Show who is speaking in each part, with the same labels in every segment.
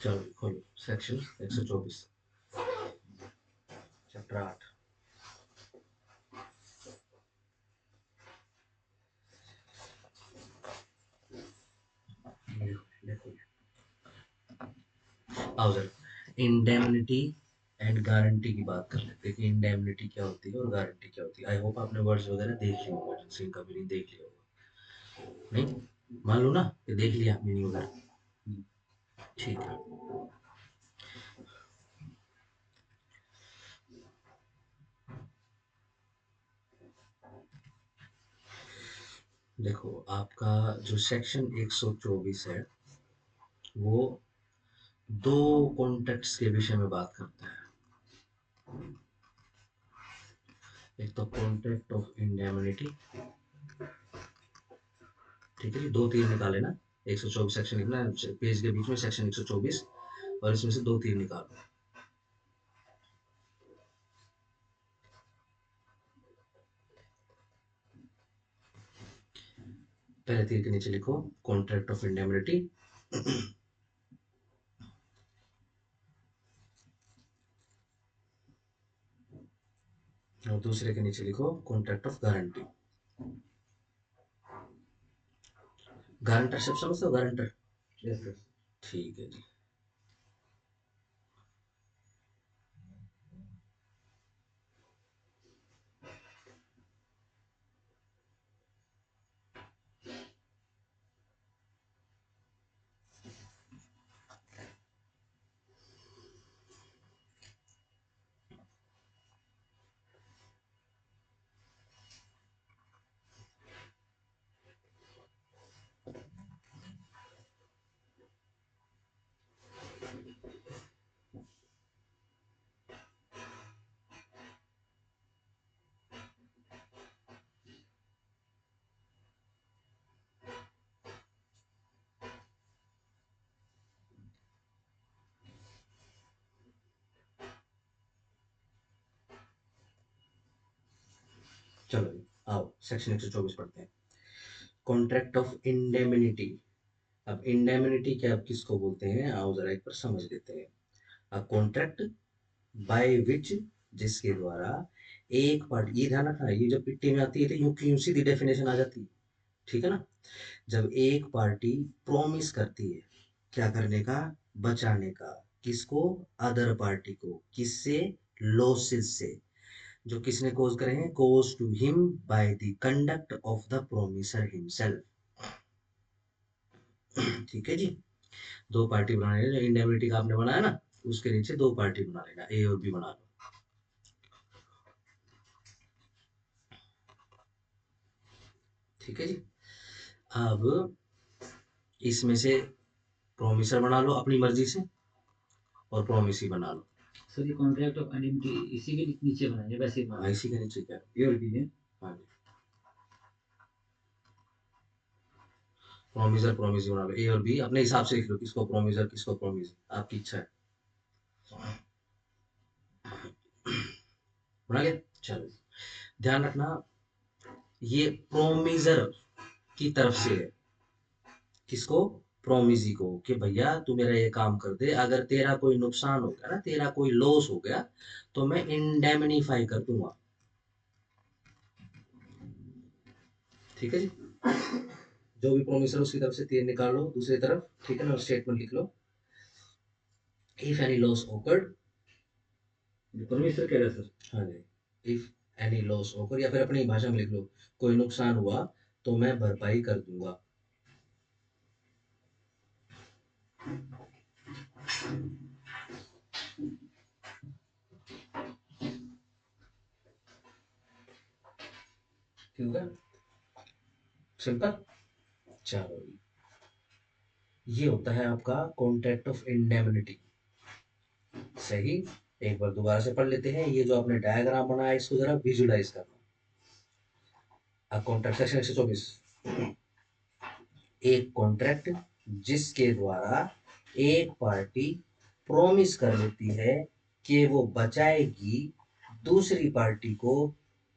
Speaker 1: चलो खोलो section 124 chapter 8। देखो आओ जरा इंडेमनिटी एंड गारंटी की बात कर लेते हैं कि इंडेमनिटी क्या होती है और गारंटी क्या होती है। आई होप आपने वर्ड्स वगैरह देख लिए होंगे, जिनसे इनका मीनिंग देख लिया होगा। नहीं मान लो ना कि देख लिया मीनिंग वगैरह। ठीक है। देखो आपका जो सेक्शन 124 है वो दो कॉन्ट्रैक्ट्स के विषय में बात करता है। एक तो कॉन्ट्रैक्ट ऑफ इंडेमनिटी, ठीक है जी, दो तीर निकाले ना। 124 सेक्शन लिखना है पेज के बीच में, सेक्शन 124 और इसमें से दो तीर निकालो। पहले तीर के नीचे लिखो कॉन्ट्रैक्ट ऑफ इंडेमनिटी, और दूसरे के नीचे लिखो कॉन्ट्रैक्ट ऑफ गारंटी। गारंटर सब समझते हो, गारंटर?
Speaker 2: Yes sir.
Speaker 1: ठीक है जी। चलो जी आओ सेक्शन 124 पढ़ते हैं। Contract of indemnity. अब इंडेमनिटी क्या, अब किसको बोलते हैं, आओ जरा एक बार समझ लेते हैं। अ कॉन्ट्रैक्ट बाय विच, जिसके द्वारा एक पार्टी, ये ध्यान रखना ये जब पिट्टी में आती है तो यूं की यूं सीधी डेफिनेशन आ जाती है, ठीक है ना। जब एक पार्टी प्रॉमिस करती है क्या करने का, बचाने का, किसको, अदर पार्टी को, किससे, लॉसेस से, जो किसने कोज करे हैं, cause to him by the conduct of the promisor himself. ठीक है जी। दो पार्टी बना लेना, जो इंडेमनिटी का आपने बनाया ना उसके नीचे दो पार्टी बना लेना, ए और बी बना लो। ठीक है जी। अब इसमें से प्रोमिसर बना लो अपनी मर्जी से और प्रोमिसी बना लो।
Speaker 2: सर ये कॉन्ट्रैक्ट ऑफ एनएमटी इसी के नीचे बनाएंगे, वैसे ही
Speaker 1: हाँ
Speaker 2: बनाएंगे।
Speaker 1: इसी के नीचे क्या,
Speaker 2: ये और भी है।
Speaker 1: हाँ जी, प्रोमिसर प्रोमिसी बना लो, ए और बी अपने हिसाब से लिख लो, किसको प्रोमिसर किसको प्रोमिसी, आपकी इच्छा है। बना गया। चलो ध्यान रखना ये प्रोमिसर की तरफ से है, किसको, प्रोमिसी को, कि भैया तू मेरा ये काम कर दे, अगर तेरा कोई नुकसान हो गया ना, तेरा कोई लॉस हो गया तो मैं इंडेमनीफाई कर दूंगा। ठीक है जी। जो भी प्रोमिसर उसकी तरफ से तीर निकालो दूसरी तरफ, ठीक है ना, स्टेटमेंट लिख लो। इफ एनी लॉस ओकर्ड,
Speaker 2: परमेश्वर कह रहा है सर।
Speaker 1: हाँ जी, इफ एनी लॉस ओकर, या फिर अपनी भाषा में लिख लो, कोई नुकसान हुआ तो मैं भरपाई कर दूंगा। ठीक है, सिंपल। चलो ये होता है आपका कॉन्ट्रैक्ट ऑफ इंडेमनिटी। सही। एक बार दोबारा से पढ़ लेते हैं, ये जो आपने डायग्राम बनाया इसको जरा विजुलाइज करना। अब कॉन्ट्रैक्ट सेक्शन 124, एक कॉन्ट्रैक्ट जिसके द्वारा एक पार्टी प्रॉमिस कर लेती है कि वो बचाएगी दूसरी पार्टी को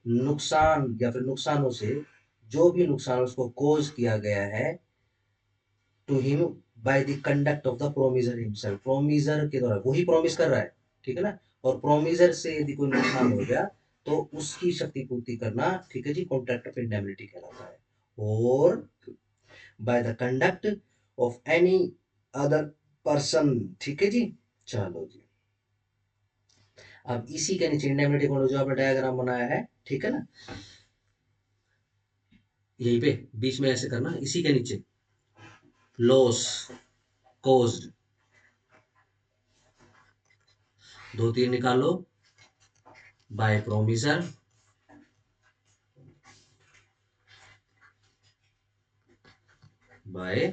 Speaker 1: नुकसान या फिर नुकसानों से, जो भी नुकसान उसको कोज किया गया है, to him by the conduct of the promisor himself, promisor के द्वारा, वही प्रॉमिस कर रहा है, ठीक है ना, और प्रोमिसर से यदि कोई नुकसान हो गया तो उसकी क्षतिपूर्ति करना, ठीक है जी, कॉन्ट्रैक्ट ऑफ इंडेमनिटी कहलाता है। और bye the conduct of any other person, ठीक है जी। चलो जी, अब इसी के नीचे इंडेमनिटी को जो आपने डायग्राम बनाया है, ठीक है ना, यहीं पे बीच में ऐसे करना, इसी के नीचे लॉस कॉज्ड, दो तीर निकालो, by promisor, by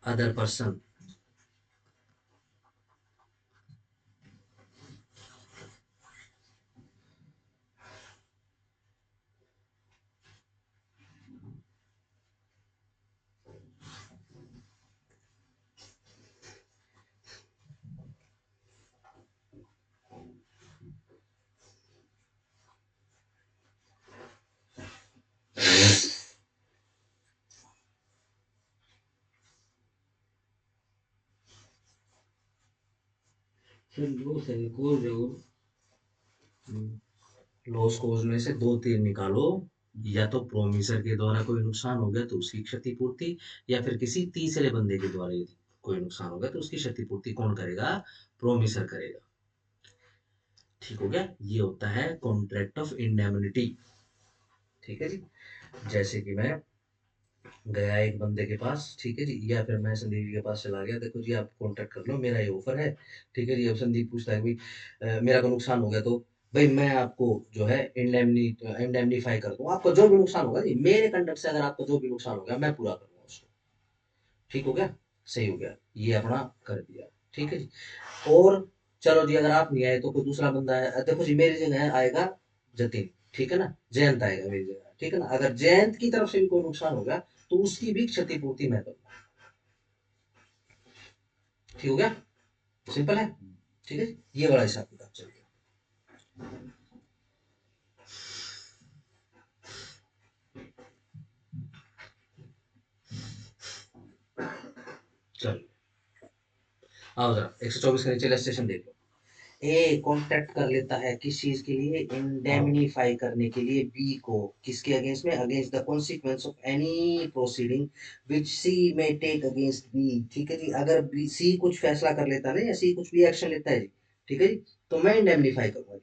Speaker 1: other person.
Speaker 2: सर लॉस है, कोज है और
Speaker 1: लॉस कॉज में से दो तीर निकालो, या तो प्रोमिसर के द्वारा कोई नुकसान हो गया तो उसकी क्षतिपूर्ति, या फिर किसी तीसरे बंदे के द्वारा यदि कोई नुकसान हो गया तो उसकी क्षतिपूर्ति कौन करेगा? प्रोमिसर करेगा। ठीक हो गया, ये होता है कॉन्ट्रैक्ट ऑफ इंडेमनिटी। ठीक है जी, जैसे कि मैं गया एक बंदे के पास, ठीक है जी, या फिर मैं संदीप जी के पास चला गया, देखो जी आप कॉन्टेक्ट कर लो, मेरा ये ऑफर है, ठीक है जी। अब संदीप पूछता है भाई मेरा को नुकसान हो गया तो भाई मैं आपको जो है इंडेमनीफाई कर दूँ, आपका जो भी नुकसान होगा जी, मेरे कंडक्ट से अगर आपका जो भी नुकसान हो गया मैं पूरा करूंगा उसको। ठीक हो गया, सही हो गया, ये अपना कर दिया, ठीक है जी। और चलो जी, अगर आप नहीं आए तो कोई दूसरा बंदा है, देखो जी मेरी जगह आएगा जतिन, ठीक है ना, जयंत आएगा मेरी जगह, ठीक है ना, अगर जयंत की तरफ से भी कोई नुकसान होगा तो उसकी भी क्षतिपूर्ति मैं करूंगा। ठीक हो गया, सिंपल है, ठीक है, ये बड़ा हिसाब किताब चलिए। चलो आओ जरा 124 का नीचे स्टेशन देख लो। ए कॉन्ट्रैक्ट कर लेता है किस चीज के लिए? इंडेमनीफाई करने के लिए बी को, किसके अगेंस्ट में? Against the consequence of any proceeding which C में टेक अगेंस्ट बी। ठीक है जी, अगर बी सी कुछ फैसला कर लेता है ना, या सी कुछ भी एक्शन लेता है जी, ठीक है जी, तो मैं इंडेमनीफाई करूंगा जी,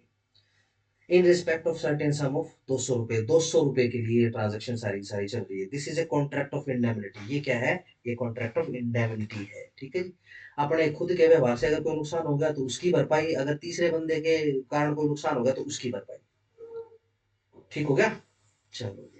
Speaker 1: in respect of certain sum of 200 रुपए, 200 रुपए के लिए ट्रांजेक्शन सारी सारी चल रही है। This is a contract of indemnity. ये क्या है? ये कॉन्ट्रैक्ट ऑफ इंडेमिनिटी है, ठीक है जी। अपने खुद के व्यवहार से अगर कोई नुकसान हो गया तो उसकी भरपाई, अगर तीसरे बंदे के कारण कोई नुकसान हो गया तो उसकी भरपाई। ठीक हो गया, चलो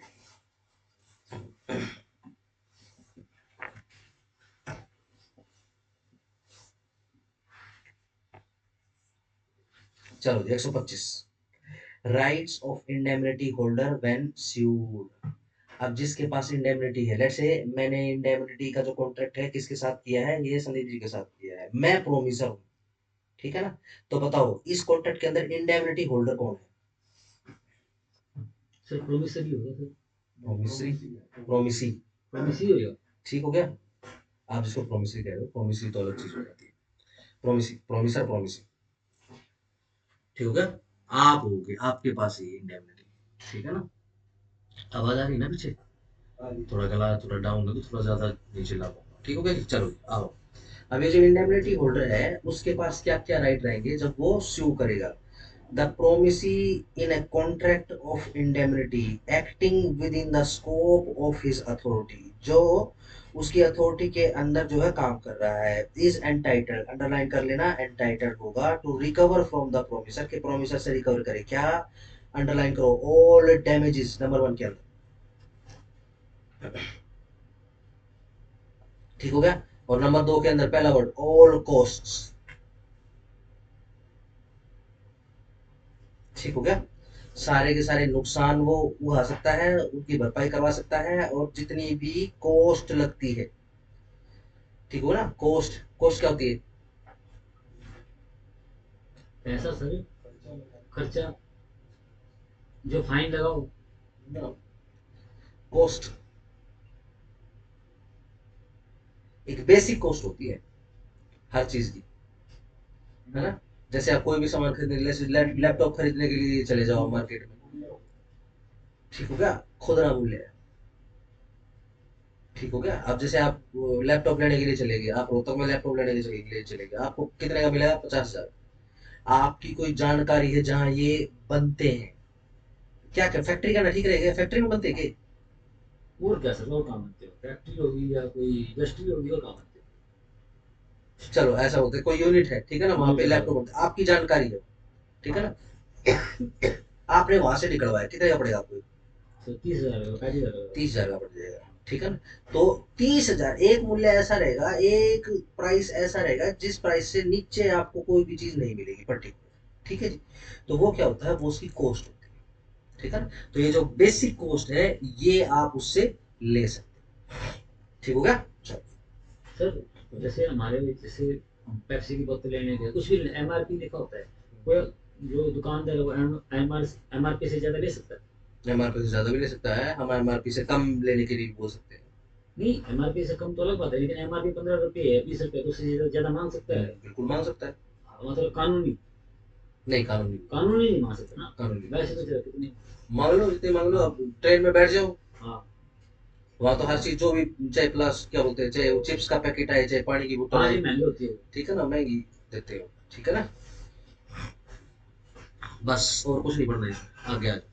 Speaker 1: चलो 125, rights of indemnity holder when sued. अब जिसके पास इंडेमिनिटी है, लेट्स से मैंने इंडेमिनिटी का जो कॉन्ट्रैक्ट है किसके साथ किया है? ये संदीप जी के साथ किया है, मैं प्रोमिसर हूँ, ठीक है ना। तो बताओ इस कॉन्ट्रैक्ट के अंदर इंडेमिनिटी होल्डर कौन है?
Speaker 2: सर प्रोमिसरी होगा सर।
Speaker 1: प्रोमिसरी, प्रोमिसी,
Speaker 2: प्रोमिसरी होगा।
Speaker 1: ठीक हो गया। आप जिसको प्रोमिसरी कह रहे हो, प्रोमिसरी तो अलग चीज हो जाती है। प्रोमिसी, प्रोमिसर, प्रोमिसी, ठीक हो गया। आप होगे, आपके पास ही इंडेमिनिटी, ठीक है ना। आवाज आ रही है ना पीछे? थोड़ा गला थोड़ा डाउन है तो थोड़ा ज्यादा नीचे ला पाऊंगा, ठीक हो गया जी। चलो आओ, अब ये जो इंडेमिनिटी होल्डर है उसके पास क्या क्या राइट रहेंगे जब वो स्यू करेगा? The promisee in a contract of indemnity acting within the scope of his authority, जो उसकी अथॉरिटी के अंदर जो है काम कर रहा है, इज एंटाइटल्ड, अंडरलाइन कर लेना, एंटाइटल्ड होगा to recover from the promisor, के प्रोमिसर से रिकवर करे क्या? अंडरलाइन करो, ऑल डैमेजेस, नंबर वन के अंदर, ठीक हो गया। और नंबर दो के अंदर पहला वर्ड ऑल कॉस्ट्स, ठीक हो गया। सारे के सारे नुकसान वो उठा सकता है, उनकी भरपाई करवा सकता है, और जितनी भी कॉस्ट लगती है, ठीक हो ना। कॉस्ट, कॉस्ट क्या होती है?
Speaker 2: पैसा सर, खर्चा, जो फाइन लगाओ।
Speaker 1: कॉस्ट, एक बेसिक कॉस्ट होती है हर चीज की, है ना। जैसे आप कोई भी सामान खरीदने के लिए, लैपटॉप खरीदने के लिए चले जाओ मार्केट में, ठीक हो गया, खुदरा मूल्य है, ठीक हो गया। अब जैसे आप लैपटॉप लेने के लिए चले गए, आप रोहतक में लैपटॉप लेने के लिए चले गए, आपको कितने का मिलेगा? 50,000। आपकी कोई जानकारी है जहाँ ये बनते हैं? क्या क्या फैक्ट्री का ना ठीक रहेगा? फैक्ट्री में बनते हैं क्या?
Speaker 2: और क्या सर, और कहाँ बनते हो? फैक्ट्री होगी या कोई इंडस्ट्री होगी, और कहाँ बनते
Speaker 1: चलो ऐसा होता है, कोई यूनिट है, ठीक है ना,
Speaker 2: हो?
Speaker 1: वहां
Speaker 2: यूनिट
Speaker 1: पे
Speaker 2: है,
Speaker 1: लैपटॉप बनता है, आपकी जानकारी है, ठीक है
Speaker 2: हाँ।
Speaker 1: ना। आपने वहां से निकलवाया, कितने का पड़ेगा आपको?
Speaker 2: सर 30,000 का, 35,000 का।
Speaker 1: 30,000 का पड़ जाएगा, ठीक है ना। तो 30,000 एक मूल्य ऐसा रहेगा, एक प्राइस ऐसा रहेगा जिस प्राइस से नीचे आपको कोई भी चीज नहीं मिलेगी पर्टिकुलर, ठीक है जी। तो वो क्या होता है, वो उसकी कॉस्ट होती है, ठीक है ना। तो ये जो बेसिक कॉस्ट है, ये आप उससे ले सकते हैं, ठीक हो गया। चलो।
Speaker 2: सर जैसे हमारे, जैसे हम पेप्सी की बोतल लेने गए, कुछ भी एमआरपी लिखा होता है, कोई जो दुकानदार है वो एमआरपी से ज्यादा ले सकता है?
Speaker 1: एमआरपी से ज्यादा भी ले सकता है, हम एमआरपी से कम लेने के लिए भी बोल सकते हैं।
Speaker 2: नहीं, एमआरपी से कम तो अलग बात है, लेकिन एमआरपी 15 रुपये है, 20 रुपये, तो उससे ज्यादा ज्यादा मांग सकता है?
Speaker 1: बिल्कुल मांग सकता है।
Speaker 2: मतलब कानूनी?
Speaker 1: नहीं, कानूनी
Speaker 2: कानूनी नहीं मांग सकता ना?
Speaker 1: कानूनी नहीं
Speaker 2: वैसे
Speaker 1: मांग
Speaker 2: तो चलो
Speaker 1: सकता।
Speaker 2: कितनी।
Speaker 1: मांग लो जितने मांग लो,
Speaker 2: हाँ,
Speaker 1: अब ट्रेन में बैठ जाओ,
Speaker 2: हाँ,
Speaker 1: वहां तो हर चीज जो भी, चाहे प्लस क्या बोलते हैं, चाहे वो चिप्स का पैकेट आए, चाहे पानी की बोतल
Speaker 2: हाँ,
Speaker 1: आई,
Speaker 2: ये महंगी होती है।
Speaker 1: ठीक है ना, महंगी देते हो, ठीक है ना। बस और कुछ नहीं पढ़ना इसमें, आगे आ जाओ।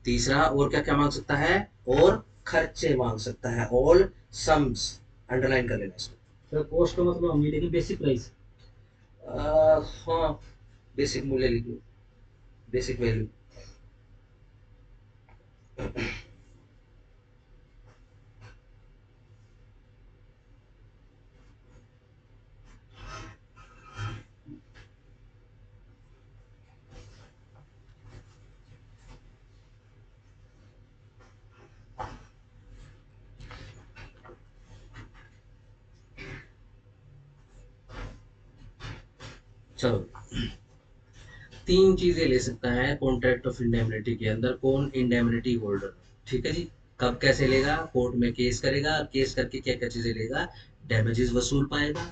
Speaker 1: तीसरा और क्या क्या मांग सकता है? और खर्चे मांग सकता है, ऑल सम्स, अंडरलाइन कर लेना इसको।
Speaker 2: सर कॉस्ट का मतलब हम ये देखें बेसिक प्राइस।
Speaker 1: हाँ, बेसिक मूल्य लिख लो, बेसिक वैल्यू। चलो, तीन चीजें ले सकता है कॉन्ट्रैक्ट ऑफ इंडेमनिटी के अंदर कौन? इंडेमनिटी होल्डर, ठीक है जी। कब कैसे लेगा? कोर्ट में केस करेगा, केस करके क्या क्या चीजें लेगा? डैमेजेस वसूल पाएगा,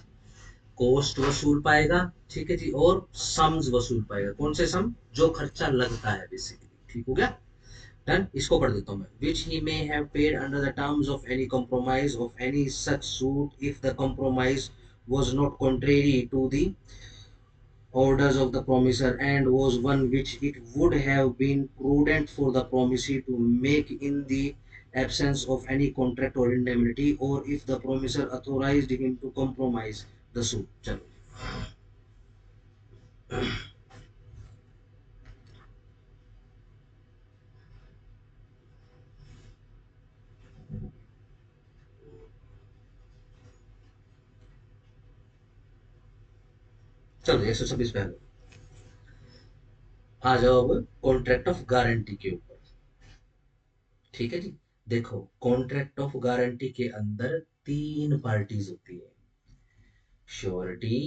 Speaker 1: कॉस्ट वसूल पाएगा, ठीक है जी, और सम्स वसूल पाएगा। कौन से सम? जो खर्चा लगता है बेसिकली, ठीक हो गया। डन। इसको पढ़ देता हूँ मैं। Which he may have paid under the terms of any compromise of any such suit if the compromise was not contrary to the orders of the promisor and was one which it would have been prudent for the promisee to make in the absence of any contract or indemnity, or if the promisor authorized him to compromise the suit। चलो, चलो 126 पे आ जाओ अब contract of guarantee के ऊपर, ठीक है जी। देखो, कॉन्ट्रैक्ट ऑफ गारंटी के अंदर तीन पार्टीज होती है, श्योरिटी,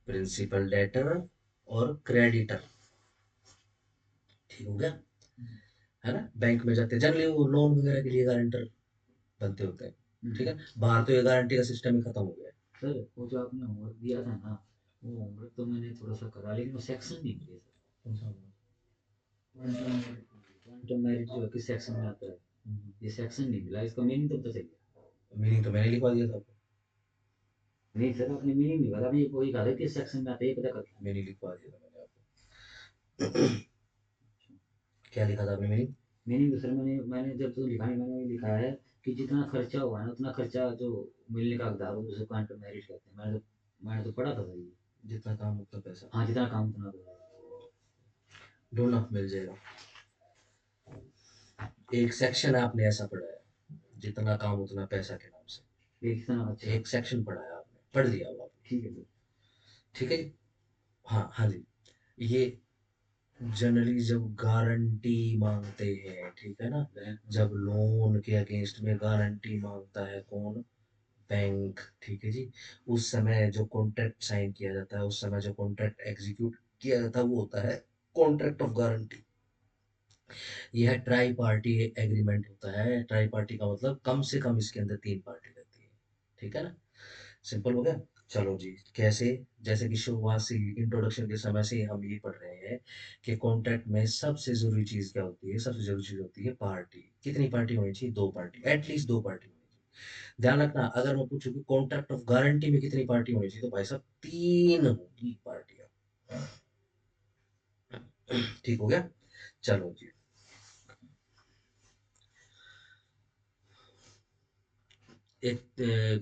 Speaker 1: प्रिंसिपल डेटर और क्रेडिटर, ठीक हो गया, है ना। बैंक में जाते हैं जनरली, वो लोन वगैरह के लिए गारंटर बनते होते हैं, ठीक है। बाहर तो ये गारंटी का सिस्टम ही खत्म हो गया है।
Speaker 2: सर वो जो आपने होमवर्क दिया था ना, वो होमवर्क तो मैंने थोड़ा सा करा, लेकिन वो सेक्शन नहीं मिले सर।
Speaker 1: कौन सा होगा?
Speaker 2: क्वांटम मेरिट जो है किस सेक्शन में आता है, ये सेक्शन नहीं मिला, इसका मीनिंग तो पता चलिए।
Speaker 1: मीनिंग तो मैंने लिखवा दिया था आपको।
Speaker 2: नहीं सर, आपने मीनिंग नहीं बता, अभी वही कहा था किस सेक्शन में आता है, ये पता कर।
Speaker 1: मीनिंग लिखवा दिया था मैंने आपको। क्या लिखा था आपने मीनिंग?
Speaker 2: मीनिंग तो सर मैंने मैंने जब तो लिखा नहीं, मैंने लिखा है कि जितना खर्चा हुआ ना, उतना खर्चा जो मिलने का हकदार हो उसे क्वांटम मेरिट कहते हैं। मैंने तो पढ़ा था सर ये।
Speaker 1: जितना काम उतना पैसा।
Speaker 2: हाँ, जितना काम उतना दो।
Speaker 1: ढूंढना मिल जाएगा। एक सेक्शन आपने ऐसा पढ़ा है, जितना काम उतना पैसा के नाम
Speaker 2: ये कितना
Speaker 1: से,
Speaker 2: अच्छा।
Speaker 1: एक सेक्शन पढ़ा है आपने, पढ़ लिया वो आपने,
Speaker 2: ठीक है सर।
Speaker 1: ठीक है जी। हाँ हाँ जी। ये जनरली जब गारंटी मांगते हैं, ठीक है ना,
Speaker 2: बैंक में
Speaker 1: जब लोन के अगेंस्ट में गारंटी मांगता है कौन? बैंक, ठीक है जी। उस समय जो कॉन्ट्रैक्ट साइन किया जाता है, उस समय जो कॉन्ट्रैक्ट एग्जीक्यूट किया जाता है, वो होता है कॉन्ट्रैक्ट ऑफ गारंटी, यह ट्राई पार्टी एग्रीमेंट होता है। ट्राई पार्टी का मतलब कम से कम इसके अंदर 3 पार्टी रहती है। ठीक है ना? सिंपल हो गया। चलो जी, कैसे? जैसे कि शुरुआत से इंट्रोडक्शन के समय से ही हम ये पढ़ रहे हैं कि कॉन्ट्रैक्ट में सबसे ज़रूरी चीज़ क्या होती है? सबसे ज़रूरी चीज़ होती है पार्टी। कितनी पार्टी होनी चाहिए? 2 पार्टी, एटलीस्ट 2 पार्टी होनी चाहिए। ध्यान रखना, अगर मैं पूछूँ कि कॉन्ट्रैक्ट ऑफ गारंटी में कितनी पार्टी होनी चाहिए? तो भाई साहब 3 होंगी पार्टियाँ। ठीक हो गया? चलो जी। एक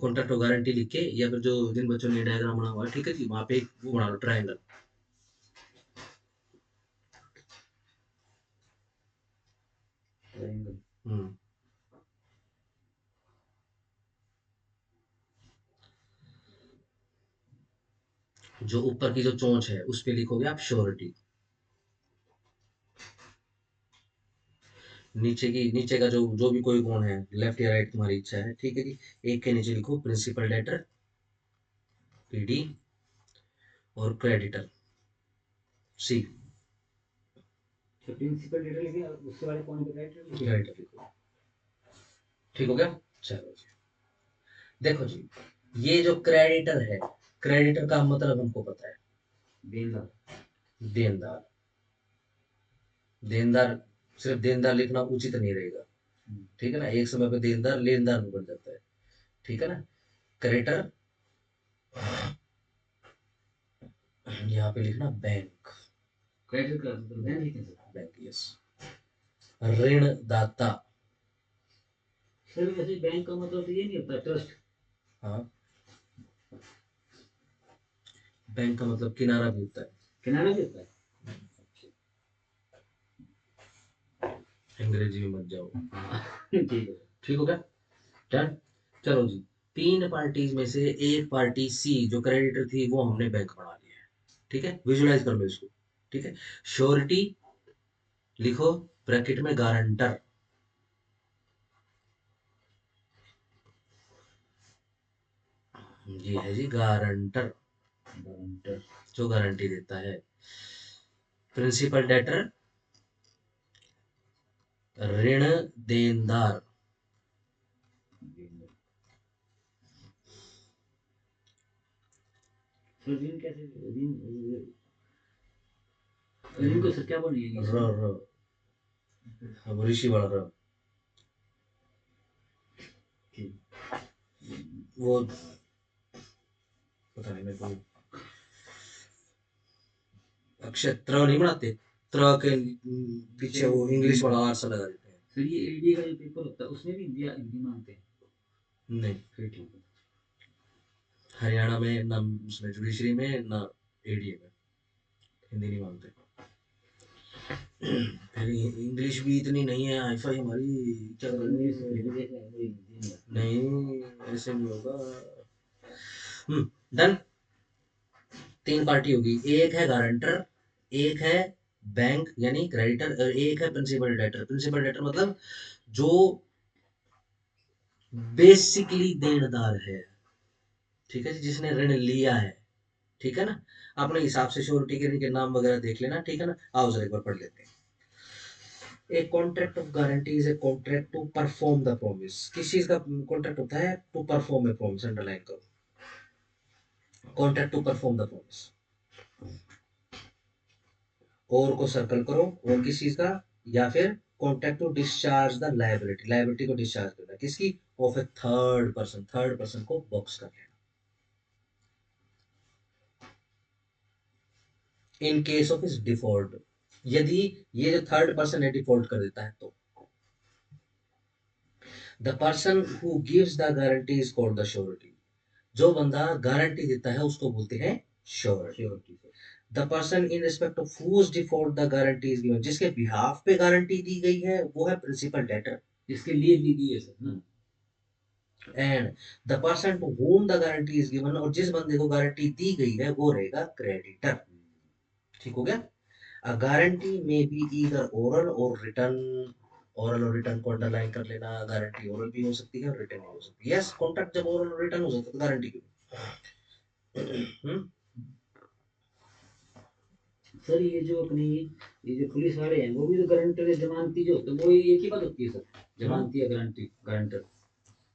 Speaker 1: कॉन्ट्रैक्ट ऑफ गारंटी लिख के, या फिर जो जिन बच्चों ने डायग्राम बना हुआ है, ठीक है जी, वहाँ पे एक वो बना लो, ट्रायंगल।
Speaker 2: ट्रायंगल।
Speaker 1: हुँ। जो ऊपर की जो चोंच है, उस पे लिखोगे आप श्योरिटी। नीचे का जो जो भी कोई कौन है, लेफ्ट या राइट तुम्हारी इच्छा है, ठीक है जी। एक के नीचे लिखो प्रिंसिपल डेटर, पीडी, और क्रेडिटर, सी।
Speaker 2: तो प्रिंसिपल डेटा लिखे उसके वाले कौन पे क्रेडिटर लिखे।
Speaker 1: क्रेडिटर लिखो। ठीक हो गया? चलो जी। देखो जी, ये जो क्रेडिटर है, क्रेडिटर का मतलब हमको पता है,
Speaker 2: देनदार।
Speaker 1: देनदार। देनदार, सिर्फ देनदार लिखना उचित नहीं रहेगा। ठीक है ना? एक समय पे देनदार लेनदार में बन जाता है। ठीक है ना? क्रेडिटर, यहाँ पे लिखना बैंक।
Speaker 2: क्रेडिट का मतलब बैंक लिखे सर।
Speaker 1: Bank, yes. ऋणदाता।
Speaker 2: सर वैसे बैंक का मतलब तो ये नहीं होता ट्रस्ट।
Speaker 1: हाँ, बैंक का मतलब किनारा भी होता है।
Speaker 2: किनारा भी होता है।
Speaker 1: अंग्रेजी में मत जाओ।
Speaker 2: हाँ ठीक है।
Speaker 1: ठीक हो गया? डन। चलो जी, 3 पार्टीज में से एक पार्टी सी जो क्रेडिटर थी, वो हमने बैंक बना लिया है। ठीक है, विजुलाइज कर लो इसको। ठीक है। श्योरिटी लिखो ब्रैकेट में गारंटर। ये है जी गारंटर,
Speaker 2: गारंटर।
Speaker 1: जो गारंटी देता है। प्रिंसिपल डेटर, ऋण देनदार।
Speaker 2: सर ऋण कैसे ऋण ऋण को सर क्या बोलेंगे इंग्लिश
Speaker 1: र
Speaker 2: में।
Speaker 1: र वो ऋषि वाला र।
Speaker 2: ठीक।
Speaker 1: वो पता नहीं मेरे को, अक्षर त्र नहीं बनाते, त्र के पीछे वो इंग्लिश वाला आर सा लगा देते हैं।
Speaker 2: सर ये एडी का जो पेपर होता है उसमें भी हिंदी हिंदी मांगते हैं।
Speaker 1: नहीं,
Speaker 2: फिर ठीक है।
Speaker 1: हरियाणा में ना, उसमें जुडिशरी में ना, एडीए में हिंदी नहीं मांगते। फिर इंग्लिश भी इतनी नहीं है हाई फाई हमारी, क्या
Speaker 2: सर
Speaker 1: करें?
Speaker 2: इंग्लिश फिर भी देख रहे हैं मुझे हिंदी नहीं आती।
Speaker 1: नहीं, ऐसे नहीं होगा। डन। 3 पार्टी होगी, एक है गारंटर, एक है बैंक यानी क्रेडिटर, और एक है प्रिंसिपल डेटर। प्रिंसिपल डेटर मतलब जो बेसिकली देनदार है। ठीक है जी, जिसने ऋण लिया है। ठीक है ना? अपने हिसाब से श्योरिटी के नाम वगैरह देख लेना। ठीक है ना? आओ जरा एक बार पढ़ लेते हैं। A contract of guarantee is a contract to perform the promise। किस चीज का कॉन्ट्रैक्ट होता है? To perform a promise. Underline करो, contract to perform the promise. और को सर्कल करो, और किस चीज का? या फिर contract to discharge the liability. Liability को डिस्चार्ज करना किसकी? Of a third person. Third person को बॉक्स कर लेना। In case of his default, यदि ये जो थर्ड पर्सन है डिफॉल्ट कर देता है तो the person who gives the guarantee is called the surety. जो बंदा गारंटी देता है उसको बोलते हैं surety.
Speaker 2: Surety.
Speaker 1: The person in respect of whose default the guarantee is given, जिसके बिहाफ पे गारंटी दी गई है वो है प्रिंसिपल डेटर।
Speaker 2: इसके लिए ली गई है सर ना।
Speaker 1: And the person to whom the guarantee is given, और जिस बंदे को गारंटी दी गई है वो रहेगा क्रेडिटर। ठीक हो गया? अ गारंटी में बी ईदर ओरल और रिटर्न। ओरल और रिटर्न को अंडरलाइन कर लेना। गारंटी ओरल भी हो सकती है और रिटर्न भी हो सकती है। यस, कॉन्ट्रैक्ट जब ओरल और रिटर्न हो सकता है तो गारंटी क्यों?
Speaker 2: सर ये जो अपनी ये जो पुलिस वाले हैं वो भी तो गारंटर या जमानती जो होते हैं वो एक ही बात होती है सर, जमानती या गारंटी गारंटर।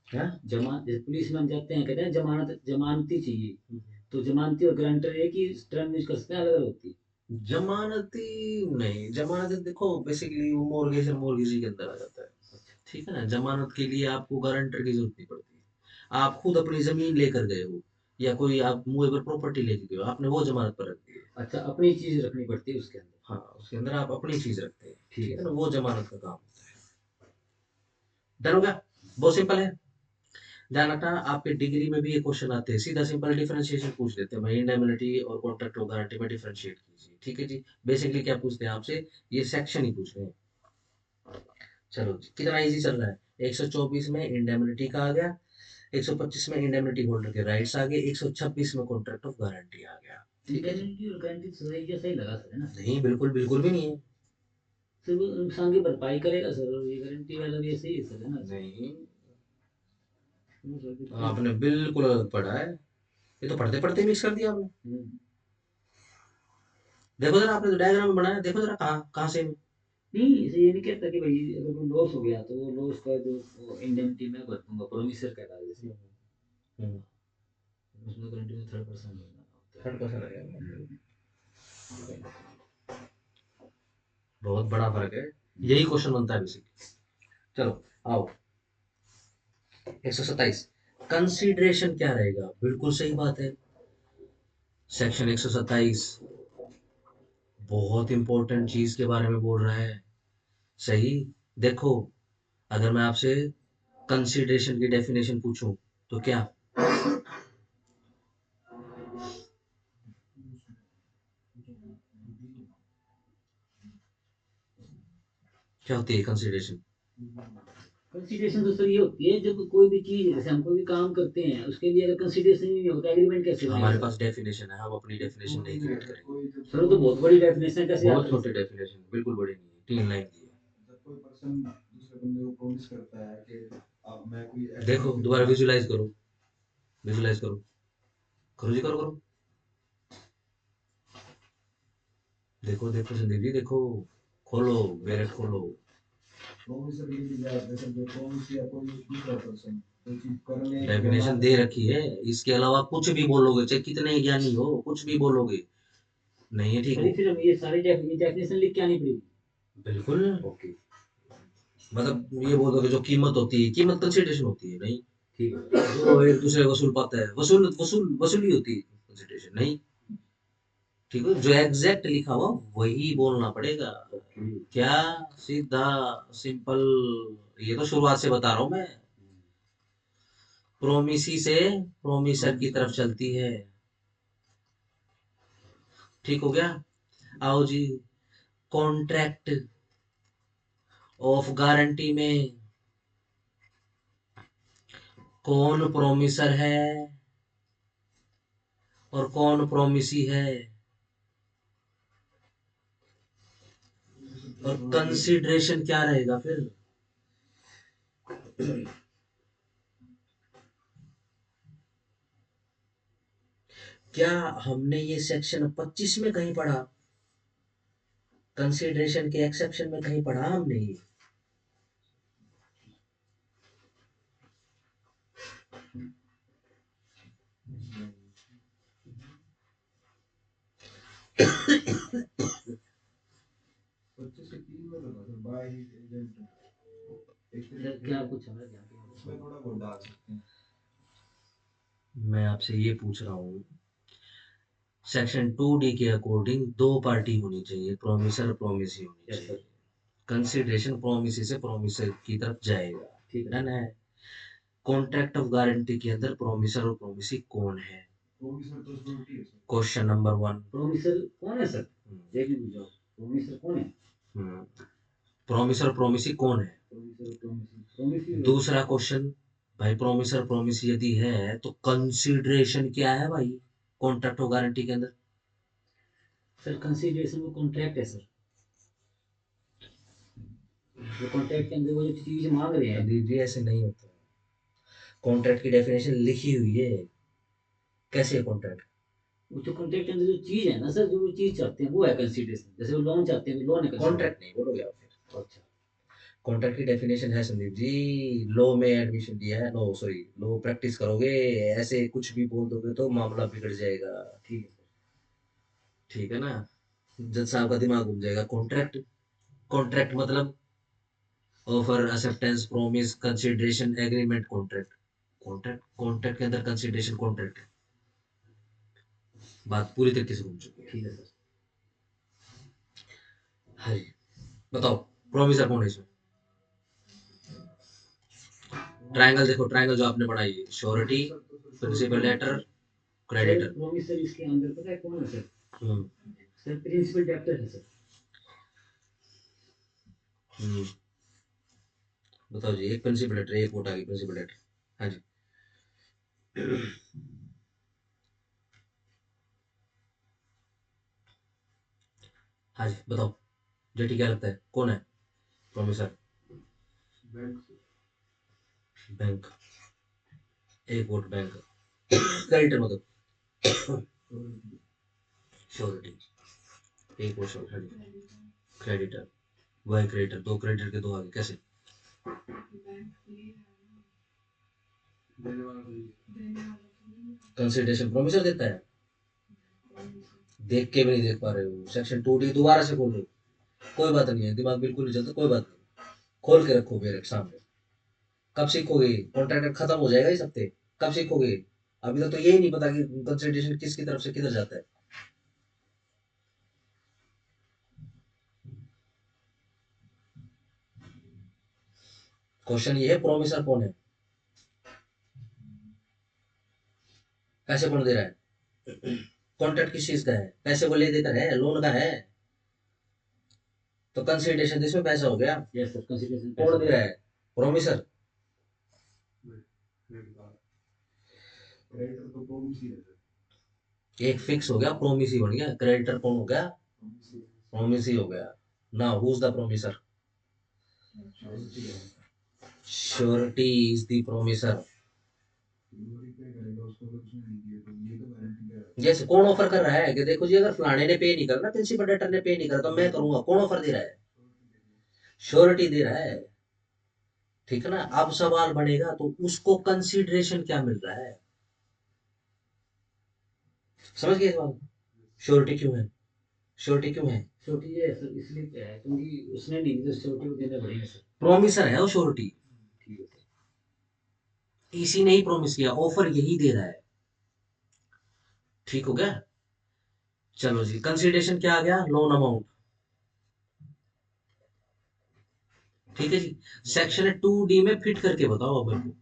Speaker 1: क्या?
Speaker 2: जैसे पुलिस में हम जाते हैं कहते हैं जमानत जमानती चाहिए, तो जमानती और गारंटर एक ही टर्म यूज कर सकते हैं, अलग अलग होती
Speaker 1: जमानती नहीं, जमानत देखो बेसिकली वो मोर्गेज और मोर्गेजी के अंदर आ जाता है। ठीक है ना, जमानत के लिए आपको गारंटर की जरूरत नहीं पड़ती है। आप खुद अपनी जमीन लेकर गए हो या कोई आप मूवेबल प्रॉपर्टी लेके गए हो, आपने वो जमानत पर रख दी है।
Speaker 2: है। अच्छा, अपनी चीज रखनी पड़ती है उसके अंदर।
Speaker 1: हाँ, उसके अंदर आप अपनी चीज रखते हैं।
Speaker 2: ठीक
Speaker 1: ठीक
Speaker 2: है
Speaker 1: है ना,
Speaker 2: सर।
Speaker 1: वो जमानत का काम होता है। डन हो गया? बहुत सिंपल है। ध्यान रखना, आपके डिग्री में भी ये क्वेश्चन आते हैं, सीधा सिंपल डिफरेंशिएशन पूछ लेते हैं, भाई इंडेमनिटी और कॉन्ट्रैक्ट ऑफ गारंटी में डिफरेंशिएट कीजिए। ठीक है जी। बेसिकली क्या पूछते हैं आपसे, ये सेक्शन ही पूछ रहे हैं। चलो जी, कितना इजी चल रहा है। 124 में इंडेमनिटी का आ गया, 125 में इंडेमनिटी होल्डर के राइट्स आ गए, 126 में कॉन्ट्रैक्ट ऑफ गारंटी आ गया। ठीक है जी।
Speaker 2: इंडेमनिटी और गारंटी सही जैसा ही लगा सर, है ना सर?
Speaker 1: नहीं, बिल्कुल बिल्कुल भी नहीं है।
Speaker 2: सर वो नुकसान की भरपाई करेगा सर, और ये गारंटी वाला भी ऐसे ही है सर, है ना सर?
Speaker 1: नहीं,
Speaker 2: क्यों सर, कितना?
Speaker 1: आपने बिल्कुल अलग पढ़ा है। ये तो पढ़ते पढ़ते मिक्स कर दिया आपने। देखो जरा, आपने तो डायग्राम में बनाया, देखो जरा कहाँ कहाँ से।
Speaker 2: नहीं, इसे ये नहीं कहता कि भाई अगर कोई लॉस हो गया तो वो लॉस का जो इंडेमनिटी मैं भर दूंगा, प्रोमिसर कहता है जैसे,
Speaker 1: हम्म,
Speaker 2: उसमें गारंटी में थर्ड पर्सन होता है।
Speaker 1: 3rd पर्सन आ गया। बहुत बड़ा फर्क है। यही क्वेश्चन बनता है बेसिकली। चलो आओ, 127, कंसीडरेशन क्या रहेगा? बिल्कुल सही बात है। सेक्शन 127 बहुत इंपॉर्टेंट चीज के बारे में बोल रहा है। सही। देखो, अगर मैं आपसे कंसीडरेशन की डेफिनेशन पूछूं तो क्या क्या होती है कंसीडरेशन?
Speaker 2: कंसिडरेशन तो सर ये होती है जब कोई भी चीज है, जैसे हम कोई भी काम करते हैं उसके लिए अगर कंसिडरेशन ही नहीं होता एग्रीमेंट कैसे बनेगा
Speaker 1: हमारे
Speaker 2: सर?
Speaker 1: पास डेफिनेशन है, हम अपनी डेफिनेशन नहीं क्रिएट करेंगे।
Speaker 2: सर वो तो बहुत बड़ी डेफिनेशन कैसे
Speaker 1: बहुत
Speaker 2: आती है
Speaker 1: छोटी
Speaker 2: सर?
Speaker 1: डेफिनेशन, बिल्कुल बड़ी नहीं है, 3 लाइन की है।
Speaker 3: जब कोई पर्सन दूसरे बंदे को प्रॉमिस करता है कि अब मैं कोई
Speaker 1: देखो
Speaker 3: एक्टिविटी
Speaker 1: दोबारा
Speaker 3: करूंगा।
Speaker 1: विजुलाइज करो, विजुलाइज करो, करो जी, करो करो। देखो देखो संदीप जी, देखो, खोलो, बैलेट खोलो।
Speaker 3: प्रॉमिस के लिए जाए, जैसे जो प्रॉमिस या कोई दूसरा पर्सन कोई चीज करने या ना
Speaker 1: डेफिनेशन दे
Speaker 3: करने के
Speaker 1: रखी
Speaker 3: लिए।
Speaker 1: है, इसके अलावा कुछ भी बोलोगे, चाहे कितने ज्ञानी हो, कुछ भी बोलोगे नहीं है, ठीक
Speaker 2: सर
Speaker 1: हो।
Speaker 2: फिर हम ये सारी डेफिनेशन लिख के आनी पड़ेगी?
Speaker 1: बिल्कुल।
Speaker 2: ओके।
Speaker 1: मतलब ये बोल दो कि जो कीमत होती है, कीमत कंसिडरेशन होती है नहीं।
Speaker 2: ठीक है।
Speaker 1: जो एक दूसरे को वसूल पाता है, वसूल वसूल वसूली होती है कंसिडरेशन नहीं। ठीक है, जो एग्जैक्ट लिखा हुआ वही बोलना पड़ेगा।
Speaker 2: ओके।
Speaker 1: क्या? सीधा, सिंपल। ये तो शुरुआत से बता रहा हूं मैं। प्रोमिसी से प्रोमिसर की तरफ चलती है। ठीक हो गया? आओ जी, कॉन्ट्रैक्ट ऑफ गारंटी में कौन प्रोमिसर है और कौन प्रोमिसी है, और कंसिडरेशन क्या रहेगा फिर? क्या हमने ये सेक्शन 25 में कहीं पढ़ा? कंसिडरेशन के एक्सेप्शन में कहीं पढ़ा हमने ये?
Speaker 3: पच्चीस के तीन में तो था सर, बाय हिज एजेंट एक
Speaker 2: सर
Speaker 3: तरीके
Speaker 2: क्या
Speaker 3: से।
Speaker 2: कुछ हमारे ध्यान
Speaker 3: उसमें थोड़ा बहुत डाल सकते हैं।
Speaker 1: मैं आपसे ये पूछ रहा हूँ, सेक्शन 2D के अकॉर्डिंग दो पार्टी होनी चाहिए, प्रोमिसर और प्रोमिसी होनी
Speaker 2: यस
Speaker 1: चाहिए।
Speaker 2: सर।
Speaker 1: कंसिडरेशन प्रोमिसी से प्रोमिसर की तरफ जाएगा।
Speaker 2: ठीक है
Speaker 1: डन
Speaker 2: सर।
Speaker 1: है? कॉन्ट्रैक्ट ऑफ गारंटी के अंदर प्रोमिसर और प्रोमिसी कौन है?
Speaker 3: प्रॉमिस में तो श्योरिटी है सर।
Speaker 1: Question number 1।
Speaker 2: प्रोमिसर कौन है सर? एक भी पूछो, प्रोमिसर कौन है?
Speaker 1: प्रोमिसर और प्रोमिसी कौन है?
Speaker 2: प्रोमिसर और प्रोमिसी, प्रोमिसी
Speaker 1: दूसरा क्वेश्चन, भाई प्रोमिसर प्रोमिसी यदि है तो कंसिडरेशन क्या है भाई कॉन्ट्रैक्ट ऑफ गारंटी के अंदर?
Speaker 2: सर कंसिडरेशन वो कॉन्ट्रैक्ट है सर, वो कॉन्ट्रैक्ट के अंदर वो जो चीज मांग रहे हैं।
Speaker 1: अभी भी ऐसे नहीं होता। कॉन्ट्रैक्ट की डेफिनेशन लिखी हुई है। कैसे है कॉन्ट्रैक्ट?
Speaker 2: वो जो कॉन्ट्रैक्ट के अंदर जो चीज है ना सर, जो वो चीज चाहते हैं वो है कंसीडरेशन। जैसे वो लोन चाहते हैं, वो लोन है कंसीडरेशन।
Speaker 1: कॉन्ट्रैक्ट नहीं बोलोगे आप फिर।
Speaker 2: अच्छा।
Speaker 1: कॉन्ट्रैक्ट की डेफिनेशन है संदीप जी, लॉ में एडमिशन लिया है, नो सॉरी लॉ प्रैक्टिस करोगे, ऐसे कुछ भी बोल दोगे तो मामला बिगड़ जाएगा।
Speaker 2: ठीक है
Speaker 1: ठीक है ना, जज साहब का दिमाग घूम जाएगा। कॉन्ट्रैक्ट, कॉन्ट्रैक्ट मतलब offer, acceptance, promise, consideration, agreement, contract. Contract, contract के अंदर कंसिडरेशन कॉन्ट्रैक्ट है। बात पूरी तरीके से घूम चुकी
Speaker 2: सर।
Speaker 1: है।
Speaker 2: ठीक है सर।
Speaker 1: हाँ जी, बताओ प्रोमिसर कौन है इसमें। ट्रायंगल देखो, ट्रायंगल जो आपने पढ़ा है, श्योरिटी,
Speaker 3: प्रोमिसर तो फिर
Speaker 1: principal
Speaker 3: surety
Speaker 1: debtor,
Speaker 2: sir
Speaker 1: creditor.
Speaker 2: Promisor इसके अंदर पता है कौन है sir?
Speaker 1: Hmm
Speaker 2: sir principal debtor है सर।
Speaker 1: हम्म बताओ जी, एक प्रिंसिपल लेटर, एक वोट आ गई प्रिंसिपल लेटर। हाँ जी। हाँ जी बताओ, जेटी क्या लगता है कौन है प्रोमिसर।
Speaker 3: बैंक
Speaker 1: बैंक, एक वोट बैंक। क्रेडिटर मतलब
Speaker 3: श्योरिटी
Speaker 1: श्योरिटी, एक वोट श्योरिटी। क्रेडिटर, वह क्रेडिटर, दो क्रेडिटर के दो आगे कैसे।
Speaker 3: देने वाला तो
Speaker 1: कंसिडरेशन प्रोमिसर देता है, देख के भी नहीं देख पा रहे हो, सेक्शन 2D दोबारा से खोलो। कोई बात नहीं है, दिमाग बिल्कुल नहीं चलता, कोई बात नहीं, खोल के रखो मेरे सामने। कब सीखोगे, कॉन्ट्रैक्ट खत्म हो जाएगा इस हफ्ते, कब सीखोगे। अभी तक तो यही नहीं पता कि कंसिडरेशन किसकी तरफ से किधर जाता है। क्वेश्चन ये है, प्रोमिसर कौन है, पैसे कौन दे रहा है, कॉन्ट्रैक्ट किस चीज का है, पैसे को ले देकर है, लोन का है, तो कंसिडरेशन इसमें पैसा हो गया।
Speaker 2: यस सर, कंसीडरेशन
Speaker 1: कौन
Speaker 2: पैसा
Speaker 1: दे
Speaker 2: होगा।
Speaker 1: रहा है, प्रोमिसर।
Speaker 3: क्रेडिटर तो प्रोमिस ही रहता
Speaker 1: एक फिक्स हो गया, प्रोमिस ही बन गया, क्रेडिटर कौन हो गया,
Speaker 3: है
Speaker 1: प्रोमिस ही हो गया। ना who is the promisor,
Speaker 3: surety है
Speaker 1: surety is the promisor.
Speaker 3: Delivery पे करेगा उसको, अगर उसने नहीं दिए तो ये तो गारंटी दे रहा है।
Speaker 1: जैसे कौन ऑफर कर रहा है कि देखो जी अगर फलाने ने पे नहीं करना, प्रिंसिपल डेटर ने पे नहीं करा तो मैं करूंगा, कौन ऑफर दे रहा है, श्योरिटी दे रहा है। ठीक है ना, अब सवाल बनेगा तो उसको कंसीडरेशन क्या मिल रहा है, समझ गए इस बात को? श्योरिटी क्यों है, श्योरिटी क्यों है,
Speaker 2: छोटी ये है सर, इसलिए क्या है क्योंकि उसने नहीं तो छोटी को देने पड़ेंगे सर।
Speaker 1: प्रोमिसर है वो श्योरिटी,
Speaker 2: ठीक है सर।
Speaker 1: इसी ने ही प्रोमिस किया, ऑफर यही दे रहा है। ठीक हो गया, चलो जी, कंसीडरेशन क्या आ गया, लोन अमाउंट। ठीक है जी, सेक्शन 2D में फिट करके बताओ अब मेरे को।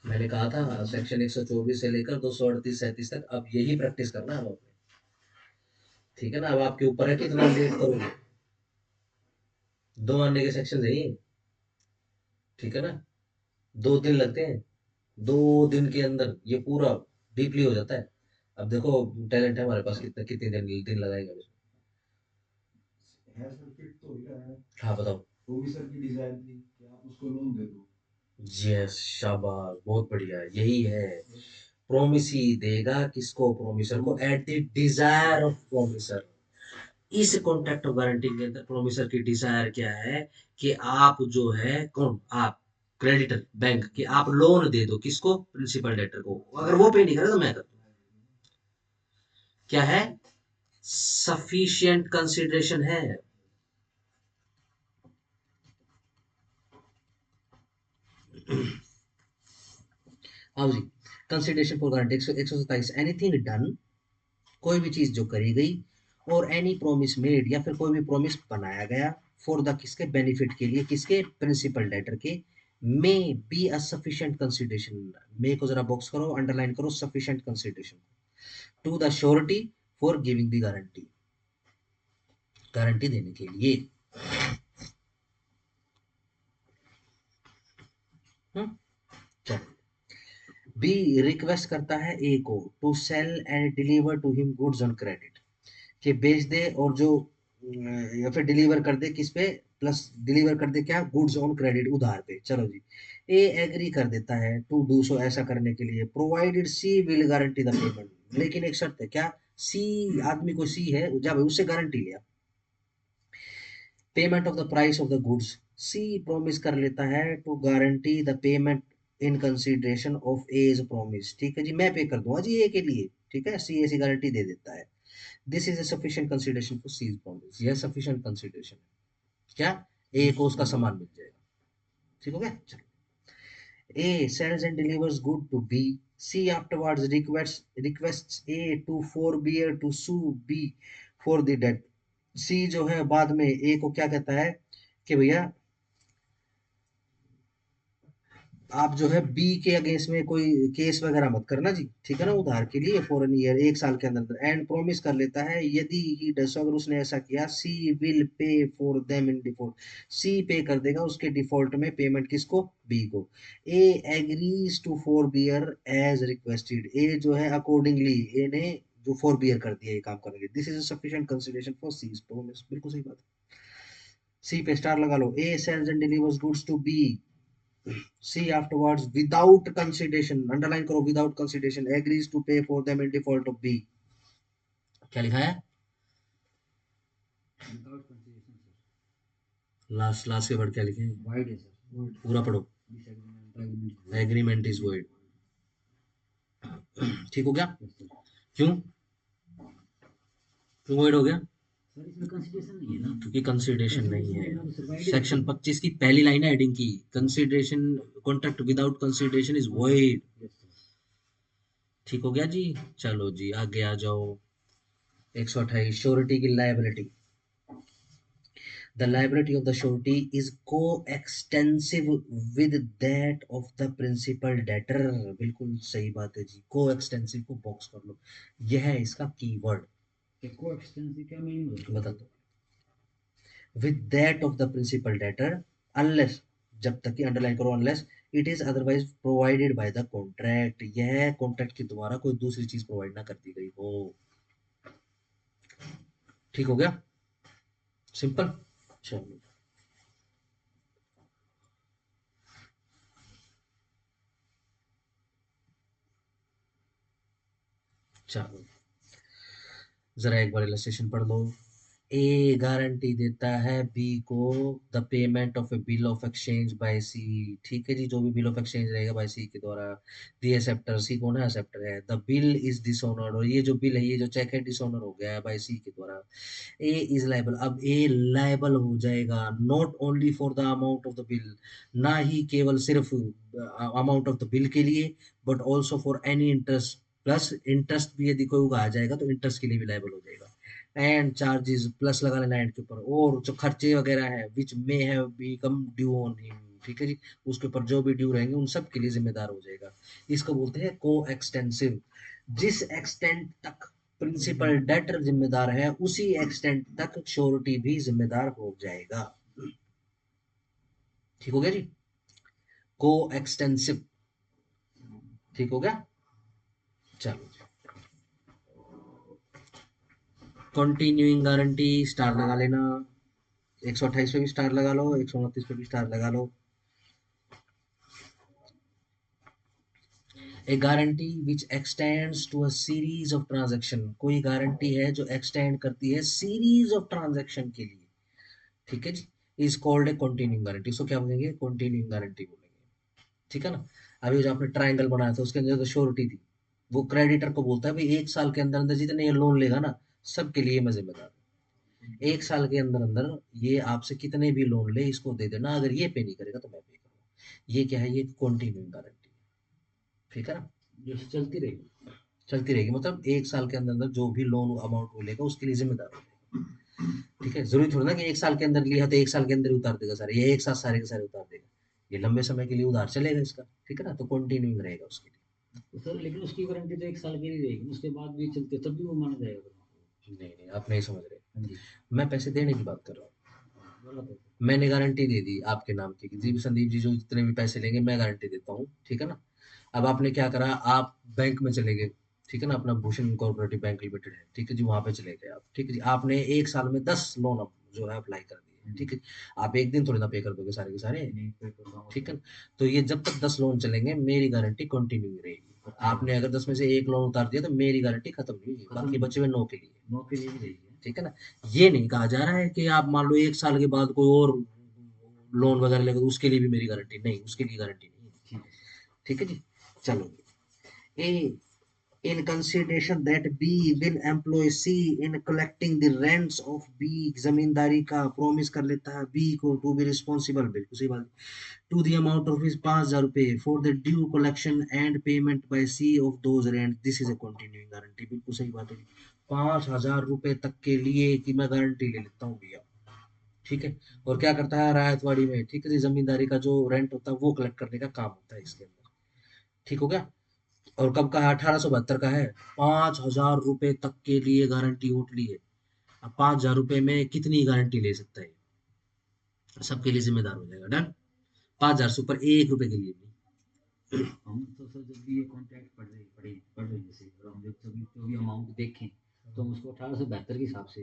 Speaker 1: मैंने कहा था सेक्शन 124 से लेकर 238 37 तक अब यही प्रैक्टिस करना है अब आपने। ठीक है ना, अब आपके ऊपर है कितना लेट करोगे, दो आने के सेक्शन है ये। ठीक है ना, 2 दिन लगते हैं, 2 दिन के अंदर ये पूरा डीपली हो जाता है। अब देखो टैलेंट है हमारे पास, कितने कितने दिन लगाएगा इसमें।
Speaker 3: है सर, फिट तो ही रहा है।
Speaker 1: हाँ बताओ।
Speaker 3: प्रोमिसर की डिजायर थी कि आप उसको लोन दे दो।
Speaker 1: यस शाबाश, बहुत बढ़िया, यही है। प्रोमिस ही देगा किसको, प्रोमिसर को, at the desire of promisor. इस कॉन्ट्रैक्ट ऑफ गारंटी के अंदर प्रोमिसर की डिजायर क्या है, कि आप जो है कौन, आप क्रेडिटर बैंक, कि आप लोन दे दो किसको, प्रिंसिपल डेटर को, अगर वो पे नहीं करे तो मैं कर दूं। क्या है, सफिशिएंट कंसिडरेशन है। आओ जी, consideration for guarantee 127, anything done, कोई भी चीज जो करी गई, और एनी प्रॉमिस मेड, या फिर कोई भी प्रॉमिस बनाया गया, फॉर द किसके बेनिफिट के लिए, किसके, प्रिंसिपल डेटर के, may be a sufficient consideration, may को जरा बॉक्स करो, अंडरलाइन करो, sufficient consideration, to the surety for giving the guarantee, guarantee देने के लिए। चलो, बी रिक्वेस्ट करता है ए को to sell and deliver to him goods on credit, कि बेच दे और जो या फिर डिलीवर कर दे किस पे, प्लस डिलीवर कर दे क्या, गुड्स ऑन क्रेडिट, उधार पे। चलो जी, ए एग्री कर देता है टू डू सो, ऐसा करने के लिए, provided C will guarantee the payment, लेकिन एक शर्त है, क्या, सी, आदमी को सी है, जब उससे गारंटी लिया payment of the price of the goods, C promise कर लेता है to guarantee the payment in consideration of A's promise, ठीक है जी, मैं पे कर दूंगा जी ए के लिए, ठीक है, सी ऐसी गारंटी दे देता है। This is a sufficient consideration for C's promise, यह sufficient consideration है, क्या, ए को उसका सामान मिल जाएगा, ठीक हो गया। चलो, A sells and delivers good to B. C afterwards requests A to forbear to sue B for the debt. C जो है बाद में A को क्या कहता है कि भैया आप जो है बी के अगेंस्ट में कोई केस वगैरह मत करना जी, ठीक है ना, उधार के लिए फॉर एन ईयर, एक साल के अंदर, एंड प्रॉमिस कर लेता है यदि ही डस, अगर उसने ऐसा किया, C will pay for them in default, C pay कर देगा उसके डिफॉल्ट में पेमेंट, किसको, बी को। A agrees to for bear as requested, A जो है अकॉर्डिंगली, ए ने जो फॉर बियर कर दिया ये काम करने के लिए, this is sufficient consideration for C promise, बिल्कुल सही बात है, सी पे स्टार लगा लो। A sells and delivers goods to B, C afterwards without consideration, underline करो, without consideration agrees to pay for them in default of B, क्या लिखा है,
Speaker 2: without consideration sir,
Speaker 1: last last के वर्ड क्या लिखे हैं,
Speaker 2: वाइड है सर,
Speaker 1: पूरा पढ़ो,
Speaker 2: डिसएग्रीमेंट
Speaker 1: एग्रीमेंट इज void, ठीक हो गया,
Speaker 2: सर।
Speaker 1: क्यों क्यों void हो गया,
Speaker 2: सर इसमें कंसीडरेशन नहीं है ना,
Speaker 1: क्योंकि कंसिडरेशन नहीं है,
Speaker 2: तो वाइड है।
Speaker 1: सेक्शन 25 की पहली लाइन है हेडिंग की, consideration, contract without consideration is void,
Speaker 2: yes sir.
Speaker 1: ठीक हो गया जी। चलो जी आगे आ जाओ, 128 श्योरिटी की liability, the liability of the surety is co-extensive with that of the principal debtor, बिल्कुल सही बात है जी, co-extensive को बॉक्स कर लो, यह है इसका कीवर्ड,
Speaker 2: को एक्सटेंसिव क्या मीनिंग होता है?
Speaker 1: बता दो, with that of the principal debtor unless, जब तक कि अंडरलाइन करो, unless it is otherwise provided by the contract, यह कॉन्ट्रैक्ट के द्वारा कोई दूसरी चीज प्रोवाइड ना कर दी गई हो, ठीक हो गया, सिंपल। चलो चलो जरा एक बार इलस्ट्रेशन पढ़ लो। ए गारंटी देता है बी को the payment of a bill of exchange by C, ठीक है जी, जो भी बिल ऑफ एक्सचेंज रहेगा बाय सी के द्वारा, दी एक्सेप्टर, सी कौन है, एक्सेप्टर है, द बिल इज डिसऑनर्ड, और ये जो बिल है, ये जो चेक है, डिसऑनर हो गया है बाय सी के द्वारा, ए इज लायबल, अब ए लायबल हो जाएगा not only for the amount of the bill, ना ही केवल सिर्फ अमाउंट ऑफ द बिल के लिए, but also for any interest, plus interest भी यदि कोई उगा जाएगा तो इंटरेस्ट के लिए भी लायबल हो जाएगा, एंड चार्जेस प्लस लगा लेना एंड के ऊपर, और जो खर्चे वगैरह है which may have become due on him, ठीक है जी, उसके ऊपर जो भी ड्यू रहेंगे उन सब के लिए जिम्मेदार हो जाएगा, इसको बोलते हैं को एक्सटेंसिव, जिस एक्सटेंट तक प्रिंसिपल डेटर जिम्मेदार है उसी एक्सटेंट तक श्योरिटी भी जिम्मेदार हो जाएगा, ठीक हो गया जी, को एक्सटेंसिव, ठीक हो गया। चलो कंटिन्यूइंग गारंटी स्टार लगा लेना, 128 पे भी स्टार लगा लो, 129 पे भी स्टार लगा लो। A guarantee which extends to a series of transaction, कोई गारंटी है जो एक्सटेंड करती है सीरीज ऑफ ट्रांजैक्शन के लिए, ठीक है जी, is called a continuing guarantee, so क्या बोलेंगे, कंटिन्यूइंग गारंटी बोलेंगे, ठीक है ना। अभी जो आपने ट्रायंगल बनाया था उसके अंदर तो श्योरिटी थी, वो क्रेडिटर को बोलता है भाई एक साल के अंदर अंदर जितने ये लोन लेगा ना सबके लिए मैं जिम्मेदार हूँ, एक साल के अंदर अंदर ये आपसे कितने भी लोन ले इसको दे देना, अगर ये पे नहीं करेगा तो मैं पे करूँगा, ये क्या है, ये कंटिन्यूइंग गारंटी, ठीक है ना,
Speaker 2: जो चलती रहेगी,
Speaker 1: चलती रहेगी, मतलब एक साल के अंदर अंदर जो भी लोन अमाउंट वो लेगा उसके लिए जिम्मेदार हो, ठीक है, जरूरी थोड़ा ना कि एक साल के अंदर लिया तो एक साल के अंदर ही उतार देगा सारे, ये एक साथ सारे के सारे उतार देगा, ये लंबे समय के लिए उधार चलेगा इसका, ठीक है ना, तो कंटिन्यूइंग रहेगा उसके लिए।
Speaker 2: तो सर लेकिन उसकी वारंटी तो 1 साल की ही रहेगी, उसके बाद भी चलते तब भी वो माना जाएगा?
Speaker 1: नहीं नहीं आप नहीं समझ रहे,
Speaker 2: हाँ जी,
Speaker 1: मैं पैसे देने की बात कर रहा हूँ,
Speaker 2: गलत है।
Speaker 1: मैंने गारंटी दे दी आपके नाम की कि जी संदीप जी जो जितने भी पैसे लेंगे मैं गारंटी देता हूँ, ठीक है ना, अब आपने क्या करा, आप बैंक में चले गए, ठीक है ना, अपना भूषण कोऑपरेटिव बैंक लिमिटेड है, ठीक है जी, वहां पे चले गए आप, ठीक है जी, आपने एक साल में 10 लोन जो है अप्लाई कर दिए,
Speaker 2: हम्म।
Speaker 1: ठीक है, आप एक दिन थोड़ी ना पे कर दोगे सारे के सारे,
Speaker 2: नहीं पे कर रहा हूँ
Speaker 1: ठीक है ना। तो ये जब तक 10 लोन चलेंगे मेरी गारंटी कंटिन्यू रहेगी। आपने अगर 10 में से एक लोन उतार दिया तो मेरी गारंटी खत्म नहीं हुई,
Speaker 2: खत्म
Speaker 1: बाकी
Speaker 2: नहीं।
Speaker 1: बचे हुए 9 के लिए,
Speaker 2: 9 के लिए भी रहेगी।
Speaker 1: ठीक है ना। ये नहीं कहा जा रहा है कि आप मान लो 1 साल के बाद कोई और लोन वगैरह लेगा तो उसके लिए भी मेरी गारंटी नहीं, उसके लिए गारंटी नहीं है,
Speaker 2: ठीक है सर।
Speaker 1: ठीक है जी। चलो, ए in consideration that B will employ C in collecting the rents of B, जमींदारी का प्रॉमिस कर लेता है B को to be responsible, बिल्कुल सही बात, to the amount of his 5,000 रुपए for the due collection and payment by C of those rent, this is a continuing guarantee, बिल्कुल सही बात है। 5,000 रुपए तक के लिए कि मैं गारंटी ले लेता हूँ भैया, ठीक है। और क्या करता है रायतवाड़ी में, ठीक है जी, जमींदारी का जो रेंट होता है वो कलेक्ट करने का काम होता है इसके अंदर, ठीक हो गया। और कब का है, 1872 का है। 5,000 रुपए तक के लिए गारंटी होटली है। अब 5,000 रुपए में कितनी गारंटी ले सकता है, सबके लिए जिम्मेदार हो जाएगा, डन। 5,000 से ऊपर 1 रुपए के लिए नहीं।
Speaker 2: हम तो सर जब भी ये कॉन्ट्रैक्ट पढ़ रहे जैसे और हम जब सभी जो भी अमाउंट देखें तो हम उसको 1872 के हिसाब से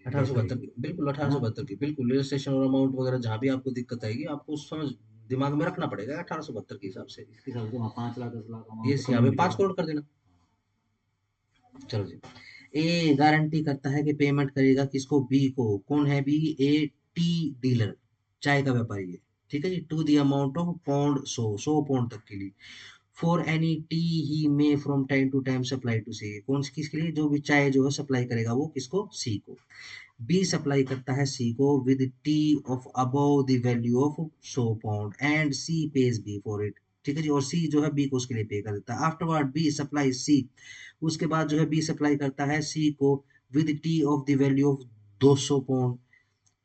Speaker 1: 1872 की, बिल्कुल 1872 की, बिल्कुल रजिस्ट्रेशन और अमाउंट वगैरह जहाँ भी आपको दिक्कत आएगी आपको समझ दिमाग में रखना पड़ेगा 1872 के हिसाब से।
Speaker 2: इसके हिसाब से वहाँ 5 लाख 10 लाख
Speaker 1: ये
Speaker 2: अमाउंट तो
Speaker 1: यहाँ
Speaker 2: कम
Speaker 1: पे
Speaker 2: ही
Speaker 1: 5
Speaker 2: मिलेगा।
Speaker 1: करोड़ कर देना। चलो जी, ए गारंटी करता है कि पेमेंट करेगा किसको, बी को। कौन है बी, ए टी डीलर, चाय का व्यापारी है, ठीक है जी, to the amount of pound 100 pound तक के लिए, for any tea he may from time to time supply to C, कौन सी किसके लिए, जो भी चाय जो है सप्लाई करेगा वो किसको, सी को। बी सप्लाई करता है सी को with tea of above the value of 100 pound and C pays B for it, ठीक है जी, और सी जो है बी को उसके लिए पे कर देता है। आफ्टरवर्ड बी सप्लाई सी, उसके बाद जो है बी सप्लाई करता है सी को with tea of the value of 200 pound,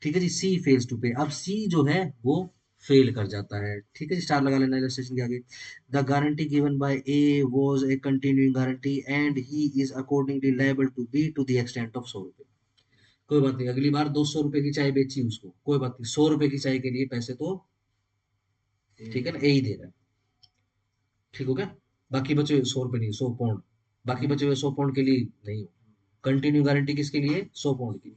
Speaker 1: ठीक है जी, सी फेल्स टू पे, अब सी जो है वो फेल कर जाता है, ठीक है जी, स्टार लगा लेना इलस्ट्रेशन के आगे। The guarantee given by A was a continuing guarantee and he is accordingly liable to B to the extent of 100 रुपए। कोई बात नहीं, अगली बार 200 रुपए की चाय बेची उसको, कोई बात नहीं, 100 रुपए की चाय के लिए पैसे तो, ठीक है ना, यही दे रहा है, ठीक हो गया। बाकी बचे 100 रुपए नहीं, 100 पाउंड, बाकी बचे हुए 100 पाउंड के लिए नहीं हो। कंटिन्यू गारंटी किसके लिए, 100 पाउंड की।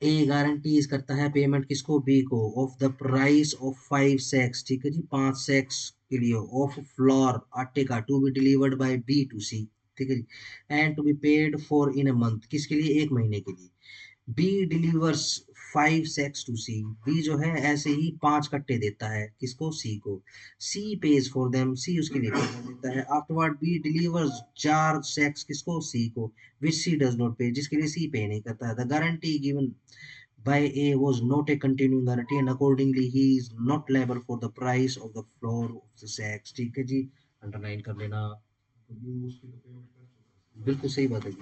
Speaker 1: ए गारंटीज करता है पेमेंट किसको, बी को, ऑफ द प्राइस ऑफ 5 सैक्स, ठीक है जी, 5 सैक्स के लिए ऑफ फ्लोर, आटे का, to be delivered by B to C, ठीक है जी, and to be paid for in a month, किसके लिए, 1 महीने के लिए। B delivers 5 sacks to C, B जो है ऐसे ही 5 कट्टे देता है किसको, सी को। सी पेज फॉर देम, सी उसके लिए पैसा देता है। आफ्टरवर्ड बी डिलीवर्स 4 सैक्स किसको, सी को, विच सी डज नॉट पे, जिसके लिए सी पे नहीं करता है। The guarantee given by A was not a continuing guarantee and accordingly he is not liable for the price of the floor of the sacks, ठीक है जी, अंडरलाइन कर लेना, बिल्कुल सही बात है जी।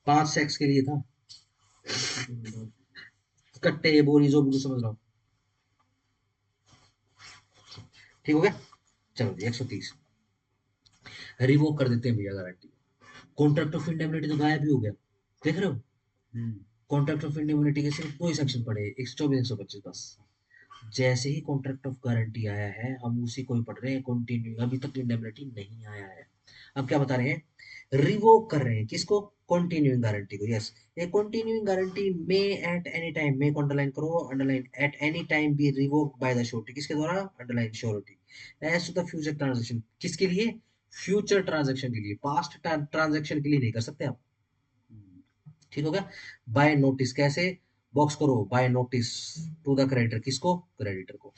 Speaker 1: 5 सैक्स के लिए था, कट्टे बोरी जो भी समझ रहा हूँ, ठीक हो गया। चलो जी 130 रिवोक कर देते हैं भैया गारंटी। कॉन्ट्रैक्ट ऑफ इंडेमनिटी तो गायब ही हो गया, देख रहे हो। कॉन्ट्रैक्ट ऑफ इंडेमनिटी के सिर्फ 2 ही सेक्शन पड़े, 124 125 बस। जैसे ही कॉन्ट्रैक्ट ऑफ गारंटी आया है हम उसी को ही पढ़ रहे हैं, कंटिन्यू, अभी तक इंडेमनिटी नहीं आया है। अब क्या बता रहे हैं, रिवोक कर रहे हैं किसको, कंटिन्यूइंग गारंटी को, yes. A continuing guarantee may at any time, may को अंडरलाइन करो, underline, at any time be revoked by the surety, किसके द्वारा, underline surety, as to the future transaction, किसके लिए, फ्यूचर ट्रांजैक्शन के लिए, पास्ट ट्रांजैक्शन के लिए नहीं कर सकते आप, ठीक हो गया। बाय नोटिस कैसे, बॉक्स करो, by notice to the creditor, किसको, क्रेडिटर को,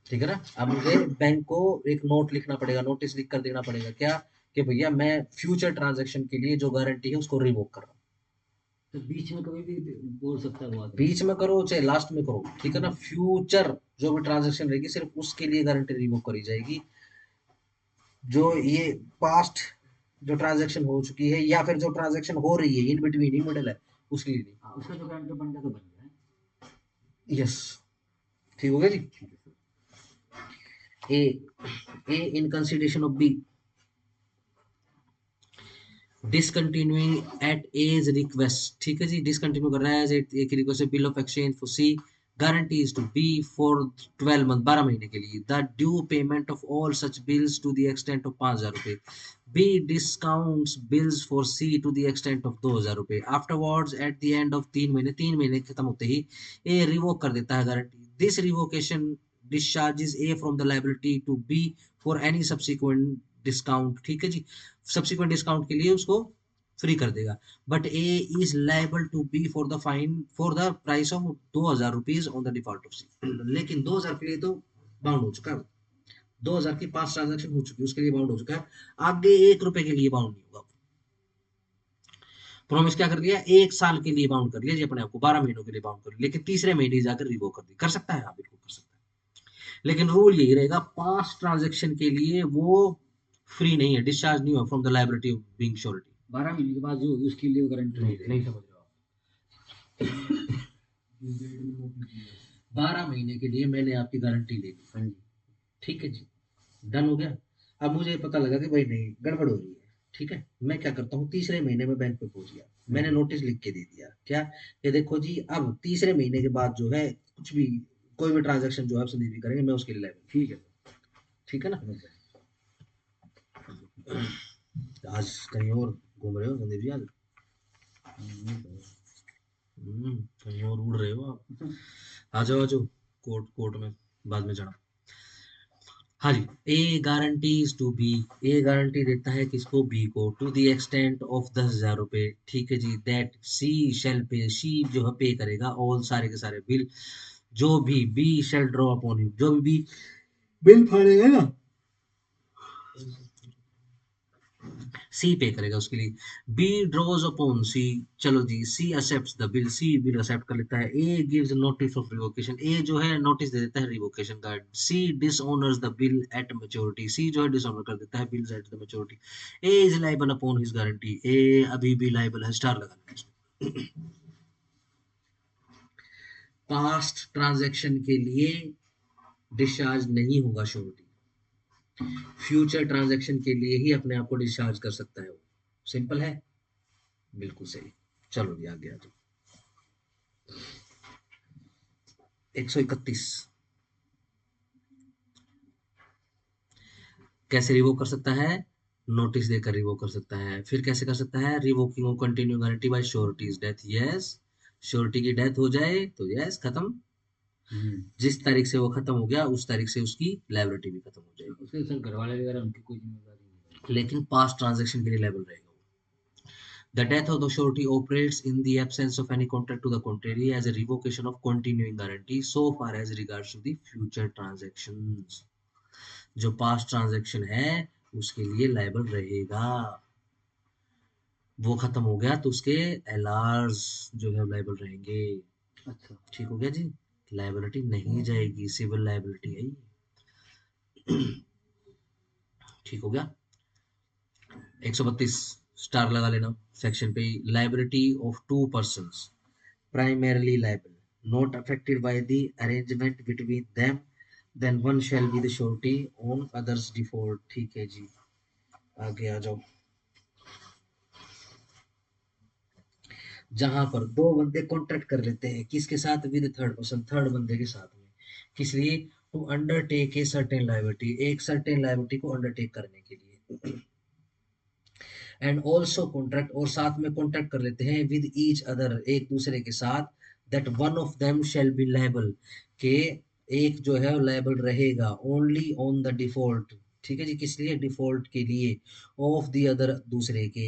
Speaker 1: ठीक है ना। अब मुझे बैंक को एक नोट लिखना पड़ेगा, नोटिस लिख कर देना पड़ेगा, क्या, कि भैया मैं फ्यूचर ट्रांजैक्शन के लिए जो गारंटी है उसको रिवोक कर रहा हूँ।
Speaker 2: तो बीच में कभी भी बोल सकता है वो आदमी।
Speaker 1: बीच में करो चाहे लास्ट में करो, ठीक है ना, फ्यूचर जो भी ट्रांजैक्शन रहेगी सिर्फ उसके लिए गारंटी रिवोक करी जाएगी। जो ये पास्ट जो ट्रांजैक्शन हो चुकी है या फिर जो ट्रांजैक्शन हो रही है इन बिटवीन, इन मिडल है, उसके लिए नहीं।
Speaker 2: उसका जो गारंटर बन गया तो बन गया है।
Speaker 1: यस, ठीक हो गया जी।
Speaker 2: ठीक है sir.
Speaker 1: A A in consideration of B discontinuing at A's request, ठीक है जी, डिसकंटिन्यू कर रहा है एज एक request bill of exchange for C guarantee is to B for 12 month, 12 महीने के लिए, the due payment of all such bills to the extent of 5,000 रुपए, B discounts bills for C to the extent of 2,000 रुपए, afterwards at the end of 3 महीने, 3 महीने खत्म होते ही ए revoke कर देता है guarantee, this revocation discharges A from the liability to B for any subsequent discount, ठीक है जी, सब्सिक्वेंट डिस्काउंट के लिए उसको फ्री कर देगा, but A is liable to B for the fine for the price of 2,000 rupees on the default of C, लेकिन 2,000 के लिए तो बाउंड हो चुका है, 2,000 की 5 ट्रांजेक्शन हो चुकी है, उसके लिए बाउंड हो चुका है, आगे 1 रुपए के लिए बाउंड नहीं होगा। प्रॉमिस क्या कर दिया, 1 साल के लिए बाउंड कर लिया जी अपने आपको, 12 महीनों के लिए बाउंड कर लिया, लेकिन तीसरे महीने जाकर रिवोक कर दी, कर सकता है, हाँ बिल्कुल कर सकता है, लेकिन रूल यही रहेगा, 5 ट्रांजेक्शन के लिए वो फ्री नहीं है, डिस्चार्ज नहीं हुआ from the liability of being surety.
Speaker 2: 12 महीने के बाद जो होगी उसके लिए गारंटी
Speaker 1: नहीं नहीं समझ रहे हो आप, 12 महीने के लिए मैंने आपकी गारंटी ले ली,
Speaker 2: हाँ जी,
Speaker 1: ठीक है जी, डन हो गया। अब मुझे पता लगा कि भाई नहीं गड़बड़ हो रही है, ठीक है, मैं क्या करता हूँ, तीसरे महीने में बैंक पे पहुंच गया, मैंने नोटिस लिख के दे दिया क्या, ये देखो जी अब तीसरे महीने के बाद जो है कुछ भी कोई भी ट्रांजेक्शन जो है आप संदीप जी करेंगे, मैं उसके लिए लायबल,
Speaker 2: ठीक है
Speaker 1: ठीक है ना।
Speaker 2: समझ गया।
Speaker 1: आज कहीं और घूम रहे हो संदीप जी आज, कहीं और उड़ रहे हो आप, आ जाओ आ जाओ, कोर्ट कोर्ट में बाद में जाना। हाँ जी, A guarantees to B, A guarantee देता है किसको, बी को, टू द एक्सटेंट ऑफ 10,000 रुपए, ठीक है जी, दैट सी शेल पे, सी जो है पे करेगा ऑल सारे के सारे बिल, जो भी B shall draw upon him, जो भी बिल फाड़ेगा ना सी पे करेगा उसके लिए, बी ड्रॉज अपॉन सी, चलो जी C accepts the bill, C bill accept कर लेता है, A gives notice of revocation, A जो है नोटिस दे देता है रिवोकेशन का, C dishonours the bill at maturity, C जो है डिसऑनर कर देता है bills at the maturity, A is liable upon his guarantee, A अभी भी लायबल है, स्टार लगाना है इसमें। पास्ट ट्रांजैक्शन के लिए डिस्चार्ज नहीं होगा श्योरिटी, फ्यूचर ट्रांजैक्शन के लिए ही अपने आप को डिस्चार्ज कर सकता है वो, सिंपल है, बिल्कुल सही। चलो जी आगे आ जाओ, 131 कैसे रिवोक कर सकता है, नोटिस देकर रिवोक कर सकता है, फिर कैसे कर सकता है, revoking of continue guarantee bye sureties death, yes, surety की डेथ हो जाए तो यस खत्म, जिस तारीख से वो खत्म हो गया उस तारीख से उसकी लायबिलिटी भी खत्म हो जाएगी,
Speaker 2: उसके सर घर वाले वगैरह उनकी कोई जिम्मेदारी नहीं है।
Speaker 1: लेकिन पास्ट ट्रांजैक्शन के लिए लायबल रहेगा। The death of the surety operates in the absence of any contract to the contrary as a revocation of continuing guarantee so far as regards to the future transactions. जो past transaction है उसके लिए liable रहेगा, वो खत्म हो गया तो उसके एलआर्स जो है लायबल रहेंगे,
Speaker 2: अच्छा
Speaker 1: ठीक हो गया जी, लायबिलिटी नहीं जाएगी, सिविल लायबिलिटी है ये, ठीक हो गया। 132 स्टार लगा लेना सेक्शन पे, liability of two persons primarily liable, not affected by the arrangement between them, then one shall be the surety on others default, ठीक है जी, आगे आ जाओ। जहां पर दो बंदे कॉन्ट्रैक्ट कर लेते हैं किसके साथ, विद थर्ड पर्सन, थर्ड बंदे के साथ में, किस लिए, to undertake a certain liability, एक सर्टेन लायबिलिटी को अंडरटेक करने के लिए, एंड ऑल्सो कॉन्ट्रैक्ट, और साथ में कॉन्ट्रैक्ट कर लेते हैं विद ईच अदर, एक दूसरे के साथ, that one of them shall be liable, के एक जो है लायबल रहेगा ओनली ऑन द डिफॉल्ट, ठीक है जी, किस लिए, डिफॉल्ट के लिए, ऑफ द अदर दूसरे के,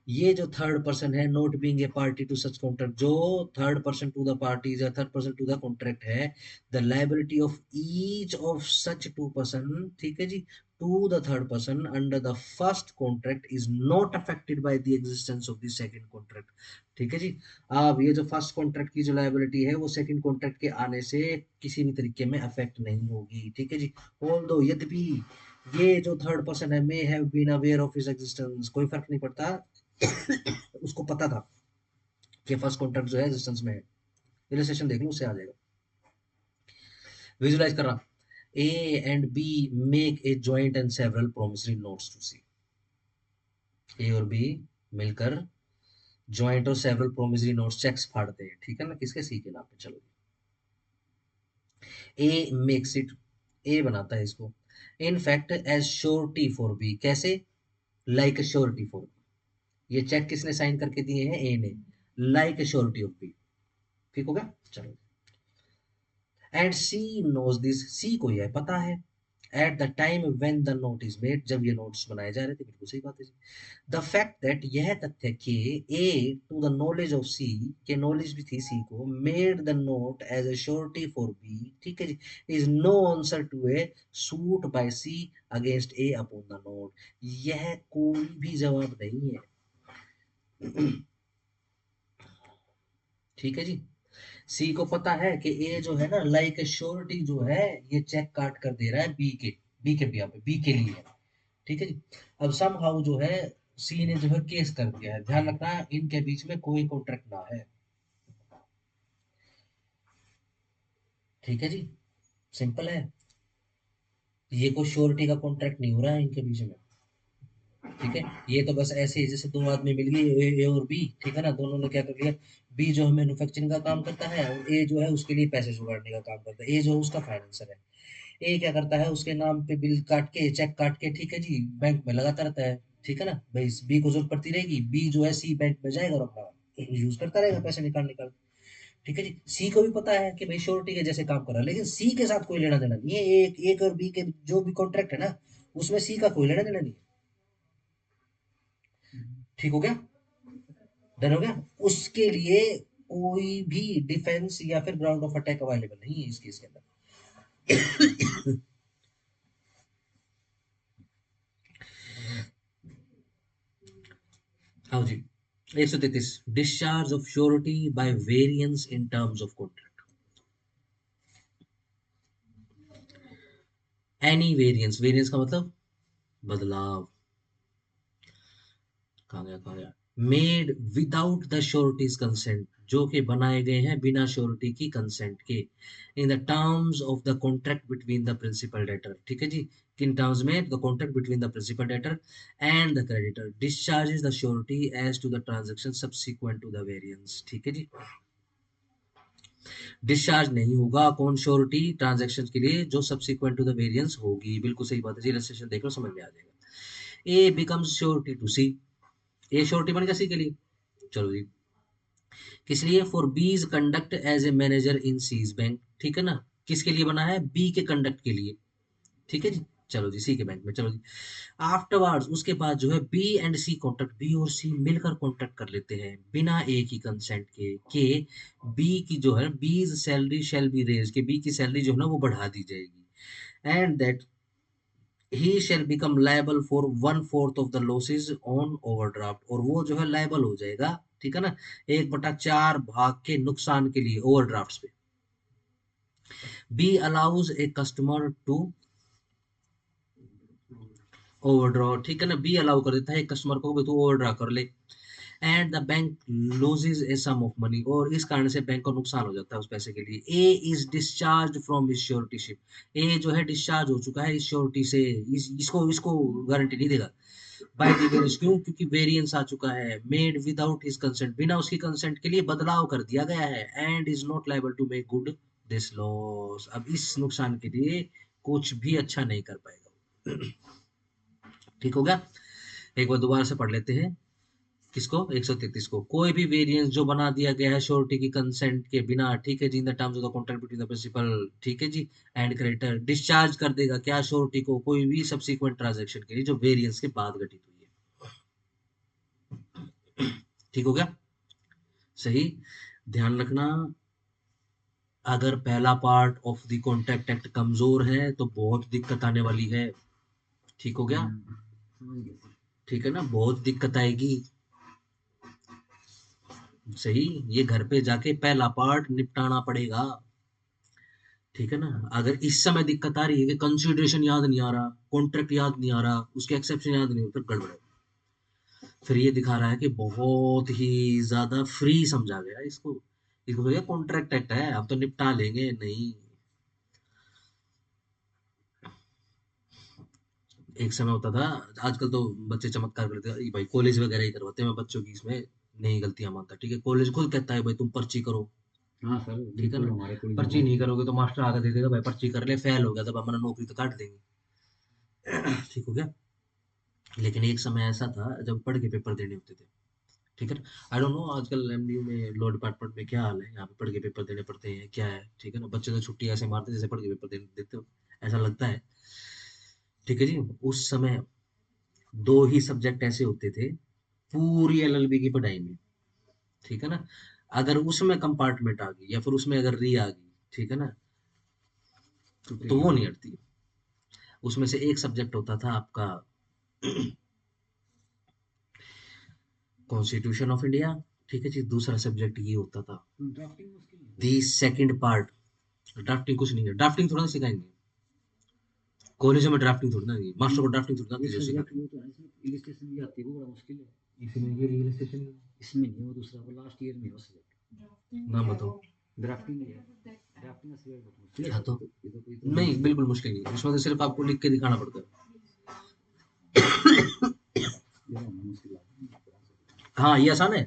Speaker 1: ये जो थर्ड पर्सन है not being a party to such contract, जो third person to the parties या third person to the contract है, the liability of each of such two person, ठीक है जी, to the third person under the first contract is not affected by the existence of the second contract, ठीक है जी। अब ये जो first contract की जो लायबिलिटी है वो सेकंड कॉन्ट्रैक्ट के आने से किसी भी तरीके में अफेक्ट नहीं होगी, ठीक है जी, ऑल्दो यद्यपि ये जो थर्ड पर्सन है may have been aware of his existence, कोई फर्क नहीं पड़ता उसको पता था कि फर्स्ट कॉन्ट्रैक्ट जो है एग्जिस्टेंस में है, इलस्ट्रेशन देख लो उससे आ जाएगा, विजुलाइज कर रहा, A and B make a joint and several promissory notes to C. A और B मिलकर joint और several promissory notes चेक्स फाड़ते हैं, ठीक है ना, किसके, C के नाम पे, चलो ए मेक्स इट, ए बनाता है इसको in fact as surety for B, कैसे, लाइक श्योरिटी फॉर, ये चेक किसने साइन करके दिए हैं, ए ने, लाइक श्योरिटी ऑफ बी। ठीक हो गया, चलो। एंड सी नोज दिस, सी को यह पता है, eight the time when the note is made, जब ये नोट्स बनाए जा रहे थे, बिल्कुल सही बात है। द फैक्ट दैट, यह तथ्य कि A to the knowledge of C, के नॉलेज भी थी सी को, made the note as a surety for B, ठीक है जी, is no answer to a suit by C against A upon the note, यह कोई भी जवाब नहीं है। ठीक है जी, सी को पता है कि ए जो है ना, लाइक श्योरिटी जो है, ये चेक काट कर दे रहा है बी के, बी के बिया पे, बी के लिए है। ठीक है जी, अब सम हाउ जो है सी ने जो है केस कर दिया है, ध्यान रखना इनके बीच में कोई कॉन्ट्रैक्ट ना है। ठीक है जी, सिंपल है, ये कोई श्योरिटी का कॉन्ट्रैक्ट नहीं हो रहा है इनके बीच में। ठीक है, ये तो बस ऐसे ही जैसे दो आदमी मिल गए, ए और बी, ठीक है ना, दोनों ने क्या कर लिया, बी जो है मैन्युफैक्चरिंग का काम करता है और ए जो है उसके लिए पैसे जुगाड़ने का काम करता है, ए जो है उसका फाइनेंसर है। ए क्या करता है, उसके नाम पे बिल काट के, चेक काट के, ठीक है जी, बैंक में लगाता रहता है। ठीक है ना भाई, बी को जरूरत पड़ती रहेगी, बी जो है सी बैंक में जाएगा और अपना यूज करता रहेगा पैसे निकाल निकाल। ठीक है जी, सी को भी पता है कि भाई श्योरिटी के जैसे काम कर रहा है, लेकिन सी के साथ कोई लेना देना नहीं है, एक एक और बी के जो भी कॉन्ट्रैक्ट है ना, उसमें सी का कोई लेना देना नहीं है। ठीक हो गया, डन हो गया, उसके लिए कोई भी डिफेंस या फिर ग्राउंड ऑफ अटैक अवेलेबल नहीं है इस केस के अंदर। हाँ जी, 133, discharge of surety by variance in terms of contract, any variance, variance का मतलब बदलाव, कहाँ गया, made without the surety's consent, जो कि बनाए गए हैं बिना श्योरिटी की कंसेंट के, in the terms of the contract between the principal debtor. ठीक है जी, किन टर्म्स में, the contract between the principal debtor and the creditor, discharges the surety as to the transaction subsequent to the variance. ठीक है जी, discharge नहीं होगा कौन, श्योरिटी ट्रांजैक्शन के लिए जो सब्सिक्वेंट टू द वेरिएंस होगी, बिल्कुल सही बात है जी, इलस्ट्रेशन देख लो समझ में आ जाएगा। A becomes surety to C, A surety बन गया सी के लिए। चलो जी, किस लिए, for B's conduct as a manager in C's bank, ठीक है ना, किसके लिए बना है, बी के कंडक्ट के लिए। ठीक है जी, चलो जी, सी के बैंक में, चलो जी। आफ्टरवर्ड्स, उसके बाद जो है B and C contract, B और सी मिलकर कॉन्ट्रैक्ट कर लेते हैं बिना ए की कंसेंट के बी की जो है बीज सैलरी शैल बी रेज, के बी की सैलरी जो है ना वो बढ़ा दी जाएगी, and that he shell become liable for 1/4 of the losses on overdraft, और वो जो है लायबल हो जाएगा, ठीक है ना, 1/4 भाग के नुकसान के लिए ओवरड्राफ्ट पे। B allows a customer to overdraw, ठीक है ना, बी अलाउ कर देता है कस्टमर को, तू ओवरड्रा कर ले, and the bank loses a sum of money, और इस कारण से बैंक को नुकसान हो जाता है उस पैसे के लिए। ए इज डिस्चार्ज फ्रॉम हिज श्योरिटीशिप, ए जो है डिस्चार्ज हो चुका है इस श्योरिटी से, इसको इसको गारंटी नहीं देगा। बाय द वेरियंस, क्यों, क्योंकि वेरियंस आ चुका है, मेड विदाउट हिज कंसेंट, बिना उसकी कंसेंट के लिए बदलाव कर दिया गया है, and is not liable to make good this loss, अब इस नुकसान के लिए कुछ भी अच्छा नहीं कर पाएगा। ठीक हो गया, एक बार दोबारा से पढ़ लेते हैं, किसको, 133 को, कोई भी वेरिएंस जो बना दिया गया है श्योरिटी की कंसेंट के बिना, ठीक है जी, in the terms of the contract between the principal, ठीक है जी, एंड क्रेडिटर, डिस्चार्ज कर देगा क्या, श्योरिटी को, कोई भी सब्सिक्वेंट ट्रांजैक्शन के लिए जो वेरिएंस के बाद घटित हुई है। ठीक हो गया, सही, ध्यान रखना, अगर पहला part of the contract act कमजोर है तो बहुत दिक्कत आने वाली है। ठीक हो गया, ठीक है ना, बहुत दिक्कत आएगी। सही, ये घर पे जाके पहला पार्ट निपटाना पड़ेगा। ठीक है ना, अगर इस समय दिक्कत आ रही है कि कंसिडरेशन याद नहीं आ रहा, कॉन्ट्रैक्ट याद नहीं आ रहा, उसके एक्सेप्शन याद नहीं, फिर गड़बड़ है। फिर ये दिखा रहा है कि बहुत ही ज्यादा फ्री समझा गया इसको, इसको भैया कॉन्ट्रैक्ट एक्ट है अब तो निपटा लेंगे, नहीं। एक समय होता था, आजकल तो बच्चे चमत्कार करते हैं भाई, कॉलेज वगैरह ही करवाते हैं, मैं बच्चों की इसमें नहीं गलतियां मानता, ठीक है, कॉलेज खुद कहता है भाई तुम पर्ची करो,
Speaker 2: हाँ सर,
Speaker 1: ठीक है
Speaker 2: बिल्कुल
Speaker 1: ना।
Speaker 2: हमारे कॉलेज में
Speaker 1: पर्ची
Speaker 2: बहुत
Speaker 1: नहीं
Speaker 2: होता है।
Speaker 1: करोगे तो मास्टर आकर दे देगा, भाई पर्ची कर ले, फेल हो गया तब हमारा नौकरी तो काट देंगे। ठीक हो गया। लेकिन एक समय ऐसा था जब पढ़ के पेपर देने होते थे, ठीक है ना। आई डोंट नो आजकल एमडीयू में लॉ डिपार्टमेंट में क्या हाल है, यहाँ पे पढ़ के पेपर देने पड़ते हैं क्या है, ठीक है ना। बच्चे तो छुट्टी ऐसे मारते हैं जैसे पढ़ के पेपर देने देते हो, ऐसा लगता है। ठीक है जी। उस समय दो ही सब्जेक्ट ऐसे होते थे पूरी एलएलबी की पढ़ाई में, ठीक है ना। अगर उसमें कंपार्टमेंट आ गई या फिर उसमें अगर री आ गई, ठीक है ना, तो
Speaker 2: छुट्टी
Speaker 1: वो
Speaker 2: है।
Speaker 1: नहीं हटती। उसमें से एक सब्जेक्ट होता था आपका कॉन्स्टिट्यूशन ऑफ इंडिया, ठीक है जी। दूसरा सब्जेक्ट ये होता था
Speaker 2: ड्राफ्टिंग मुश्किल नहीं
Speaker 1: दी
Speaker 2: होती।
Speaker 1: Second part. ड्राफ्टिंग कुछ नहीं है, ड्राफ्टिंग थोड़ा ना सिखाएंगे कॉलेजों में, ड्राफ्टिंग थोड़ी ना आएगी मास्टर को, ड्राफ्टिंग थोड़ी ना आती
Speaker 2: एक
Speaker 1: है जो
Speaker 2: सब्जेक्ट
Speaker 1: सिखाने।
Speaker 2: वो तो है इसमें इलिस्ट्रेशन भी आती है, वो बड़ा मुश्किल है।
Speaker 1: इसमें ये रियल स्टेशन
Speaker 2: इसमें नहीं है, वो दूसरा, वो लास्ट ईयर में है वो सब्जेक्ट।
Speaker 1: नाम बताओ।
Speaker 2: ड्राफ्टिंग है। ड्राफ्टिंग का सब्जेक्ट बहुत मुश्किल है
Speaker 1: हाँ
Speaker 2: सर,
Speaker 1: तो
Speaker 2: ये तो
Speaker 1: नहीं, बिल्कुल मुश्किल नहीं है, इसमें तो सिर्फ आपको लिख के दिखाना पड़ता है।
Speaker 2: ये तो हमें मुश्किल लगा।
Speaker 1: हाँ ये आसान है,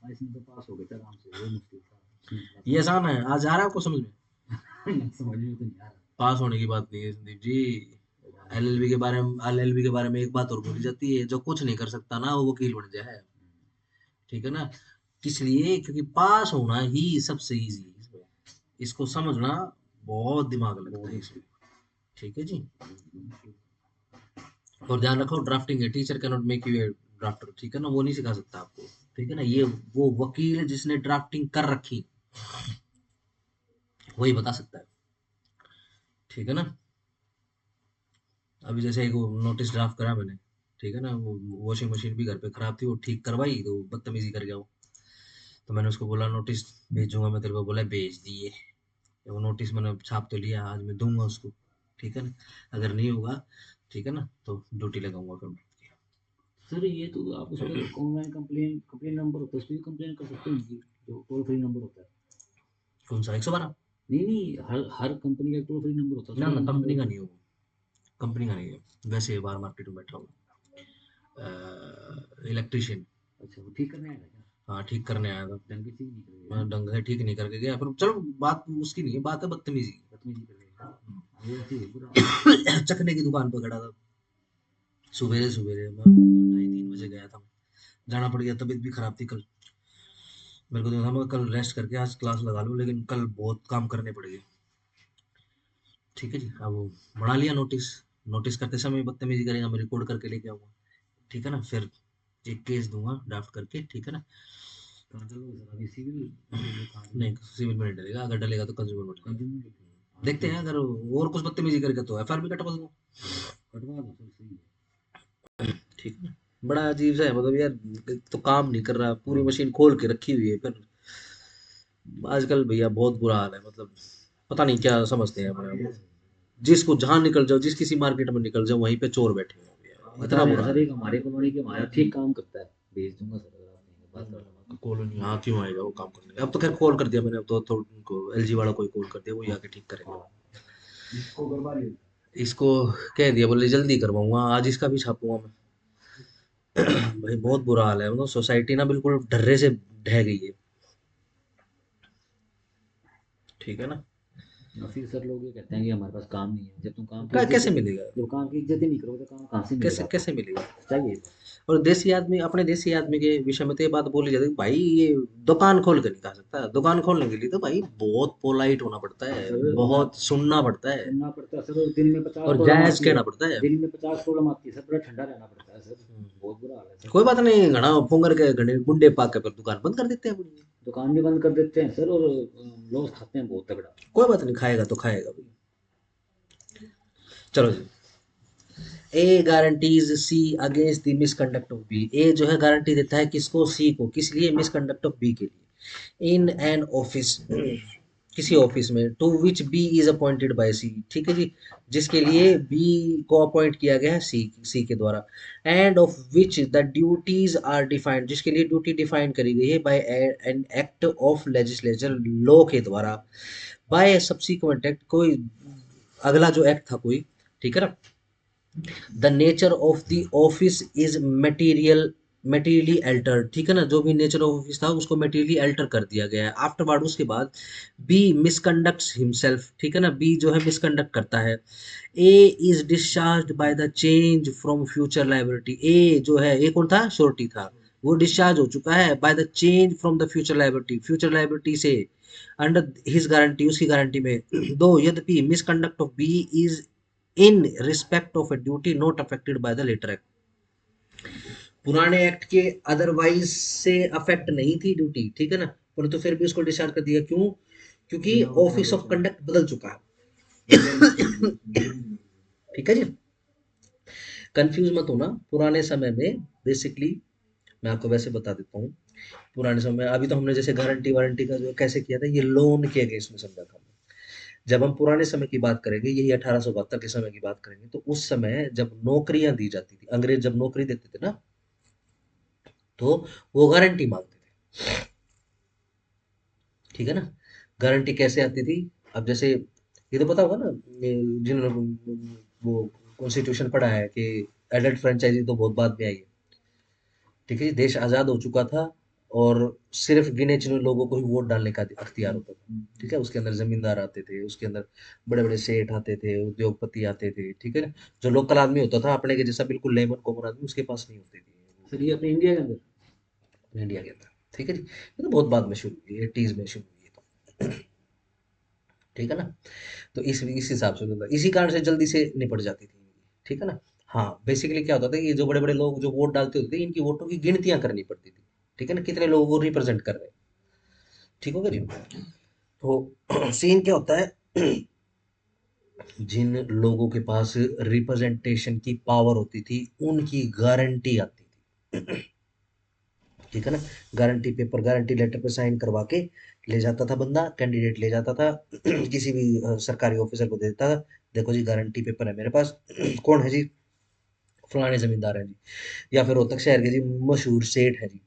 Speaker 2: हाँ, इसमें तो पास हो गए थे आराम से, वो मुश्किल था इसमें थोड़ा
Speaker 1: ये आसान है, आज आ रहा है आपको समझ में।
Speaker 2: सा समझ में तो नहीं आ
Speaker 1: पास होने की बात नहीं है संदीप जी।
Speaker 2: रहा।
Speaker 1: एलएलबी के बारे में एक बात और बोली जाती है, जो कुछ नहीं कर सकता ना वो वकील बन जाए, ठीक है ना। किस लिए? क्योंकि पास होना ही सबसे इजी है इसमें। इसको समझना बहुत दिमाग लगता
Speaker 2: बहुत
Speaker 1: है इसमें,
Speaker 2: मुश्किल।
Speaker 1: ठीक है जी। और ध्यान रखो, ड्राफ्टिंग है, teacher can not make U A drafter, ठीक है ना, वो नहीं सिखा सकता आपको, ठीक है ना। ये वो वकील है जिसने ड्राफ्टिंग कर रखी, वही बता सकता है, ठीक है ना। अभी जैसे एक नोटिस ड्राफ्ट करा मैंने, ठीक है ना, वो वॉशिंग मशीन भी घर पे खराब थी, वो ठीक करवाई तो बदतमीजी कर गया वो। तो मैंने उसको बोला नोटिस भेजूंगा मैं तेरे को, बोला भेज दिए। वो नोटिस मैंने छाप तो लिया, आज मैं दूंगा उसको, ठीक है ना। अगर नहीं होगा, ठीक है ना, तो ड्यूटी लगाऊंगा फिर।
Speaker 2: सर ये तो आप उस पर ऑनलाइन कंप्लेन कंप्लेन नंबर होता है, उस पर भी कंप्लेन कर सकते हैं इनकी, जो टोल फ्री नंबर होता है।
Speaker 1: कौन सा 112?
Speaker 2: नहीं नहीं, हर हर कंपनी का एक टोल फ्री नंबर होता है, उस
Speaker 1: ना
Speaker 2: पर
Speaker 1: ना,
Speaker 2: कंप्लेन
Speaker 1: कंपनी का
Speaker 2: करो।
Speaker 1: नहीं है वो, कंपनी का नहीं है। वैसे बाहर मार्केट में बैठा हूँ, इलेक्ट्रिशियन।
Speaker 2: अच्छा, वो ठीक करने आएगा क्या?
Speaker 1: हाँ ठीक करने आया था।
Speaker 2: ढंग से ठीक नहीं करेगा
Speaker 1: मैं
Speaker 2: ना?
Speaker 1: ढंग से ठीक नहीं करके गया, पर चलो बात उसकी नहीं है, बात है बदतमीजी की।
Speaker 2: बदतमीजी करेगा, वो ऐसे ही है पूरा हाल है।
Speaker 1: चखने की दुकान पर खड़ा था, सुबेरे सुबेरे मैं 2:30-3 बजे गया था। जाना पड़ गया, तबीयत भी खराब थी कल। मेरे को तो था मैं कल रेस्ट करके आज क्लास लगा लूँ, लेकिन कल बहुत काम करने पड़ गए, ठीक है जी। अब वो बना लिया नोटिस, नोटिस करते समय बदतमीजी करेगा, मैं रिकॉर्ड करके लेके आऊंगा, ठीक है ना। फिर एक केस दूंगा ड्राफ्ट करके, ठीक है ना।
Speaker 2: कहाँ चलोगे सर, अभी सिविल डलोगे, कहाँ
Speaker 1: नहीं
Speaker 2: चलोगे?
Speaker 1: सिविल में नहीं डलेगा, अगर डलेगा तो कंज्यूमर में डलेगा।
Speaker 2: कंज्यूमर। हाँ
Speaker 1: देखते
Speaker 2: तो
Speaker 1: हैं, अगर और कुछ बदतमीजी करेगा तो एफआईआर भी कटवा दूंगा,
Speaker 2: कटवा दो सर, सही है।
Speaker 1: ठीक है ना। बड़ा अजीब सा है, मतलब यार एक तो काम नहीं कर रहा, पूरी मशीन खोल के रखी हुई है, फिर आजकल भैया बहुत बुरा हाल है, मतलब पता नहीं क्या समझते हैं अपने आप को। जिसको जहां निकल जाओ, जिस किसी मार्केट में निकल जाओ, वहीं पे चोर बैठे हुए हैं भैया,
Speaker 2: बता
Speaker 1: इतना
Speaker 2: रहे हैं
Speaker 1: बुरा
Speaker 2: सर,
Speaker 1: हाल
Speaker 2: एक हमारे कॉलोनी के हमारा ठीक काम करता है, भेज दूंगा सर, अगर आप नहीं बात कर लो।
Speaker 1: है। कॉलोनी हाँ क्यों आएगा वो काम करने, अब तो खैर कॉल कर दिया मैंने, अब तो उनको एलजी वाला कोई कॉल कर दिया, वो आके ठीक करेंगे।
Speaker 3: इसको करवा लियो।
Speaker 1: इसको कह दिया, बोले जल्दी करवाऊंगा, आज इसका भी छापूंगा मैं। भाई बहुत बुरा हाल है, मतलब सोसाइटी ना बिल्कुल ढर्रे से ढह गई है, ठीक है ना।
Speaker 2: और फिर सर लोग ये कहते हैं कि हमारे पास काम नहीं है, जब तुम काम की इज्जत,
Speaker 1: कैसे मिलेगा,
Speaker 2: जब काम की इज्जत ही नहीं करोगे तो काम कहाँ से
Speaker 1: कैसे
Speaker 2: मिलेगा आपको?
Speaker 1: कैसे मिलेगा।
Speaker 2: चाहिए।
Speaker 1: और देसी आदमी, अपने देसी आदमी के विषय में तो ये बात बोली जाती है कि भाई ये दुकान खोल के नहीं खा सकता, दुकान खोलने के लिए तो भाई बहुत पोलाइट होना पड़ता है,
Speaker 2: सर मैं
Speaker 1: बहुत सुनना पड़ता है,
Speaker 2: सुनना पड़ता है सर, और दिन में 50
Speaker 1: और
Speaker 2: प्रॉब्लम
Speaker 1: जायज
Speaker 2: आती है।
Speaker 1: कहना पड़ता है।
Speaker 2: दिन में 50 प्रॉब्लम आती है सर, बड़ा ठंडा रहना पड़ता है सर। बहुत बुरा हाल है सर।
Speaker 1: कोई बात नहीं, घना फोंगर के घने गुंडे पाक के पर दुकान बंद कर देते हैं अपनी।
Speaker 2: दुकान भी बंद कर देते हैं सर, और लॉस खाते हैं बहुत तगड़ा।
Speaker 1: कोई बात नहीं, खाएगा तो खाएगा भाई। चलो जी। A guarantees C against the misconduct of B. A जो है गारंटी देता है किसको, सी को, किस लिए, मिसकंडक्ट ऑफ बी के लिए। इन एन ऑफिस, किसी ऑफिस में, to which B is appointed by C, ठीक है जी, जिसके लिए बी को अपॉइंट किया गया है सी के द्वारा, and of which the duties are defined, जिसके लिए ड्यूटी डिफाइन करी गई है by an act of legislature, law के द्वारा, बाय सब्सिक्वेंट एक्ट, कोई अगला जो एक्ट था कोई, ठीक है ना। The nature of the office is material, materially Altered, ठीक है ना, जो भी नेचर ऑफ ऑफिस था उसको मेटीरियली अल्टर कर दिया गया है। आफ्टरवर्ड उसके बाद बी मिसकंडक्ट्स हिमसेल्फ, ठीक है ना, बी जो है मिसकंडक्ट करता है। A is discharge by the change from future liability, A जो है, ए कौन था, श्योरिटी था, वो डिस्चार्ज हो चुका है by the change from the future liability, future liability से अंडर हिज गारंटी, उसकी गारंटी में। दो यद्यपि misconduct of B is in respect of a duty not affected by the later act, पुराने एक्ट के अदरवाइज से अफेक्ट नहीं थी ड्यूटी, ठीक है ना, परंतु फिर भी उसको डिस्चार्ज कर दिया। क्यों? क्योंकि ऑफिस ऑफ कंडक्ट बदल चुका है। ठीक है जी, कंफ्यूज मत होना। पुराने समय में बेसिकली मैं आपको वैसे बता देता हूँ, पुराने समय में, अभी तो हमने जैसे गारंटी वारंटी का जो कैसे किया था, ये लोन के अगेंस्ट में समझा था। जब हम पुराने समय की बात करेंगे, यही 1872 के समय की बात करेंगे, तो उस समय जब नौकरियां दी जाती थी, अंग्रेज जब नौकरी देते थे ना, तो वो गारंटी मांगते थे, ठीक है ना। गारंटी कैसे आती थी? अब जैसे ये तो पता होगा ना, जिन्होंने वो कॉन्स्टिट्यूशन पढ़ा है कि एडल्ट फ्रेंचाइजी तो बहुत बाद में आई है, ठीक है जी, देश आज़ाद हो चुका था और सिर्फ गिने चुने लोगों को ही वोट डालने का अख्तियार होता था, ठीक है। उसके अंदर जमींदार आते थे, उसके अंदर बड़े बड़े सेठ आते थे, उद्योगपति आते थे, ठीक है ना। जो लोकल आदमी होता था अपने के जैसा बिल्कुल लेमन कॉमन आदमी, उसके पास नहीं होती थी
Speaker 2: सर ये अपने इंडिया के अंदर,
Speaker 1: इंडिया के अंदर, ठीक है जी। ये तो बहुत बाद में शुरू हुई, 80s में शुरू हुई है, तो ठीक है ना। तो इस हिसाब से होता था, इसी कारण से जल्दी से निपट जाती थी, ठीक है ना। हाँ, बेसिकली क्या होता था कि ये जो बड़े बड़े लोग जो वोट डालते होते थे, इनकी वोटों की गिनतियां करनी पड़ती थी, ठीक है ना, कितने लोगों को रिप्रेजेंट कर रहे हैं, ठीक हो गया जी। तो सीन क्या होता है, जिन लोगों के पास रिप्रेजेंटेशन की पावर होती थी उनकी गारंटी आती थी, ठीक है ना। गारंटी पेपर, गारंटी लेटर पे साइन करवा के ले जाता था बंदा, कैंडिडेट ले जाता था, किसी भी सरकारी ऑफिसर को दे देता था, देखो जी गारंटी पेपर है मेरे पास। कौन है जी? फलाने जमींदार है जी, या फिर रोहतक शहर के जी मशहूर सेठ है जी,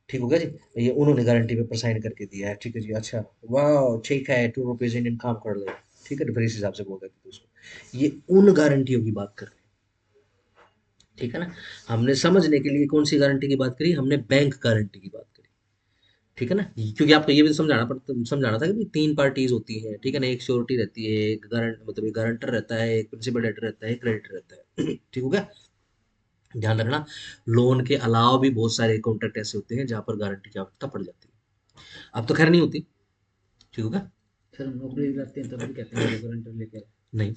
Speaker 1: ठीक हो गया जी, ये उन्होंने गारंटी पेपर साइन करके दिया है, ठीक है जी, अच्छा, वाह ठीक है, 2 रुपीज इंडियन काम कर ले, ठीक है, तो फिर इस हिसाब से बोल देते थे उसको। ये उन गारंटियों की बात कर रहे हैं, ठीक है ना। हमने समझने के लिए कौन सी गारंटी की बात करी? हमने बैंक गारंटी की बात करी, ठीक है ना। क्योंकि आपको ये भी तो समझाना था कि भाई 3 पार्टीज होती हैं, ठीक है ना, एक श्योरिटी रहती है, एक गारंट मतलब एक गारंटर रहता है, एक प्रिंसिपल डेटर रहता है, एक क्रेडिटर रहता है। ठीक हो गया। ध्यान रखना, लोन के अलावा भी बहुत सारे कॉन्ट्रैक्ट ऐसे होते हैं जहाँ पर गारंटी की आवश्यकता पड़ जाती है। अब तो खैर नहीं होती, ठीक होगा।
Speaker 2: सर हम नौकरी दिलाते हैं तब भी कहते हैं मेरे गारंटर लेके आए।
Speaker 1: नहीं,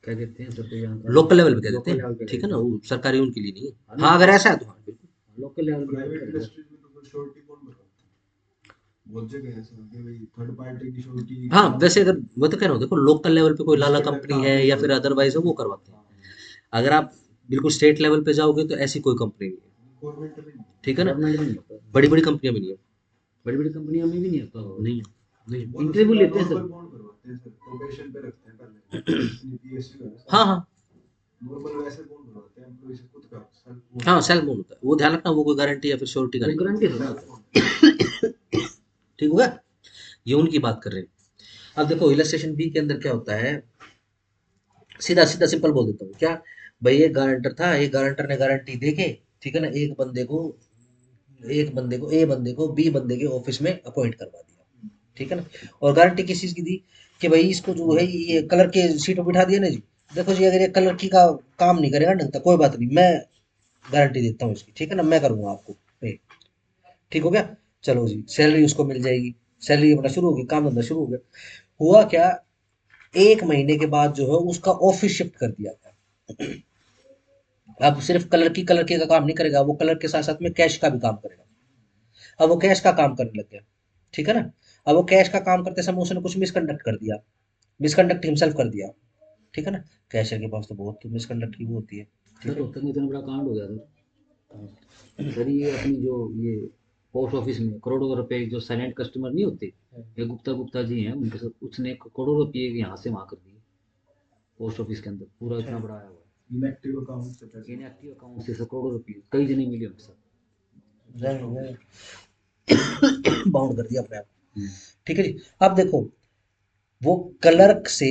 Speaker 2: क्या देते हैं सर, कोई जानकारी?
Speaker 1: लोकल लेवल पे कह देते
Speaker 2: लोकल लेवल
Speaker 1: हैं,
Speaker 2: पे
Speaker 1: ठीक है
Speaker 2: कहते
Speaker 1: ना,
Speaker 2: हैं।
Speaker 1: वो सरकारी उनके लिए नहीं है।
Speaker 2: हाँ,
Speaker 1: हाँ,
Speaker 2: नहीं,
Speaker 1: अगर ऐसा है तो हाँ बिल्कुल।
Speaker 2: लोकल लेवल की बात
Speaker 3: प्राइवेट
Speaker 2: करें सर।
Speaker 3: इंडस्ट्रीज में तो फिर श्योरिटी कौन भरवाता है? बहुत जगह है सर कि भाई थर्ड पार्टी की श्योरिटी
Speaker 1: हाँ,
Speaker 3: काम
Speaker 1: वैसे
Speaker 3: करती
Speaker 1: अगर
Speaker 3: है,
Speaker 1: मैं तो कह रहा हूँ, देखो लोकल लेवल पे कोई लाला
Speaker 3: मिसकंडक्ट
Speaker 1: कंपनी है
Speaker 3: आपने
Speaker 1: या फिर
Speaker 3: करो।
Speaker 1: अदरवाइज है, वो करवाते हैं।
Speaker 3: हाँ,
Speaker 1: अगर आप बिल्कुल स्टेट लेवल पे जाओगे तो ऐसी कोई कंपनी नहीं है,
Speaker 3: गवर्नमेंट में नहीं।
Speaker 1: ठीक है ना।
Speaker 2: गवर्नमेंट में नहीं होता,
Speaker 1: बड़ी बड़ी कंपनियां भी नहीं है,
Speaker 2: बड़ी बड़ी कंपनियों में भी नहीं होता होगा।
Speaker 1: नहीं है, नहीं है।
Speaker 3: वो तो
Speaker 2: इंटरव्यू
Speaker 3: सीधा
Speaker 2: लेते हैं
Speaker 3: नॉर्मल
Speaker 2: सर।
Speaker 3: कौन करवाते हैं सर, प्रोबेशन पे रखते हैं पहले, जितनी पीएसयू है
Speaker 1: हाँ
Speaker 3: सारी,
Speaker 1: हाँ
Speaker 3: नॉर्मल वैसे कौन करवाते हैं, एम्प्लॉय से खुद का सर वो
Speaker 1: हाँ,
Speaker 3: करवाते
Speaker 1: सेल्फ लोन होता है वो, ध्यान रखना, वो कोई गारंटी या फिर श्योरिटी का
Speaker 2: वो
Speaker 1: नहीं
Speaker 2: गारंटी
Speaker 3: हैं,
Speaker 2: थोड़ा
Speaker 3: सेल्फ
Speaker 2: होता है।
Speaker 1: है। ठीक होगा, ये उनकी बात कर रहे हैं। अब देखो इलस्ट्रेशन बी के अंदर क्या होता है, सीधा सीधा सिंपल बोल देता हूँ क्या, भाई एक गारंटर था, एक गारंटर ने गारंटी दे के, ठीक है ना, एक बंदे को ए बंदे को बी बंदे के ऑफिस में अपॉइंट करवा दिया, ठीक है ना। और गारंटी किस चीज की दी कि भाई इसको जो है ये कलर के सीट पर बिठा दिया ना जी, देखो जी अगर ये कलर की का काम नहीं करेगा ढंग तक, कोई बात नहीं, मैं गारंटी देता हूँ इसकी, ठीक है ना, मैं करूंगा आपको पे, ठीक हो गया। चलो जी, सैलरी उसको मिल जाएगी, सैलरी अपना शुरू होगी, काम धंधा शुरू हो गया। हुआ क्या, 1 महीने के बाद जो है उसका ऑफिस शिफ्ट कर दिया गया। अब सिर्फ कलर की का काम नहीं करेगा, वो कलर के साथ साथ में कैश का भी काम करेगा। अब वो कैश का काम करने लग गया, ठीक है ना। अब वो कैश का काम करते समय उसने कुछ मिसकंडक्ट कर दिया, मिसकंडक्ट हिमसेल्फ कर दिया, ठीक है ना। कैशियर के पास तो बहुत मिसकंडक्ट की वो होती है,
Speaker 2: सर
Speaker 1: ठीक है।
Speaker 2: रोहतक में इतना बड़ा कांड हो गया सर। सर ये अपनी जो ये पोस्ट ऑफिस में करोड़ों रुपए जो साइलेंट कस्टमर नहीं होते, ये गुप्ता गुप्ता जी हैं उनके साथ, उसने करोड़ों रुपये यहाँ से वहाँ कर दिए पोस्ट ऑफिस के अंदर, पूरा इतना बड़ा आया हुआ है
Speaker 3: इनएक्टिव अकाउंट से पैसे
Speaker 2: इनएक्टिव अकाउंट से सर, करोड़ों रुपये कई जने मिले उनके साथ।
Speaker 1: बाउंड कर दिया अपने आप, ठीक है जी। अब देखो, वो क्लर्क से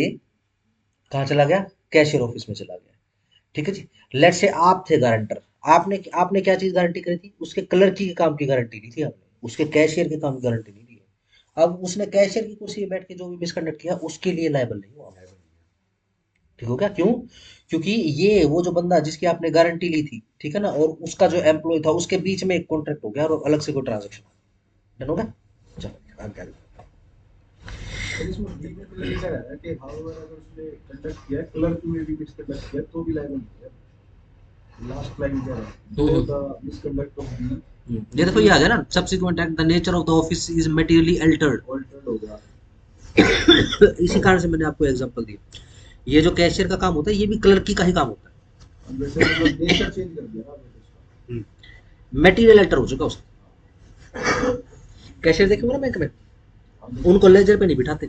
Speaker 1: कहाँ चला गया, कैशियर ऑफिस में चला गया, ठीक है जी। लेट से आप थे गारंटर, आपने आपने क्या चीज गारंटी करी थी? उसके क्लर्की के काम की गारंटी ली थी आपने, उसके कैशियर के काम की गारंटी नहीं ली है। अब उसने कैशियर की कुर्सी पे बैठ के जो भी मिसकंडक्ट किया उसके लिए लायबल नहीं हुआ। ठीक हो गया? क्यों? क्योंकि ये वो जो बंदा जिसकी आपने गारंटी ली थी, ठीक है ना, और उसका जो एम्प्लॉय था, उसके बीच में एक कॉन्ट्रैक्ट हो गया और अलग से कोई ट्रांजेक्शन डन हो गया। चलो आगे आगे।
Speaker 3: पर इसमें बीच में तो लिखा है कि हाउएवर अगर उसने कंडक्ट किया, क्लर्क में भी मिसकंडक्ट किया तो भी लायबल नहीं है। लास्ट लाइन क्या है? द मिसकंडक्ट ऑफ बी
Speaker 1: ये देखो, ये आ गया ना, subsequent act, the nature of the office is materially Altered.
Speaker 3: Altered हो गया।
Speaker 1: इसी कारण से मैंने आपको एग्जांपल दिया। ये जो कैशियर का काम होता है, ये भी क्लर्की का ही काम होता
Speaker 3: अब वैसे मतलब नेचर चेंज कर दिया ना आपने उसका।
Speaker 1: है। मटेरियल अल्टर हो चुका उसका। कैशियर देखे हो ना बैंक में, उनको लेजर पे नहीं बिठाते।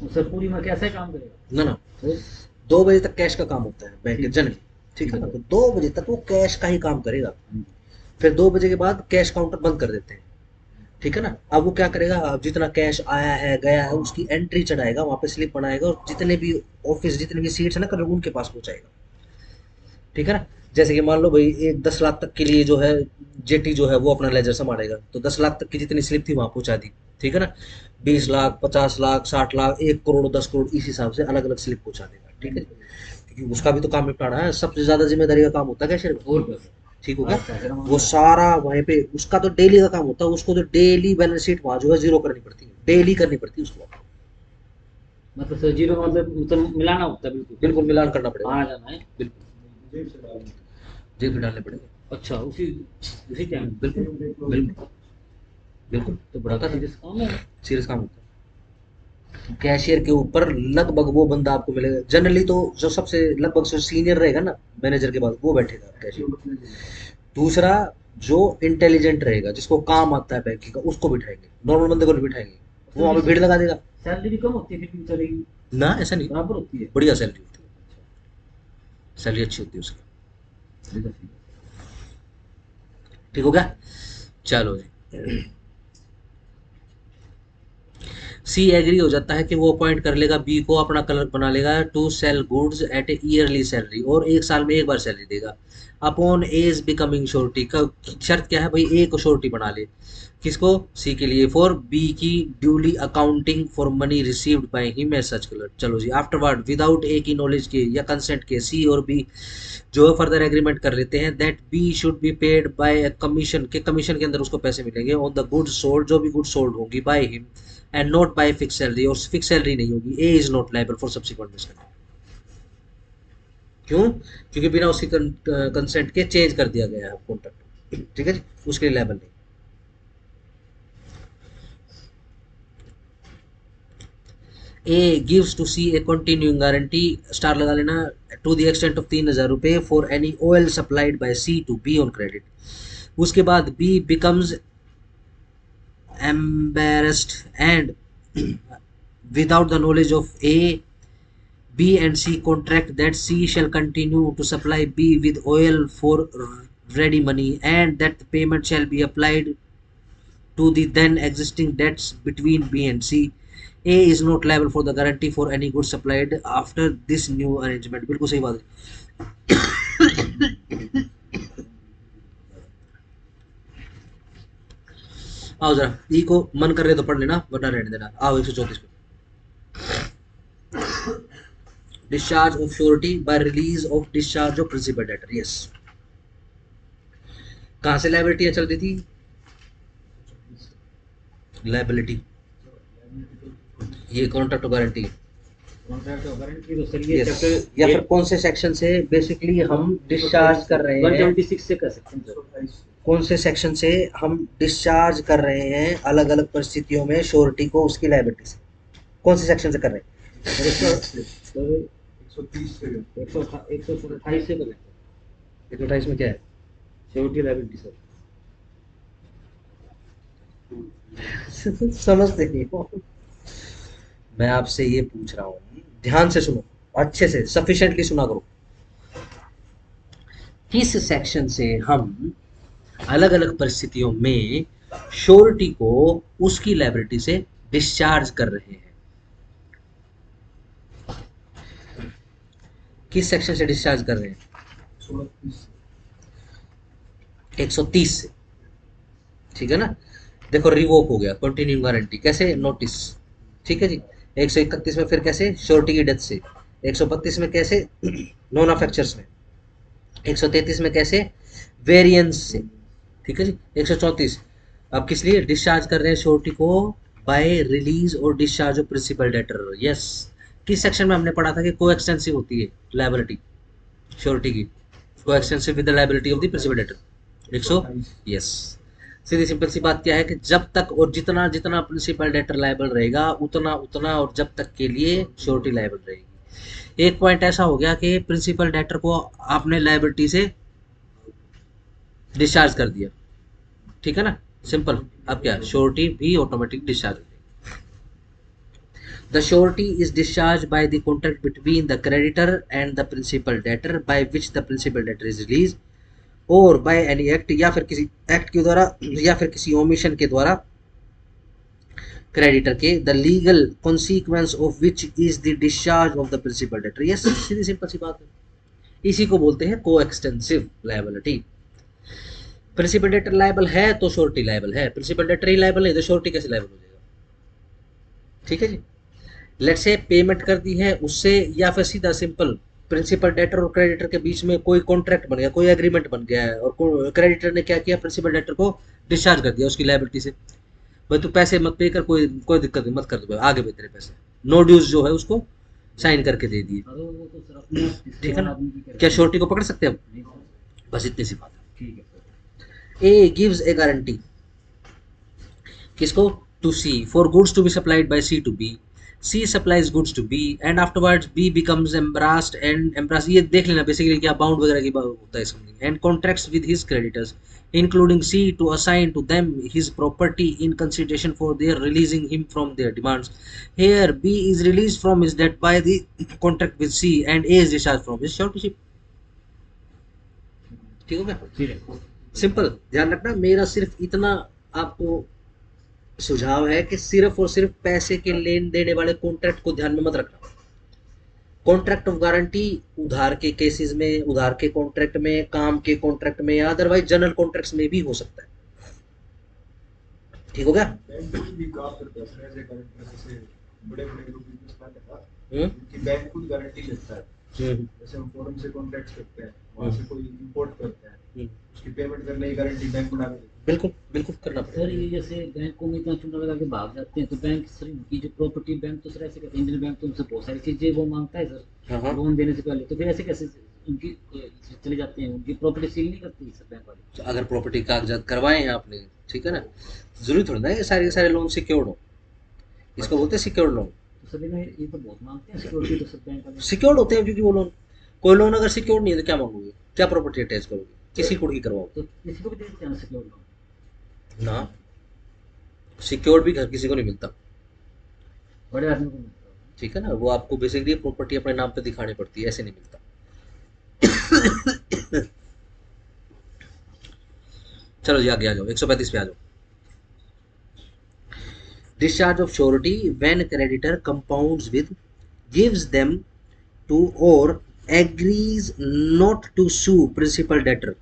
Speaker 2: सर पूरी में कैसे काम करेगा?
Speaker 1: ना ना, 2 बजे तक कैश का काम होता है बैंक के जनरली, ठीक है ना, तो 2 बजे तक वो कैश का ही काम करेगा। फिर 2 बजे के बाद कैश काउंटर बंद कर देते हैं, ठीक है ना। अब वो क्या करेगा, अब जितना कैश आया है गया है उसकी एंट्री चढ़ाएगा, वहां पे स्लिप बनाएगा और जितने भी ऑफिस जितने भी सीट्स है ना कलर, उनके पास पहुंचाएगा, ठीक है ना। जैसे कि मान लो भाई, एक 10 लाख तक के लिए जो है जेटी जो है वो अपना लेजर संभालेगा, तो 10 लाख तक की जितनी स्लिप थी वहां पहुंचा दी, ठीक है ना। 20 लाख, 50 लाख, 60 लाख, 1 करोड़, 10 करोड़, इस हिसाब से अलग अलग स्लिप पहुंचा देगा, ठीक है। क्योंकि उसका भी तो काम निपटाना है, सबसे ज्यादा जिम्मेदारी का काम होता है कैशियर का।
Speaker 2: और क्या सर?
Speaker 1: ठीक हो गया?
Speaker 2: पैसे का
Speaker 1: वो
Speaker 2: मामला है।
Speaker 1: सारा वहीं पे उसका तो डेली का काम होता है, उसको तो डेली बैलेंस शीट वहां जो है जीरो करनी पड़ती है, डेली करनी पड़ती है उसको।
Speaker 2: मतलब सर जीरो मतलब मिलाना होता है बिल्कुल।
Speaker 1: बिल्कुल मिलान करना पड़ेगा,
Speaker 2: आना जाना है।
Speaker 1: बिल्कुल
Speaker 3: जेब से डालना।
Speaker 1: जेब में डालने पड़ेगा,
Speaker 2: अच्छा उसी टाइम।
Speaker 1: बिल्कुल
Speaker 3: देख लो।
Speaker 1: बिल्कुल बिल्कुल।
Speaker 2: तो बड़ा सीरियस काम है।
Speaker 1: सीरियस काम होता है। कैशियर के ऊपर लगभग वो बंदा आपको मिलेगा जनरली, तो जो सबसे लगभग जो सीनियर रहेगा ना मैनेजर के बाद, वो बैठेगा कैशियर। दूसरा, जो इंटेलिजेंट रहेगा, जिसको काम आता है बैंकिंग का, उसको बिठाएंगे, नॉर्मल बंदे को नहीं बिठाएंगे, वो वहां पे भीड़ लगा देगा।
Speaker 2: सैलरी भी कम होती है फिर भी चलेगी?
Speaker 1: ना ऐसा नहीं,
Speaker 2: बराबर होती है।
Speaker 1: बढ़िया सैलरी होती है, सैलरी अच्छी होती है उसकी। ठीक हो गया? चलो जी, सी एग्री हो जाता है कि वो अपॉइंट कर लेगा बी को, अपना क्लर्क बना लेगा to sell goods at a yearly salary, और 1 साल में एक बार सैलरी देगा। अपॉन एज बिकमिंग श्योरिटी का शर्त क्या है भाई, ए को श्योरिटी बना ले। किसको? सी के लिए। फॉर बी की duly accounting for money received by him as such clerk. चलो जी, आफ्टरवर्ड विदाउट ए की नॉलेज के या कंसेंट के सी और बी जो है फर्दर एग्रीमेंट कर लेते हैं that B should be paid by commission, के कमीशन के अंदर उसको पैसे मिलेंगे ऑन द गुड्स सोल्ड, जो भी गुड्स सोल्ड होगी by him, and not by fix salary, और फिक्स सैलरी नहीं होगी। A is not liable for subsequent misconduct. क्यों? क्योंकि बिना उसकी कंसेंट के चेंज कर दिया गया है कॉन्ट्रैक्ट, ठीक है जी, उसके लिए लायबल नहीं। A gives to C a continuing guarantee, star लगा लेना, टू द एक्सटेंट ऑफ 3,000 रुपये for any oil supplied by C to B on credit. उसके बाद B becomes embarrassed and without the knowledge of A, B and C contract that C shall continue to supply B with oil for ready money, and that the payment shall be applied to the then existing debts between B and C. A is not liable for the guarantee for any goods supplied after this new arrangement. बिल्कुल सही बात है। आओ जरा, ई को मन कर रहे तो पढ़ लेना, वरना रहने देना। आओ 134 पे, discharge of surety by release of discharge of principal debtor. Yes, कहां से लायबिलिटी चल रही थी? लायबिलिटी, ये contract guarantee.
Speaker 2: Contract of guarantee तो सर ये
Speaker 1: यस,
Speaker 2: चैप्टर
Speaker 1: या फिर कौन से सेक्शन से बेसिकली हम डिस्चार्ज कर रहे हैं?
Speaker 2: 176 से कर सकते हैं सर।
Speaker 1: कौन से सेक्शन से हम डिस्चार्ज कर रहे हैं अलग अलग परिस्थितियों में श्योरिटी को उसकी लायबिलिटी से? कौन से सेक्शन से कर रहे हैं?
Speaker 2: सर
Speaker 3: 130 से
Speaker 2: 128 से कर लेते हैं।
Speaker 1: 128 में क्या है?
Speaker 2: Security liability sir.
Speaker 1: समझते नहीं हो? मैं आपसे ये पूछ रहा हूँ, ध्यान से सुनो, अच्छे से सफिशिएंटली सुना करो। किस सेक्शन से हम अलग अलग परिस्थितियों में श्योरिटी को उसकी लायबिलिटी से डिस्चार्ज कर रहे हैं? किस सेक्शन से डिस्चार्ज कर रहे हैं?
Speaker 3: 138
Speaker 1: 130 से, ठीक है ना। देखो रिवोक हो गया, कंटिन्यू गारंटी कैसे, नोटिस, ठीक है जी। 131 में फिर कैसे, श्योरिटी की डेथ से। 132 में कैसे, नॉन अफेक्चर्स में। 133 में कैसे, वेरिएंस से, ठीक है जी। 134 अब किस लिए डिस्चार्ज कर रहे हैं श्योरिटी को, बाय रिलीज और discharge of principal debtor. Yes, किस सेक्शन में हमने पढ़ा था कि को एक्सटेंसिव होती है लायबिलिटी श्योरिटी की, को extensive with the liability of the principal debtor 100।
Speaker 3: 128
Speaker 1: yes, सीधी सिंपल सी बात क्या है कि जब तक और जितना जितना प्रिंसिपल डेटर लायबल रहेगा उतना उतना और जब तक के लिए श्योरिटी लायबल रहेगी। एक पॉइंट ऐसा हो गया कि प्रिंसिपल डेटर को आपने लायबिलिटी से डिस्चार्ज कर दिया, ठीक है ना, सिंपल। अब क्या, श्योरिटी भी ऑटोमेटिक डिस्चार्ज हो जाएगी। The surety is discharged by the contract between the creditor and the principal debtor by which the principal debtor is released और by any act या फिर किसी एक्ट के द्वारा या फिर किसी ओमिशन के द्वारा क्रेडिटर के, the legal consequence of which is the discharge of the principal debtor। ये सीधी सिंपल सी बात है, इसी को बोलते हैं कोएक्सटेंसिव लायबिलिटी। प्रिंसिपल डेटर लायबल है तो श्योरिटी लायबल है, प्रिंसिपल डेटर ही लायबल है तो श्योरिटी कैसे लायबल हो जाएगा, ठीक है जी। लेट्स से पेमेंट कर दी है उससे, या फिर सीधा सिंपल प्रिंसिपल डेटर और क्रेडिटर के बीच में कोई कॉन्ट्रैक्ट बन गया, कोई एग्रीमेंट बन गया है और क्रेडिटर ने क्या किया, प्रिंसिपल डेटर को डिस्चार्ज कर दिया उसकी लायबिलिटी से। भाई तू पैसे मत पे कर, कोई कोई दिक्कत नहीं, मत कर दो, आगे भी तेरे पैसे, नो ड्यूज जो है उसको साइन करके दे दिए,
Speaker 2: अरे वो तो सर अपने आप
Speaker 1: ठीक है ना।
Speaker 2: आदमी की करके-
Speaker 1: क्या श्योरिटी को पकड़ सकते हैं हम,
Speaker 2: नहीं सर,
Speaker 1: बस इतनी सी बात
Speaker 2: ठीक है सर।
Speaker 1: है। ए गिव्स ए गारंटी किसको, to C for goods to be supplied by C to B, C supplies goods to B and afterwards B becomes embarrassed and embarrassed, ये देख लेना बेसिकली क्या बाउंड वगैरह की बात होता है something, and contracts with his creditors including C to assign to them his property in consideration for their releasing him from their demands। Here B is released from his debt by the contract with C and A is discharged from his suretyship। ठीक हो गया,
Speaker 2: ठीक है
Speaker 1: simple. ध्यान रखना मेरा सिर्फ इतना आपको सुझाव है कि सिर्फ और सिर्फ पैसे के लेन देने वाले कॉन्ट्रैक्ट को ध्यान में मत रखना। कॉन्ट्रैक्ट ऑफ गारंटी उधार के केसेस में, उधार के कॉन्ट्रैक्ट में, काम के कॉन्ट्रैक्ट में या अदरवाइज जनरल कॉन्ट्रैक्ट्स में भी हो सकता है, ठीक हो गया।
Speaker 3: बैंक भी काम करता है सर, ऐसे गारंटी जैसे बड़े-बड़े जो बिजनेसमैन है ना,
Speaker 1: हम्म
Speaker 3: उनकी बैंक खुद गारंटी लेता है।
Speaker 1: हम्म
Speaker 3: जैसे हम फॉरेन से कॉन्ट्रैक्ट्स करते हैं, वहाँ से कोई इंपोर्ट करते हैं,
Speaker 1: हम्म,
Speaker 3: उसकी पेमेंट करने की गारंटी बैंक बना के देती
Speaker 1: बिल्कुल बिल्कुल करना
Speaker 2: सर।
Speaker 1: पड़ेगा।
Speaker 2: ये जैसे बैंकों में इतना चूना लगा के भाग जाते हैं तो बैंक सर की जो प्रॉपर्टी, बैंक तो सर ऐसे कहते हैं, इंडियन बैंक तो उनसे बहुत सारी चीजें वो मांगता है
Speaker 1: हाँ
Speaker 2: सर
Speaker 1: हाँ,
Speaker 2: लोन देने से पहले, तो फिर ऐसे कैसे उनकी चले जाते हैं, उनकी प्रॉपर्टी सील नहीं करती सर बैंक वाले।
Speaker 1: तो अगर प्रॉपर्टी कागजात करवाए हैं आपने, ठीक है ना, जरूरी थोड़ी ना ये सारे के सारे लोन सिक्योर्ड हो, इसको बोलते हैं सिक्योर्ड लोन।
Speaker 2: तो सर ये तो बहुत मांगते हैं सिक्योरिटी तो सर बैंक वाले।
Speaker 1: सिक्योर्ड होते हैं क्योंकि वो लोन, कोई लोन अगर सिक्योर्ड नहीं है तो क्या मांगोगे, क्या प्रॉपर्टी अटैच करोगे, किसी कुड़ की करवाओ
Speaker 2: तो किसी को भी दे देते हैं सिक्योर लोन।
Speaker 1: ना, सिक्योर्ड भी घर किसी को नहीं मिलता,
Speaker 2: बड़े आदमी को मिलता है।
Speaker 1: ठीक है ना, वो आपको बेसिकली प्रॉपर्टी अपने नाम पे दिखानी पड़ती है, ऐसे नहीं मिलता। चलो जी आगे आ जाओ, 135 पे आ जाओ। Discharge of surety when creditor compounds with, gives them to और agrees not to sue principal debtor.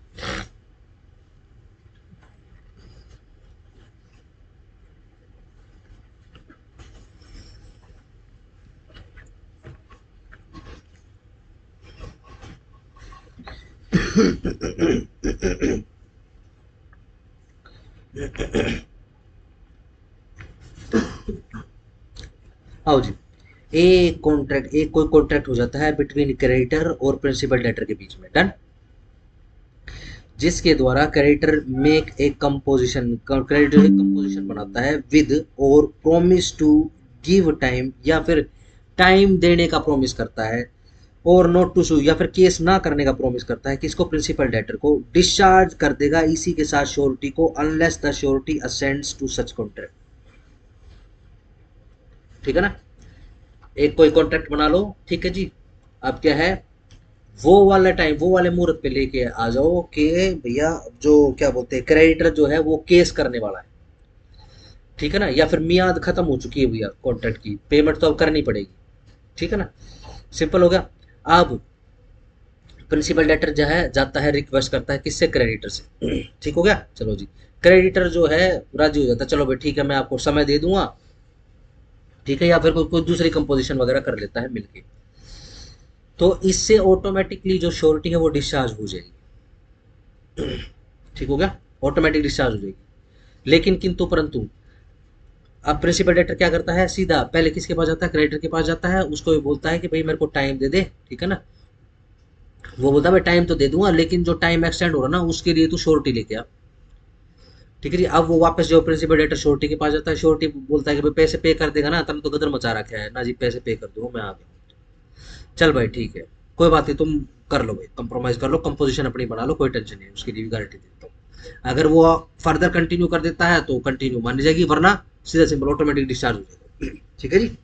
Speaker 1: आओ जी, एक कॉन्ट्रैक्ट, एक कोई कॉन्ट्रैक्ट हो जाता है बिटवीन क्रेडिटर और प्रिंसिपल डेटर के बीच में, डन, जिसके द्वारा क्रेडिटर मेक एक कंपोजिशन, क्रेडिटर एक कंपोजिशन बनाता है विद और प्रॉमिस टू गिव टाइम, या फिर टाइम देने का प्रॉमिस करता है, और नॉट टू सू या फिर केस ना करने का प्रॉमिस करता है, किसको, प्रिंसिपल डेटर को, डिस्चार्ज कर देगा इसी के साथ श्योरिटी को unless the surety assents to such contract. ठीक है ना, एक कोई कॉन्ट्रैक्ट बना लो, ठीक है जी। अब क्या है, वो वाला टाइम, वो वाले मुहूर्त पे लेके आ जाओ कि भैया जो क्या बोलते हैं क्रेडिटर जो है वो केस करने वाला है, ठीक है ना, या फिर मियाद खत्म हो चुकी है भैया कॉन्ट्रैक्ट की, पेमेंट तो अब करनी पड़ेगी, ठीक है ना, सिंपल हो गया। अब प्रिंसिपल डेटर जो है जाता है रिक्वेस्ट करता है किससे, क्रेडिटर से। ठीक हो गया, चलो जी। क्रेडिटर जो है राजी हो जाता है, चलो भाई ठीक है मैं आपको समय दे दूंगा, ठीक है, या फिर कोई दूसरी कंपोजिशन वगैरह कर लेता है मिलके। तो इससे ऑटोमेटिकली जो श्योरिटी है वो डिस्चार्ज हो जाएगी। ठीक हो गया, ऑटोमेटिक डिस्चार्ज हो जाएगी। लेकिन किंतु परंतु अब प्रिंसिपल डेटर क्या करता है, सीधा पहले किसके पास जाता है, क्रेडिटर के पास जाता है, उसको ये बोलता है कि भाई मेरे को टाइम दे दे, ठीक है ना। वो बोलता है भाई टाइम तो दे दूंगा, लेकिन जो टाइम एक्सटेंड हो रहा ना उसके लिए तू श्योरिटी लेके आ। ठीक है जी। अब वो वापस जो प्रिंसिपल डेटर श्योरिटी के पास जाता है, श्योरिटी बोलता है कि भाई पैसे पे कर देगा ना, तब तो गदर मचा रखा है ना जी, पैसे पे कर दो मैं आ गया। चल भाई ठीक है, कोई बात नहीं, तुम कर लो भाई, कंप्रोमाइज कर लो, कंपोजिशन अपनी बना लो, कोई टेंशन नहीं, उसकी भी गारंटी देता हूँ। अगर वो फर्दर कंटिन्यू कर देता है तो कंटिन्यू मानी जाएगी, वरना सीधा सिंपल ऑटोमेटिक डिस्चार्ज हो जाएगा। ठीक है जी।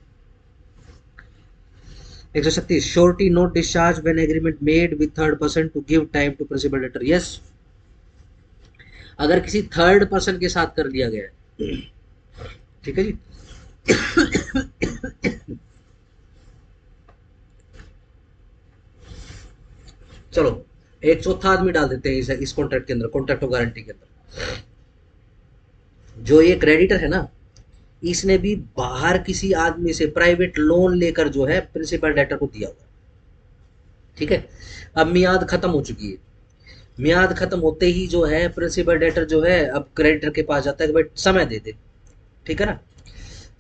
Speaker 1: 136 surety not discharge when agreement made with third person to give time to principal debtor. Yes, अगर किसी थर्ड पर्सन के साथ कर दिया गया है, ठीक है जी। चलो एक चौथा आदमी डाल देते हैं इस कॉन्ट्रैक्ट के अंदर, कॉन्ट्रैक्ट ऑफ गारंटी के अंदर। जो ये क्रेडिटर है ना, इसने भी बाहर किसी आदमी से प्राइवेट लोन लेकर जो है प्रिंसिपल डेटर को दिया हुआ। ठीक है, अब मियाद खत्म हो चुकी है, मियाद खत्म होते ही जो है प्रिंसिपल डेटर जो है अब क्रेडिटर के पास जाता है कि भाई समय दे दे, ठीक है ना।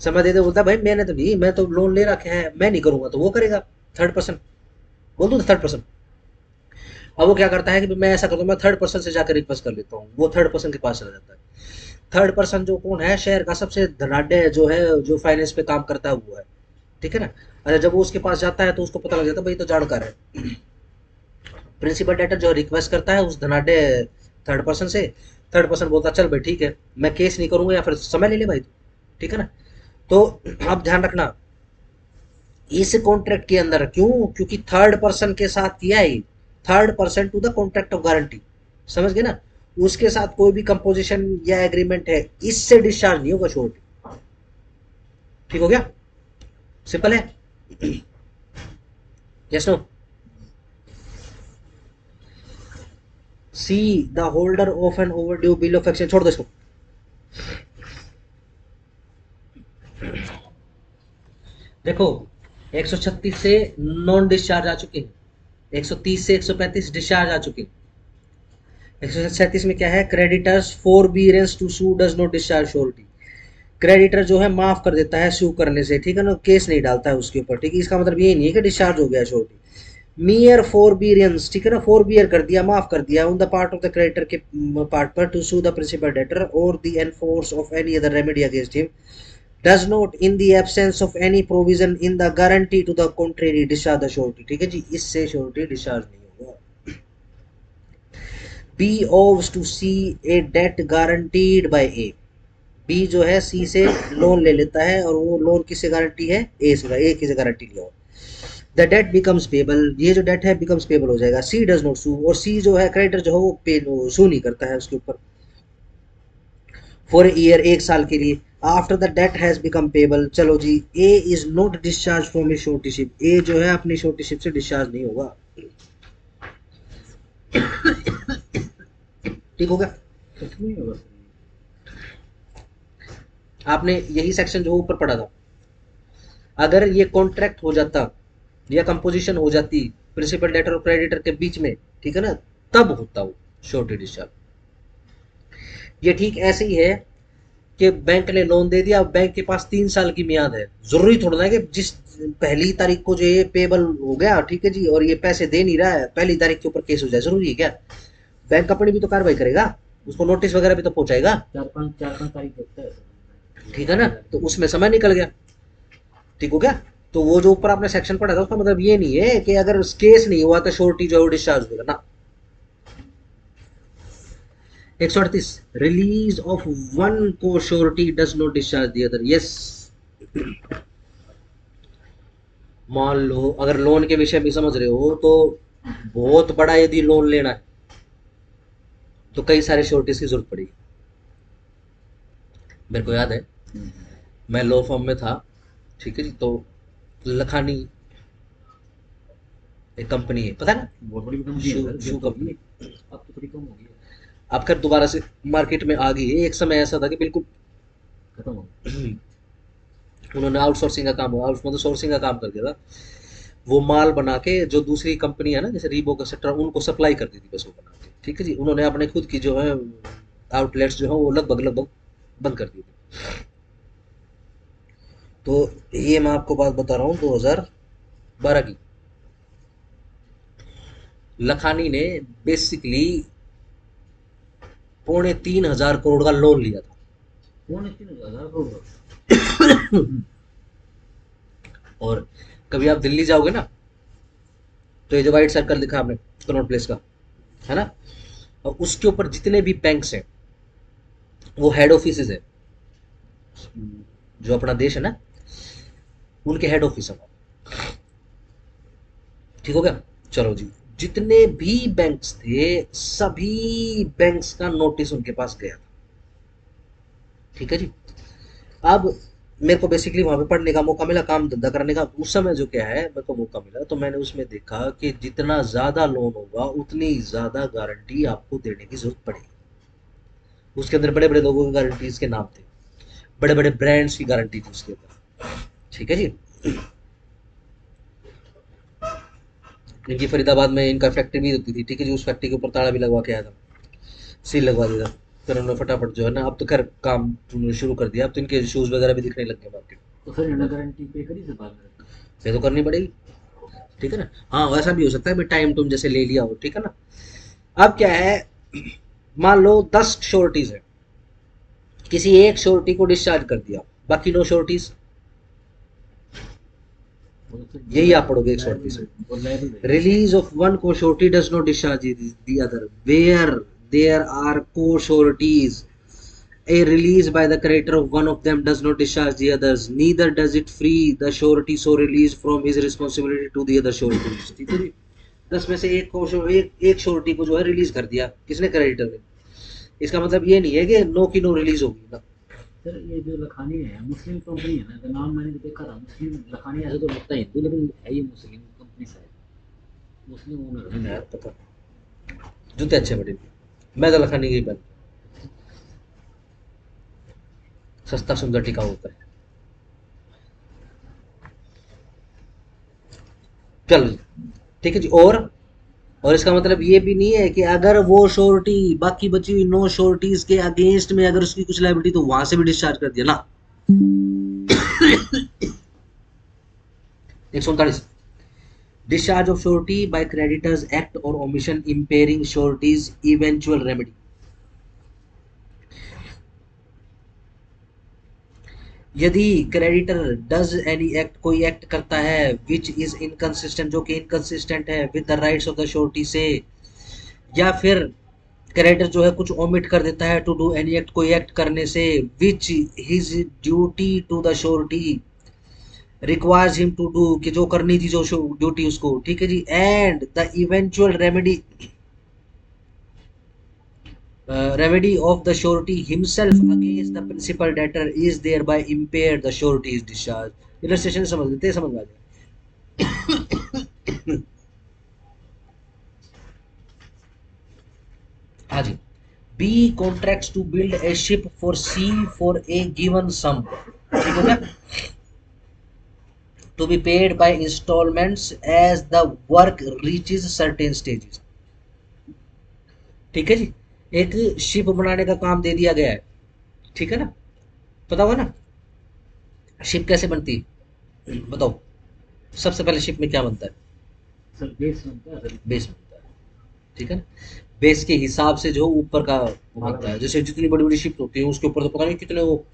Speaker 1: समय दे दे, बोलता है भाई मैंने तो नहीं, मैं तो लोन ले रखा है, मैं नहीं करूंगा, तो वो करेगा थर्ड पर्सन, बोल दो थर्ड पर्सन। अब वो क्या करता है कि मैं ऐसा करता हूँ, मैं थर्ड पर्सन से जाकर रिक्वेस्ट कर लेता हूँ, वो थर्ड पर्सन के पास चला जाता है। थर्ड पर्सन जो कौन है, शहर का सबसे धनाढ्य जो है, जो फाइनेंस पे काम करता है वो है, ठीक है ना। अच्छा, जब वो उसके पास जाता है तो उसको पता लग जाता है भाई तो जानकार है। प्रिंसिपल डेटर जो रिक्वेस्ट करता है उस धनाढ्य थर्ड पर्सन से, थर्ड पर्सन बोलता चल भाई ठीक है, मैं केस नहीं करूंगा या फिर समय ले ले भाई, ठीक है ना। तो आप ध्यान रखना इस कॉन्ट्रैक्ट के अंदर, क्यों, क्योंकि थर्ड पर्सन के साथ किया है, third person to the contract of guarantee, समझ गए ना। उसके साथ कोई भी कंपोजिशन या एग्रीमेंट है, इससे डिस्चार्ज नहीं होगा श्योरिटी। ठीक हो गया, सिंपल है। Yes no. C the holder of an overdue bill of exchange, छोड़ दो इसको। देखो 136 से नॉन डिस्चार्ज आ चुके हैं, 130 से 135 डिस्चार्ज आ चुके हैं। 137 में क्या है, creditor's forbearance to sue does not discharge surety. Creditor जो है माफ कर देता है सू करने से, ठीक है ना, केस नहीं डालता है उसके ऊपर, ठीक है। इसका मतलब ये नहीं है कि डिस्चार्ज हो गया श्योरिटी, मियर फॉरबीरेंस, ठीक है ना, फॉरबियर कर दिया, माफ कर दिया on the part of the creditor के पार्ट पर to sue the principal debtor और the enforce of any other remedy against him does not in the absence of any provision in the guarantee to the contrary discharge the surety। ठीक है जी, इससे surety discharge नहीं होगा। B owes to C a debt guaranteed by A। B जो है C से loan ले लेता है और वो लोन किससे गारंटी है, A से, A किसे गारंटी लिया हो। The debt becomes payable, ये जो डेट है becomes payable हो जाएगा। C does not sue, और C जो है क्रेडिटर जो है वो पे सू नहीं करता है उसके ऊपर फॉर ईयर, एक साल के लिए। After the debt has become payable, चलो जी, A is not discharge from his suretyship, A जो है अपनी शॉर्टीशिप से डिस्चार्ज नहीं होगा। ठीक हो गया,
Speaker 2: नहीं होगा।
Speaker 1: आपने यही सेक्शन जो ऊपर पढ़ा था, अगर ये कॉन्ट्रैक्ट हो जाता या कंपोजिशन हो जाती प्रिंसिपल डेटर और क्रेडिटर के बीच में, ठीक है ना, तब होता वो शॉर्टी डिस्चार्ज। ये ठीक ऐसे ही है कि बैंक ने लोन दे दिया, बैंक के पास 3 साल की मियाद है, जरूरी थोड़ा है कि जिस पहली तारीख को जो ये पेबल हो गया, ठीक है जी, और ये पैसे दे नहीं रहा है, पहली तारीख के ऊपर केस हो जाए, जरूरी है क्या। बैंक अपनी भी तो कार्रवाई करेगा, उसको नोटिस वगैरह भी तो पहुंचाएगा,
Speaker 2: 4-5 तारीख देखता है।
Speaker 1: ठीक है ना, तो उसमें समय निकल गया। ठीक हो गया, तो वो जो ऊपर आपने सेक्शन पढ़ा था उसका मतलब ये नहीं है कि अगर केस नहीं हुआ तो श्योरिटी जो है डिस्चार्ज होगा ना। 138 रिलीज ऑफ वन को surety does not discharge the other. Yes, मान लो अगर लोन के विषय में समझ रहे हो तो बहुत बड़ा यदि लोन लेना है तो कई सारे श्योरिटीज की जरूरत पड़ेगी। मेरे को याद है मैं लॉ फर्म में था, ठीक है जी, तो लखानी एक कंपनी है, पता है ना,
Speaker 2: बहुत बड़ी कंपनी है
Speaker 1: शू
Speaker 2: सर,
Speaker 1: शू
Speaker 2: जब तो
Speaker 1: कंपनी।
Speaker 2: अब तो थोड़ी कम हो गई है,
Speaker 1: अब खैर दोबारा से मार्केट में आ गई है। एक समय ऐसा था कि बिल्कुल
Speaker 2: खत्म हो गई।
Speaker 1: उन्होंने आउटसोर्सिंग का काम, आउट मतलब सोर्सिंग का काम कर दिया था। वो माल बना के जो दूसरी कंपनी है ना, जैसे रीबॉक एक्सेट्रा, उनको सप्लाई कर दी थी बस वो बना के, ठीक है जी। उन्होंने अपने खुद की जो है आउटलेट्स जो है वो लगभग लगभग बंद कर दी थी। तो ये मैं आपको बात बता रहा हूँ 2012 की। लखानी ने बेसिकली 3,500 करोड़ का लोन लिया था।
Speaker 2: 3,500 करोड़ का?
Speaker 1: और कभी आप दिल्ली जाओगे ना, तो ये जो व्हाइट सर्कल लिखा है आपने कनॉट प्लेस का, है ना, और उसके ऊपर जितने भी बैंक्स हैं वो हेड ऑफिस है, जो अपना देश है ना, उनके हेड ऑफिस है वहाँ। ठीक हो गया, चलो जी। जितने भी बैंक्स थे, सभी बैंक्स का नोटिस उनके पास गया था, ठीक है जी। अब मेरे को बेसिकली वहां पे पढ़ने का मौका मिला, काम धंधा करने का उस समय जो क्या है मेरे को मौका मिला, तो मैंने उसमें देखा कि जितना ज्यादा लोन होगा उतनी ज्यादा गारंटी आपको देने की जरूरत पड़ेगी। उसके अंदर बड़े बड़े लोगों की गारंटीज के नाम थे, बड़े बड़े ब्रांड्स की गारंटी थी उसके अंदर, ठीक है जी। इनकी फरीदाबाद में इनका फैक्ट्री भी होती थी, ठीक है जी। उस फैक्ट्री के ऊपर ताला भी लगवा के आया था, सील लगवा दिया था। फिर उन्होंने फटाफट जो है ना, अब तो खैर काम उन्होंने शुरू कर दिया, अब तो इनके शूज वगैरह भी दिखने लग गए मार्केट में।
Speaker 2: तो सर इन्होंने गारंटी पे करी सर बाद में?
Speaker 1: ये तो करनी पड़ेगी, ठीक है ना। हाँ वैसा भी हो सकता है भाई, टाइम तुम जैसे ले लिया हो, ठीक है ना। अब क्या है, मान लो 10 श्योरिटीज है, किसी एक श्योरिटी को डिस्चार्ज कर दिया, बाकी 9 श्योरिटीज,
Speaker 2: वो तो सर
Speaker 1: यही आप पढ़ोगे 138 में।
Speaker 2: वो लायबल रहेगी।
Speaker 1: Release of one co-surety does not discharge the other where there are co-sureties. A release by the creditor of one of them does not discharge the others. Neither does it free the surety so released from his responsibility to the other sureties. ठीक है जी। 10 में से एक surety को जो है release कर दिया, किसने, क्रेडिटर ने। इसका मतलब ये नहीं है कि नो की नो रिलीज होगी ना।
Speaker 2: सर ये जो लखानी है मुस्लिम कंपनी है ना, तो नाम मैंने देखा था मुस्लिम लखानी, ऐसे तो लगता है हिंदू लेकिन है ये मुस्लिम कंपनी शायद, मुस्लिम ओनर है।
Speaker 1: यार पता, जूते अच्छे बड़े, मैं तो लखानी की पहन, सस्ता सुंदर टिकाऊ होता है। चलो जी, ठीक है जी। और इसका मतलब ये भी नहीं है कि अगर वो श्योरिटी बाकी बची हुई 9 श्योरिटीज के अगेंस्ट में अगर उसकी कुछ लायबिलिटी, तो वहां से भी डिस्चार्ज कर दिया ना। 139, discharge of surety by creditor's act और omission impairing surety's eventual remedy. यदि क्रेडिटर डज एनी एक्ट, कोई एक्ट करता है विच इज इनकंसिस्टेंट, जो कि इनकंसिस्टेंट है with the rights of the surety से, या फिर क्रेडिटर जो है कुछ ओमिट कर देता है टू डू एनी एक्ट, कोई एक्ट करने से, which his duty to the surety requires him to do, कि जो करनी थी जो ड्यूटी उसको, ठीक है जी। And the eventual remedy of the surety himself against the principal debtor is thereby impaired, the surety is discharged. illustration समझ लेते हैं, समझ में आ जाए। हाँ जी। B contracts to build a ship for sea for a given sum, ठीक हो गया, to be paid by installments as the work reaches certain stages, ठीक है जी। एक शिप बनाने का काम दे दिया गया है, ठीक है ना, पता होगा ना शिप कैसे बनती है, बताओ। सबसे पहले शिप में क्या बनता है,
Speaker 2: सर बेस बनता है सर।
Speaker 1: बेस बनता है, ठीक है ना। बेस के हिसाब से जो ऊपर का वो बनता है, जैसे जितनी बड़ी बड़ी शिप होती है उसके ऊपर तो पता नहीं कितने वो,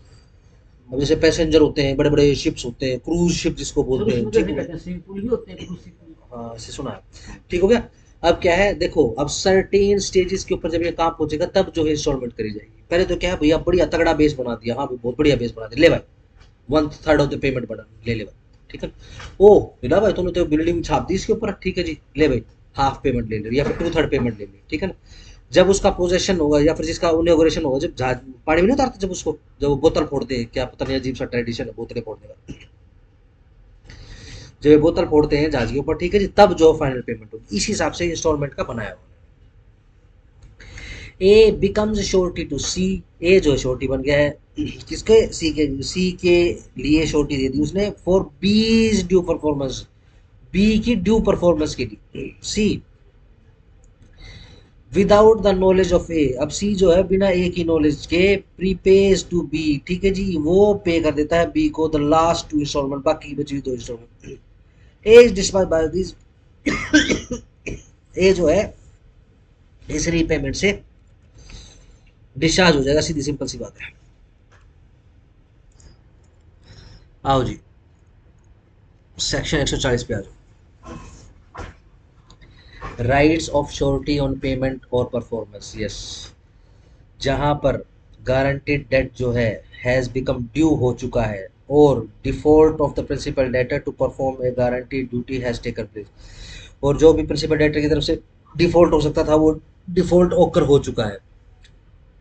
Speaker 1: अब जैसे पैसेंजर होते हैं, बड़े बड़े शिप्स होते हैं, क्रूज शिप जिसको
Speaker 2: सर
Speaker 1: बोलते हैं,
Speaker 2: उसमें
Speaker 1: ठीक
Speaker 2: कैसे
Speaker 1: है।
Speaker 2: कहते हैं, स्विमिंग पूल भी होते हैं कुछ
Speaker 1: हाँ ऐसे सुना है, ठीक हो गया। अब क्या है देखो, अब सर्टेन स्टेजेस के ऊपर जब ये काम पहुंचेगा तब जो है इंस्टॉलमेंट करी जाएगी। पहले तो क्या है भैया, बढ़िया तगड़ा बेस बना दिया, हाँ भाई बहुत बढ़िया बेस बना दिया, ले भाई 1/3 ऑफ द पेमेंट बना ले ले भाई, ठीक है। ओ मिला भाई, तुमने तो बिल्डिंग छाप दी इसके ऊपर, ठीक है जी, ले भाई हाफ पेमेंट ले ले या फिर 2/3 पेमेंट ले ले, ठीक है ना। जब उसका पोजेशन होगा या फिर जिसका इनॉग्रेशन होगा, जब जहाज पानी में नहीं उतारते, जब उसको, जब वो बोतल फोड़ते हैं, क्या पता नहीं अजीब सा ट्रेडिशन है बोतलें फोड़ने का, जब ये बोतल फोड़ते हैं जहाज के ऊपर, ठीक है जी, तब जो फाइनल पेमेंट होगी, इस हिसाब से इंस्टॉलमेंट का बनाया हुआ। ए बिकम्स श्योरिटी टू सी, ए जो है श्योरिटी बन गया है किसके, सी के लिए श्योरिटी दे दी उसने फॉर बीज ड्यू परफॉर्मेंस, बी की ड्यू परफॉर्मेंस के लिए। सी विदाउट द नॉलेज ऑफ ए, अब सी जो है बिना ए की नॉलेज के प्रीपेज टू बी, ठीक है जी, वो पे कर देता है बी को द लास्ट टू इंस्टॉलमेंट, बाकी बची हुई 2 instalment. A is despise by this, A जो है इस रीपेमेंट से डिस्चार्ज हो जाएगा, सीधी सिंपल सी बात है। आओ जी सेक्शन 140 पे आ जाओ। Rights of surety on payment और परफॉर्मेंस, यस, जहां पर गारंटेड डेट जो है हैज बिकम ड्यू हो चुका है और default of the principal debtor to perform a guarantee duty has taken place, और जो भी प्रिंसिपल डेटर की तरफ से डिफॉल्ट हो सकता था वो डिफॉल्ट ओकर हो चुका है।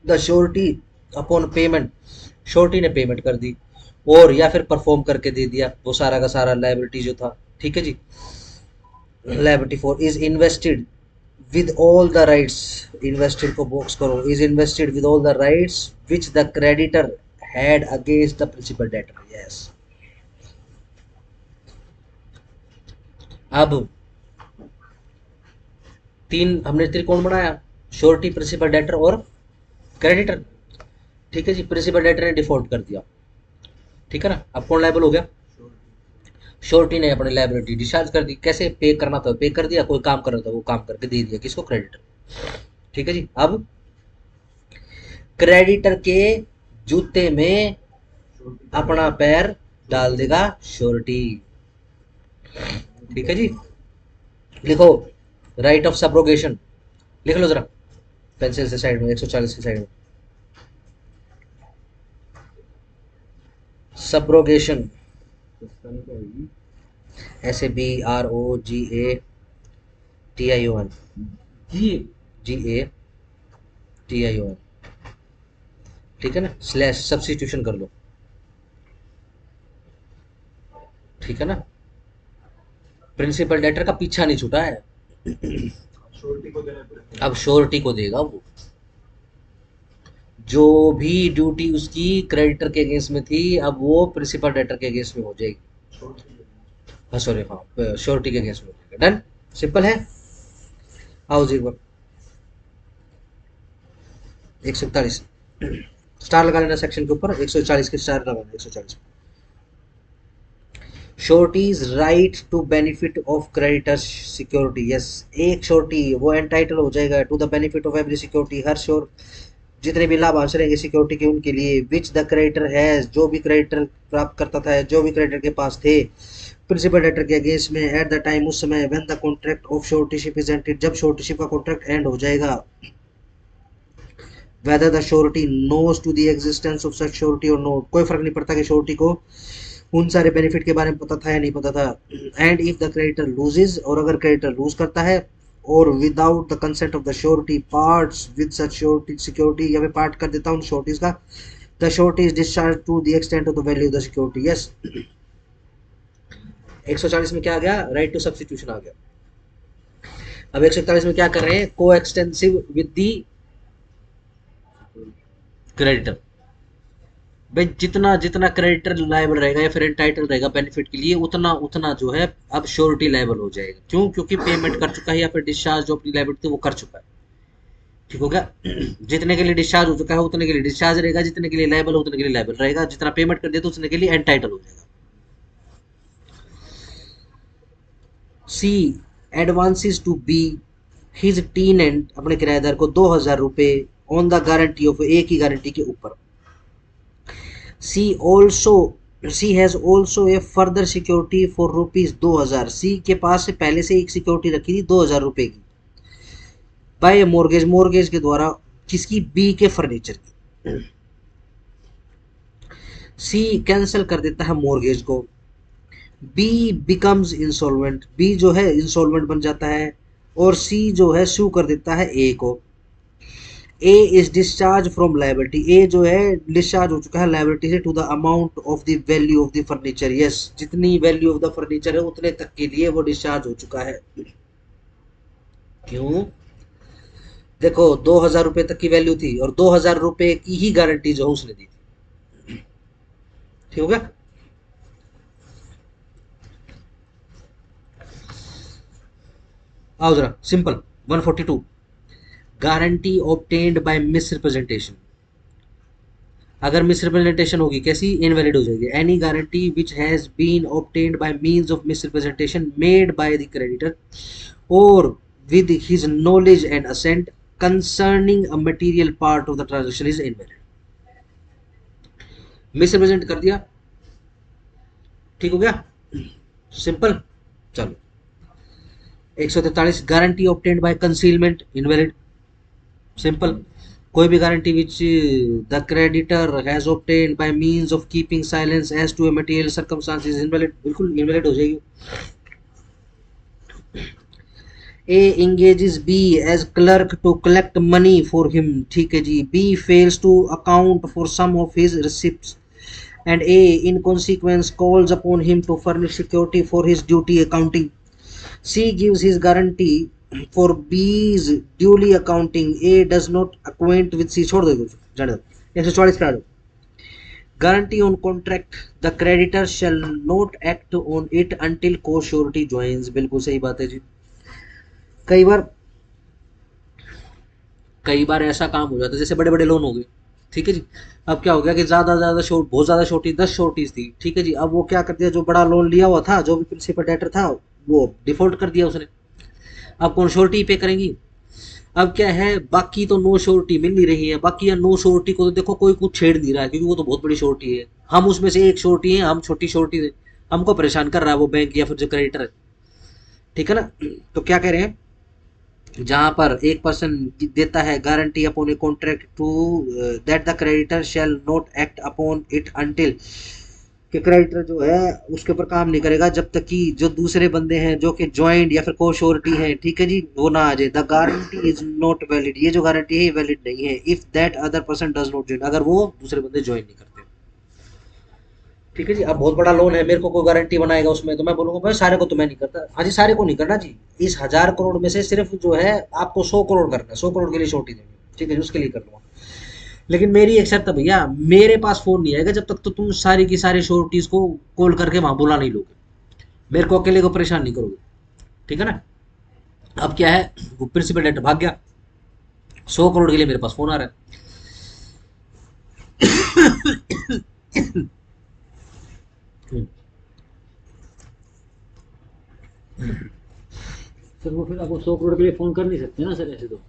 Speaker 1: The surety upon payment, surety ने पेमेंट कर दी और या फिर परफॉर्म करके दे दिया वो सारा का सारा लायबिलिटी जो था, ठीक है जी, liability for is invested with all the rights, invested को बॉक्स करो, is invested with all the rights which the creditor had against the principal debtor, yes। अब 3 हमने त्रिकोण बनाया, श्योरिटी, प्रिंसिपल डेटर और क्रेडिटर, ठीक है जी, प्रिंसिपल डेटर ने डिफॉल्ट कर दिया, ठीक है ना, अब कौन लायबल हो गया, श्योरिटी ने अपनी लायबिलिटी डिस्चार्ज कर दी, कैसे, पे करना था पे कर दिया, कोई काम कर रहा था वो काम करके दे दिया किसको, क्रेडिटर, ठीक है जी। अब क्रेडिटर के जूते में अपना पैर डाल देगा श्योरिटी, ठीक है जी। लिखो राइट ऑफ सब्रोगेशन, लिख लो जरा पेंसिल से साइड में, 140 की साइड में, सब्रोगेशन, ऐसे BROGATION, GATION, ठीक है ना, स्लैश सब्स्टिट्यूशन कर लो, ठीक है ना, प्रिंसिपल डेटर का पीछा नहीं छूटा है,
Speaker 3: श्योरिटी को देना पड़ेगा।
Speaker 1: अब श्योरिटी को देगा वो, जो भी ड्यूटी उसकी क्रेडिटर के अगेंस्ट में थी अब वो प्रिंसिपल डेटर के अगेंस्ट में हो जाएगी, हाँ सॉरी, हाँ श्योरिटी के अगेंस्ट में हो जाएगा, डन, सिंपल है। आओ जी 141 स्टार लगा लेना सेक्शन के ऊपर, 140 के स्टार लगाना, 140 surety's right to benefit of creditor's security, yes, एक श्योरिटी वो एंटाइटल हो जाएगा to the benefit of every security, हर श्योर जितने भी लाभांश रहेंगे सिक्योरिटी के उनके लिए, विच द क्रेडिटर हैज, जो भी क्रेडिटर प्राप्त करता था, जो भी क्रेडिटर के पास थे प्रिंसिपल डेटर के अगेंस्ट में एट द टाइम, उस समय, when the contract of suretyship is ended, जब श्योरिटीशिप का कॉन्ट्रैक्ट एंड हो जाएगा, whether the surety knows to the existence of such surety or not, कोई फर्क नहीं पड़ता कि श्योरिटी को उन सारे बेनिफिट के बारे में पता था या नहीं पता था, and if the creditor loses, और अगर क्रेडिटर लूज करता है, और without the consent of the surety parts with such surety security, या फिर पार्ट कर देता हूँ श्योरिटीज का, the surety is discharge to the extent of the value of the security, yes. 140 में क्या आ गया, राइट टू सब्स्टिट्यूशन आ गया। अब 141 में क्या कर रहे हैं, को एक्सटेंसिव विद दी क्रेडिटर, भाई जितना जितना क्रेडिटर लायबल रहेगा या फिर एंटाइटल रहेगा बेनिफिट के लिए, उतना उतना जो है अब श्योरिटी लायबल हो जाएगा, क्यों, क्योंकि पेमेंट कर चुका है या फिर डिस्चार्ज जो अपनी लायबिलिटी थी वो कर चुका है, ठीक हो गया। जितने के लिए डिस्चार्ज हो चुका है उतने के लिए डिस्चार्ज रहेगा, जितने के लिए लायबल उतने के लिए लायबल रहेगा, जितना पेमेंट कर दिया तो उतने के लिए एंटाइटल हो जाएगा। C advances to B his tenant, अपने किराएदार को 2000 रुपए ऑन द गारंटी ऑफ, एक ही गारंटी के ऊपर। C has also a further security for ₹2000, C के पास से पहले से एक सिक्योरिटी रखी थी 2000 रुपए की, बाय मॉर्गेज, मॉर्गेज के द्वारा, किसकी, बी के फर्नीचर की। सी कैंसिल कर देता है मॉर्गेज को, बी बिकम्स इंसॉल्वेंट, बी जो है इंसॉल्वेंट बन जाता है, और सी जो है सू कर देता है ए को, A is discharge from liability, A जो है डिस्चार्ज हो चुका है लाइबिलिटी से to the amount of the value of the furniture, yes जितनी वैल्यू ऑफ द फर्नीचर है उतने तक के लिए वो डिस्चार्ज हो चुका है। क्यों? देखो 2,000 रुपए तक की वैल्यू थी और 2,000 रुपए की ही गारंटी जो उसने दी थी, ठीक हो गया। आओ जरा simple 142 guarantee obtained by misrepresentation, अगर मिसरिप्रेजेंटेशन होगी कैसी, इनवैलिड हो जाएगी। Any guarantee which has been obtained by means of misrepresentation made by the creditor और with his knowledge and assent concerning a material part of the transaction is invalid. Misrepresent कर दिया, ठीक हो गया, सिंपल। चलो 143 guarantee obtained by concealment invalid, simple. कोई भी guarantee which the creditor has obtained by means of keeping silence as to a material circumstances invalid, बिल्कुल invalid हो जाएगी। ए engages B as clerk to collect money for him, ठीक है जी। B fails to account for some of his receipts and A in consequence calls upon him to furnish security for his duty accounting. C gives his guarantee for B's duly accounting. A does not acquaint with C, छोड़ दो जाने दो। 144 पे आ जाओ। Guarantee on contract, the creditor shall not act on it until co-surety joins, बिल्कुल सही बात है जी। कई बार ऐसा काम हो जाता है जैसे बड़े बड़े लोन हो गए, ठीक है जी। अब क्या हो गया कि ज्यादा शॉर्ट, बहुत ज्यादा शॉर्टी, 10 शॉर्टीज थी, ठीक है जी। अब वो क्या कर दिया, जो बड़ा लोन लिया हुआ था, जो भी प्रिंसिपल डेटर था, वो डिफॉल्ट कर दिया उसने। अब कौन श्योरिटी पे करेंगी? अब क्या है, बाकी तो नो श्योरिटी मिल नहीं रही है, बाकी या नो श्योरिटी को तो देखो कोई कुछ छेड़ नहीं रहा है, क्योंकि वो तो बहुत बड़ी श्योरिटी है। हम उसमें से एक श्योरिटी है, हम छोटी श्योरिटी है, हमको परेशान कर रहा है वो बैंक या फिर जो क्रेडिटर है, ठीक है ना। तो क्या कह रहे हैं, जहां पर एक पर्सन देता है guarantee upon a contract to that the creditor shall not act upon it until, कि क्रेडिटर जो है उसके ऊपर काम नहीं करेगा जब तक कि जो दूसरे बंदे हैं जो कि ज्वाइंट या फिर को श्योरिटी है, ठीक है जी, वो ना आ जाए। The guarantee is not valid, ये जो गारंटी है वैलिड नहीं है if that other person does not join, अगर वो दूसरे बंदे ज्वाइन नहीं करते, ठीक है जी। अब बहुत बड़ा लोन है, मेरे को कोई गारंटी बनाएगा उसमें, तो मैं बोलूंगा भाई सारे को तो मैं नहीं करता। हाँ जी, सारे को नहीं करना जी, इस 1,000 करोड़ में से सिर्फ जो है आपको 100 करोड़ करना है, 100 करोड़ के लिए छोटी देंगे, ठीक है जी, उसके लिए कर लूंगा। लेकिन मेरी एक शर्त है भैया, मेरे पास फोन नहीं आएगा जब तक तो तुम सारी की सारी श्योरिटीज को कॉल करके वहां बुला नहीं लोगे, मेरे को अकेले को परेशान नहीं करोगे, ठीक है ना। अब क्या है, वो प्रिंसिपल डेटर भाग गया, 100 करोड़ के लिए मेरे पास फोन आ रहा है।
Speaker 2: सर वो फिर आपको 100 करोड़ के लिए फोन कर नहीं सकते ना सर ऐसे तो।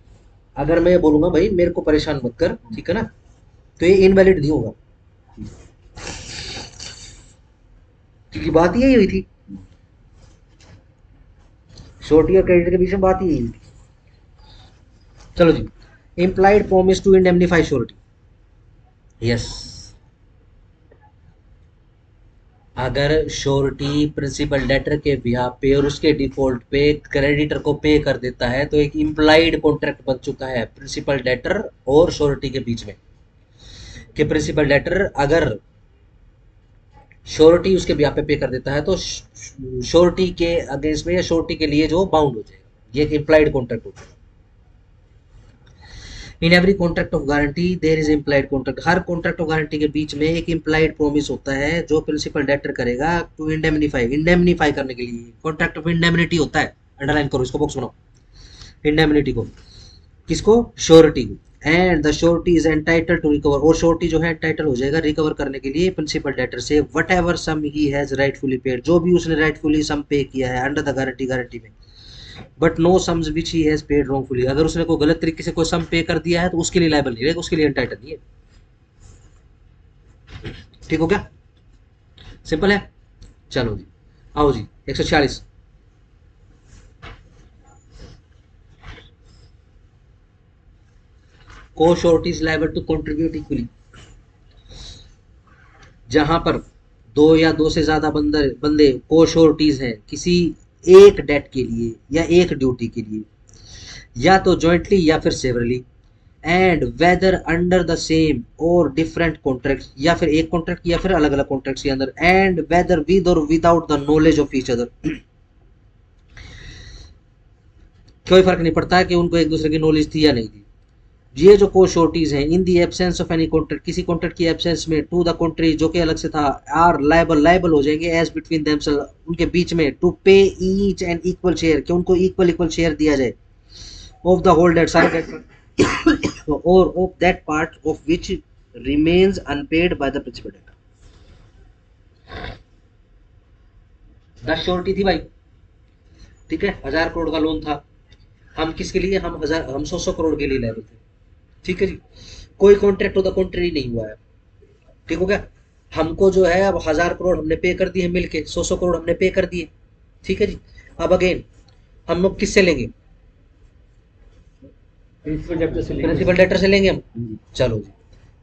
Speaker 1: अगर मैं ये बोलूंगा भाई मेरे को परेशान मत कर, ठीक है ना, तो ये इनवैलिड नहीं होगा, क्योंकि बात यही हुई थी, श्योरिटी और क्रेडिटर के बीच में बात यही हुई थी। चलो जी, implied promise to indemnify surety, yes. अगर श्योरिटी प्रिंसिपल डेटर के बिहाफ पे और उसके डिफॉल्ट पे क्रेडिटर को पे कर देता है, तो एक इम्प्लाइड कॉन्ट्रैक्ट बन चुका है प्रिंसिपल डेटर और श्योरिटी के बीच में, कि प्रिंसिपल डेटर अगर श्योरिटी उसके बिहाफ पे कर देता है तो श्योरिटी के अगेंस्ट में या श्योरिटी के लिए जो बाउंड हो जाएगा, ये एक इम्प्लाइड कॉन्ट्रैक्ट होता है। In every contract of guarantee there is implied contract, हर कॉन्ट्रैक्ट ऑफ गारंटी के बीच में एक इम्प्लाइड प्रॉमिस होता है जो प्रिंसिपल डेटर करेगा टू इंडेमनीफाई करने के लिए। कॉन्ट्रैक्ट ऑफ इंडेमनिटी होता है, अंडरलाइन करो इसको, बॉक्स बनाओ, इंडेमनिटी को, किसको, श्योरिटी को। And the surety is entitled to recover, और श्योरिटी जो है एंटाइटल हो जाएगा रिकवर करने के लिए प्रिंसिपल डेटर से whatever sum he has rightfully paid, जो भी उसने राइटफुली सम पे किया है अंडर द गारंटी में, but no sums which he has paid wrongfully, अगर उसने कोई गलत तरीके से कोई सम पे कर दिया है तो उसके लिए लायबल नहीं रहेगा, उसके लिए एंटाइटल नहीं है, ठीक हो क्या, सिंपल है। चलो जी, आओ जी 146 को surety is liable to contribute equally, जहां पर दो या दो से ज्यादा बंदे को श्योरिटीज हैं किसी एक डेट के लिए या एक ड्यूटी के लिए, या तो जॉइंटली या फिर severally, and whether under the same और डिफरेंट कॉन्ट्रैक्ट्स, या फिर एक कॉन्ट्रैक्ट या फिर अलग अलग कॉन्ट्रैक्ट्स के अंदर, एंड वेदर विद और without the knowledge of each other, कोई फर्क नहीं पड़ता है कि उनको एक दूसरे की नॉलेज थी या नहीं थी। ये जो को शोर्टीज हैं, in the absence of any contract, किसी कॉन्ट्रैक्ट की एब्सेंस में, टू द कॉन्ट्री जो कि अलग से था, आर लायबल हो जाएंगे एज बिटवीन देमसेल्फ, उनके बीच में, टू पे ईच एंड इक्वल शेयर, कि उनको इक्वल शेयर दिया जाए, ऑफ द होल डेट, सारे डेट और of that part of which remains unpaid by the principal debtor. 10 surety थी भाई, ठीक है, 1000 करोड़ का लोन था, हम किसके लिए, हम 100 करोड़ के लिए ले रहे थे, ठीक है जी, कोई कॉन्ट्रैक्ट ऑफ द कॉन्ट्री नहीं हुआ है, ठीक हो गया, हमको जो है अब 1000 करोड़ हमने पे कर दिए मिलके, 100 करोड़ हमने पे कर दिए, ठीक है जी। अब अगेन हम लोग किससे लेंगे, प्रिंसिपल डेटर से लेंगे हम, चलो जी,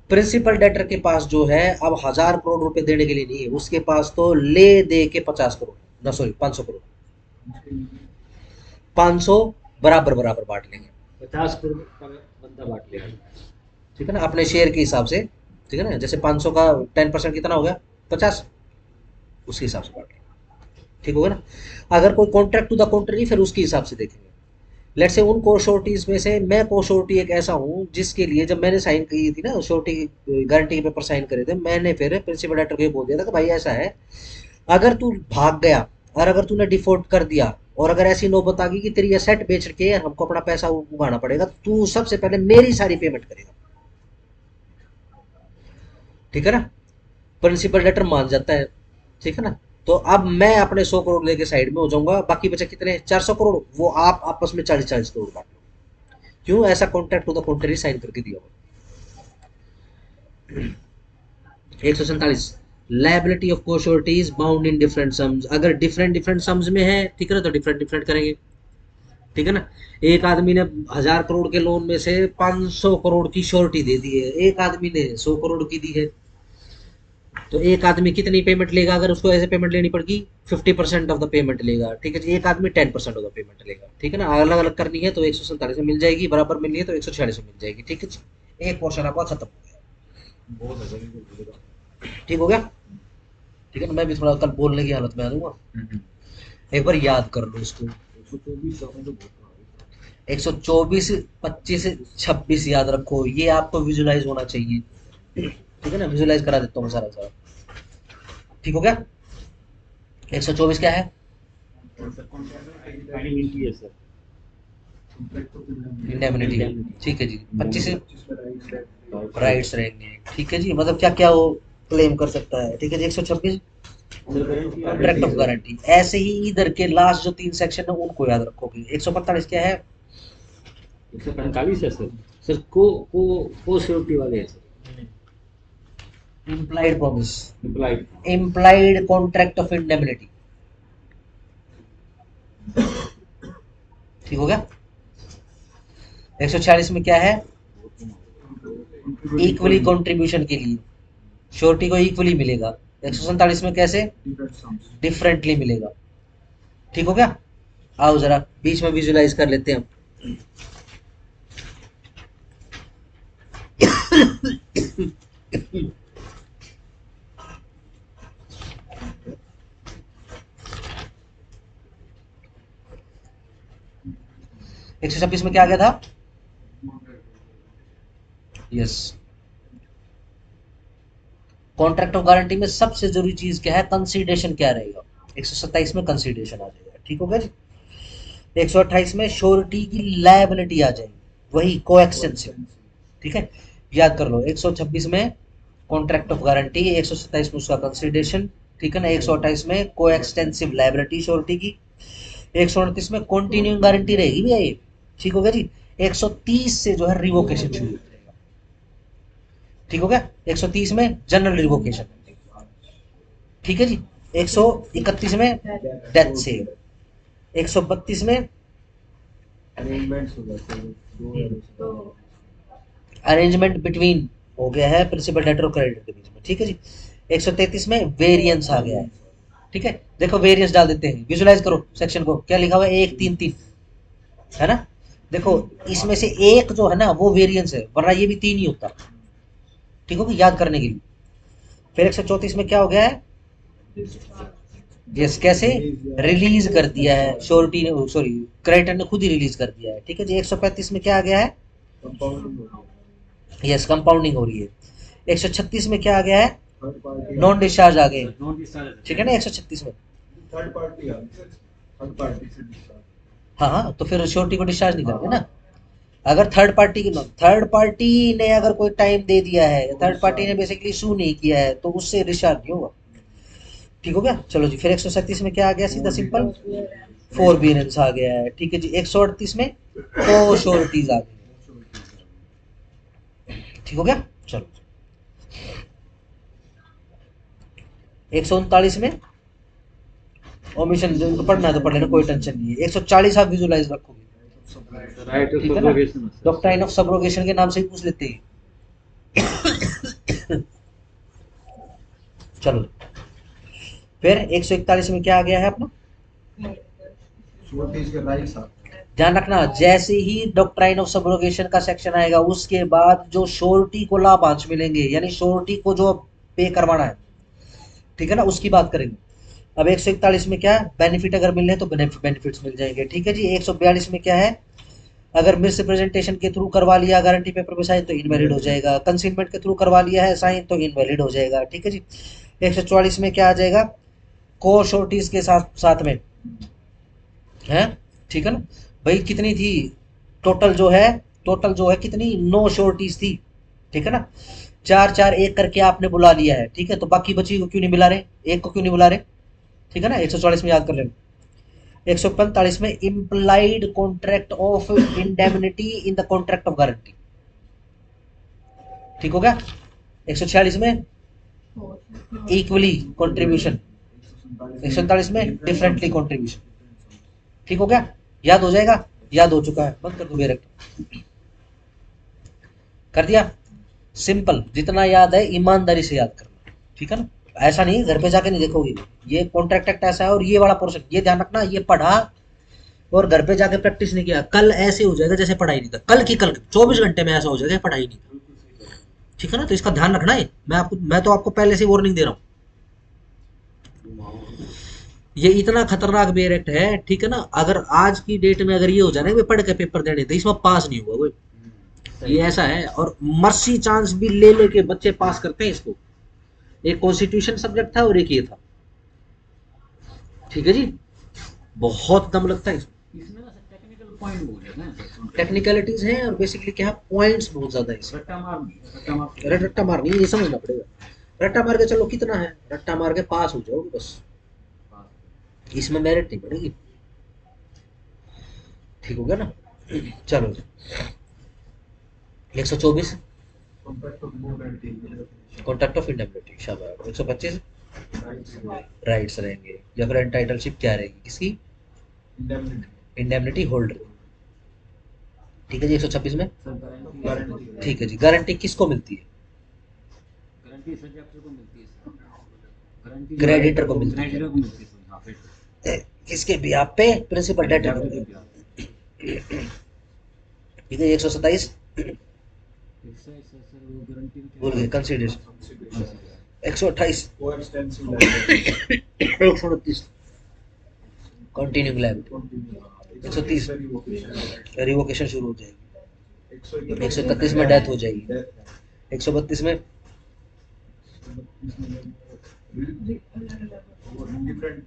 Speaker 1: प्रिंसिपल डेटर के पास जो है अब 1000 करोड़ रुपए देने के लिए नहीं है, उसके पास तो ले दे के 50 करोड़, ना सॉरी 500 करोड़, 500 बराबर बराबर बांट लेंगे,
Speaker 2: 50 करोड़ का बंदा बांट लेगा,
Speaker 1: ठीक है ना, अपने शेयर के हिसाब से, ठीक है ना, जैसे 500 का 10% कितना हो गया, 50, उसके हिसाब से बांट लेंगे, ठीक होगा ना। अगर कोई कॉन्ट्रैक्ट टू द कॉन्ट्री, फिर उसके हिसाब से देखेंगे। लेट से उन कोश्योरिटीज में से मैं कोश्योरिटी एक ऐसा हूँ जिसके लिए जब मैंने साइन की थी ना, श्योरिटी गारंटी के पेपर साइन करे थे, मैंने फिर प्रिंसिपल डेटर को बोल दिया था कि भाई ऐसा है, अगर तू भाग गया और अगर तूने डिफॉल्ट कर दिया और अगर ऐसी नौबत आ गई कि तेरी एसेट बेच के हमको अपना पैसा उगाना पड़ेगा, तो तू सबसे पहले मेरी सारी पेमेंट करेगा, ठीक है ना। प्रिंसिपल डेटर मान जाता है, ठीक है ना, तो अब मैं अपने 100 करोड़ लेके साइड में हो जाऊंगा, बाकी बचे कितने 400 करोड़, वो आप आपस में 40-40 करोड़ बांट लो, क्यों, ऐसा contract to the contrary sign करके दिया हुआ। 147 liability of co-sureties bound in different sums, अगर डिफरेंट सम्स में है, ठीक है ना, तो डिफरेंट करेंगे, ठीक है ना। एक आदमी ने 1000 करोड़ के लोन में से 500 करोड़ की श्योरिटी दे दी है, एक आदमी ने 100 करोड़ की दी है, तो एक आदमी कितनी पेमेंट लेगा, अगर उसको ऐसे पेमेंट लेनी पड़गी 50% ऑफ द पेमेंट लेगा, ठीक है जी, एक आदमी 10% ऑफ द पेमेंट लेगा, ठीक है ना। अलग अलग करनी है तो 147 में मिल जाएगी, बराबर मिलनी है तो 146 में मिल जाएगी, ठीक है जी, एक पोर्शन आपका खत्म हो गया, ठीक हो गया, ठीक है ना। मैं भी थोड़ा कल बोलने की हालत में आ जाऊंगा, एक बार याद कर लो इसको, 124, 25, 26 याद रखो, ये आपको विजुलाइज होना चाहिए, ठीक है ना, विजुलाइज करा देता हूँ सारा सारा, ठीक हो गया। 124 क्या है, इंडेमनिटी, ठीक है जी। 25 राइट्स रहेंगे, ठीक है जी, मतलब क्या क्या वो क्लेम कर सकता है, ठीक है जी। 126 कॉन्ट्रैक्ट ऑफ गारंटी, ऐसे ही इधर के लास्ट जो 3 सेक्शन है उनको याद रखोगे। 145 क्या है,
Speaker 2: 145 है सर, सर को सिक्योरिटी वाले हैं sir,
Speaker 1: implied promise,
Speaker 2: employed,
Speaker 1: implied contract of indemnity, ठीक हो गया। 146 में क्या है, इक्वली कंट्रीब्यूशन के लिए श्योरिटी को इक्वली मिलेगा। 147 में कैसे, डिफरेंटली मिलेगा, ठीक हो गया। आओ जरा बीच में विजुलाइज कर लेते हैं हम। एक सौ छब्बीस में क्या आ गया था, यस, कॉन्ट्रैक्ट ऑफ गारंटी में सबसे जरूरी चीज क्या है, कंसीडरेशन क्या रहेगा। 127 में कंसीडरेशन आ जाएगा, ठीक हो गया जी। 128 में श्योरिटी की लायबिलिटी आ जाएगी, वही कोएक्सटेंसिव, ठीक है, याद कर लो। 126 में कॉन्ट्रैक्ट ऑफ गारंटी, 127 में उसका कंसीडरेशन, ठीक है ना। 128 में कोएक्सटेंसिव लायबिलिटी श्योरिटी की, 129 में कंटिन्यूइंग गारंटी रहेगी भैया ये, ठीक हो गया जी। 130 से जो है रिवोकेशन शुरू हो जाएगा, ठीक हो गया। 130 में जनरल रिवोकेशन, ठीक है जी। 131 में डेथ सेव, 132 में अरेंजमेंट बिटवीन हो गया है प्रिंसिपल डेटर और क्रेडिटर के बीच में, ठीक है जी। 133 में वेरिएंस आ गया है, ठीक है। देखो वेरिएंस डाल देते हैं, विजुलाइज करो सेक्शन को, क्या लिखा हुआ है 133, है ना।
Speaker 4: देखो इसमें से एक जो है ना वो वेरिएंस है, वरना ये भी 3 ही होता। ठीक हो गया, याद करने के लिए। फिर 134 में क्या हो गया है? यस, कैसे रिलीज कर दिया है श्योरिटी ने, सॉरी क्रेडिटर ने खुद ही रिलीज कर दिया है। ठीक है जी। 135 में क्या आ गया है?
Speaker 3: कंपाउंडिंग हो गया,
Speaker 4: यस, कंपाउंडिंग हो रही है। 136 में क्या आ गया है?
Speaker 3: थर्ड पार्टी
Speaker 4: नॉन डिस्चार्ज आ गए।
Speaker 2: Non discharge.
Speaker 4: ठीक है ना 136 में।
Speaker 3: थर्ड पार्टी आ गई, थर्ड पार्टी से डिस्चार्ज।
Speaker 4: हाँ हाँ, तो फिर श्योरिटी को डिस्चार्ज नहीं करेंगे ना। अगर थर्ड पार्टी ने अगर कोई टाइम दे दिया है, थर्ड पार्टी ने बेसिकली सू नहीं किया है, तो उससे डिस्चार्ज नहीं होगा। ठीक हो गया। चलो जी, फिर 137 में क्या आ गया? सीधा सिंपल फोरबियरेंस आ गया है। ठीक है जी। 138 में को श्योरिटीज आ गई। ठीक हो गया। चलो 139 में ओमिशन, जिनको पढ़ना है तो पढ़ लेना, कोई टेंशन नहीं है। 140 आप विजुलाइज रखोगे।
Speaker 2: राइट
Speaker 4: ठीक है ना, डॉक्ट्राइन ऑफ सब्रोगेशन के नाम से ही पूछ लेते हैं। चलो फिर 141 में क्या आ गया है अपना?
Speaker 3: श्योरिटीज के राइट्स आ,
Speaker 4: ध्यान रखना, जैसे ही डॉक्ट्राइन ऑफ सब्रोगेशन का सेक्शन आएगा उसके बाद जो श्योरिटी को लाभांश मिलेंगे, यानी श्योरिटी को जो पे करवाना है, ठीक है ना, उसकी बात करेंगे। अब 141 में क्या है? बेनिफिट अगर मिलने हैं तो बेनिफिट्स मिल जाएंगे। ठीक है जी। 142 में क्या है? अगर मिस रिप्रेजेंटेशन के थ्रू करवा लिया गारंटी पेपर पे साइन तो इनवैलिड हो जाएगा, कंसीलमेंट के थ्रू करवा लिया है साइन तो इनवैलिड हो जाएगा। ठीक है जी। 144 में क्या आ जाएगा? को श्योरिटीज के साथ साथ में है। ठीक है ना भाई, कितनी थी टोटल जो है कितनी? 9 श्योरिटीज थी। ठीक है ना, 4 4 1 करके आपने बुला लिया है। ठीक है, तो बाकी बची को क्यों नहीं बुला रहे? एक को क्यों नहीं बुला रहे? ठीक है ना, 144 में याद कर लेना। 145 में implied contract of indemnity in the contract of guarantee. ठीक हो गया। 146 में इक्वली कंट्रीब्यूशन। 147 में डिफरेंटली कंट्रीब्यूशन। ठीक हो गया, याद हो जाएगा। याद हो चुका है, बंद कर दो डायरेक्ट। कर दिया। सिंपल, जितना याद है ईमानदारी से याद करना। ठीक है ना, ऐसा नहीं घर पे जाके नहीं देखोगे। ये कॉन्ट्रैक्ट एक्ट ऐसा है, और ये वाला पोर्शन ये ध्यान रखना, ये पढ़ा और घर पे जाके प्रैक्टिस नहीं किया, कल ऐसे हो जाएगा जैसे पढ़ाई नहीं था। कल 24 घंटे में ऐसा हो जाएगा पढ़ाई नहीं था। ठीक है ना, तो इसका ध्यान रखना है। मैं तो आपको पहले से वार्निंग दे रहा हूँ। ये इतना खतरनाक बेयर एक्ट है। ठीक है ना, अगर आज की डेट में अगर ये हो जाए ना पढ़ के पेपर देने तो इसमें पास नहीं हुआ कोई। ये ऐसा है, और मर्सी चांस भी ले के बच्चे पास करते हैं इसको। एक कॉन्स्टिट्यूशन सब्जेक्ट था और एक ये था। ठीक है जी, बहुत दम लगता है इसमें।
Speaker 2: इसमें ना टेक्निकल पॉइंट बहुत ज्यादा है,
Speaker 4: टेक्निकलिटीज हैं, और बेसिकली क्या है, पॉइंट्स बहुत ज्यादा है इसमें। रट्टा मार नहीं, ये समझना पड़ेगा। रट्टा मार के चलो कितना है, रट्टा मार के पास हो जाओगे बस, इसमें मेरिट नहीं पड़ेगी। ठीक हो गया ना। चलो 124
Speaker 3: contract of guarantee,
Speaker 4: contract of indemnity, शाबाश। 125
Speaker 3: राइट्स,
Speaker 4: राइट्स रहेंगे, या फिर एंटाइटलशिप क्या रहेगी किसकी?
Speaker 3: Indemnity,
Speaker 4: indemnity holder. ठीक है जी। 126 में
Speaker 3: गारंटी,
Speaker 4: ठीक है जी, गारंटी किसको मिलती है?
Speaker 2: गारंटी सब्जेक्ट को मिलती है, गारंटी
Speaker 4: क्रेडिटर को मिलती है।
Speaker 2: क्रेडिटर को मिलती है। हाँ, फिर
Speaker 4: किसके बिहाफ पे? प्रिंसिपल डेटर को। ठीक है। 127 भूल गए, कंसीडरेशन। 128
Speaker 3: को extensive liability,
Speaker 4: 129 continuing liability. 130 revocation शुरू हो जाएगी। 131 में डेथ हो जाएगी। 132 में
Speaker 3: डिफरेंट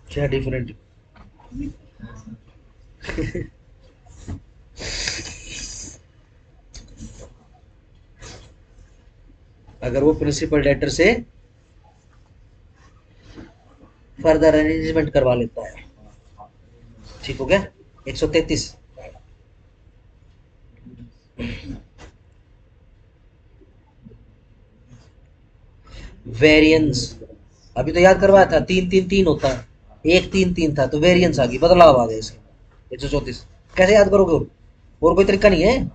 Speaker 4: क्या डिफरेंट? अगर वो प्रिंसिपल डेटर से फर्दर अरेंजमेंट करवा लेता है। ठीक हो गया। 133 वेरिएंस। अभी तो याद करवाया था, 3 3 3 होता है, 1 3 3 था, तो वेरिएंस आ गई, बदलाव आ गया इसमें। 134 कैसे याद करोगे? और कोई तरीका नहीं है।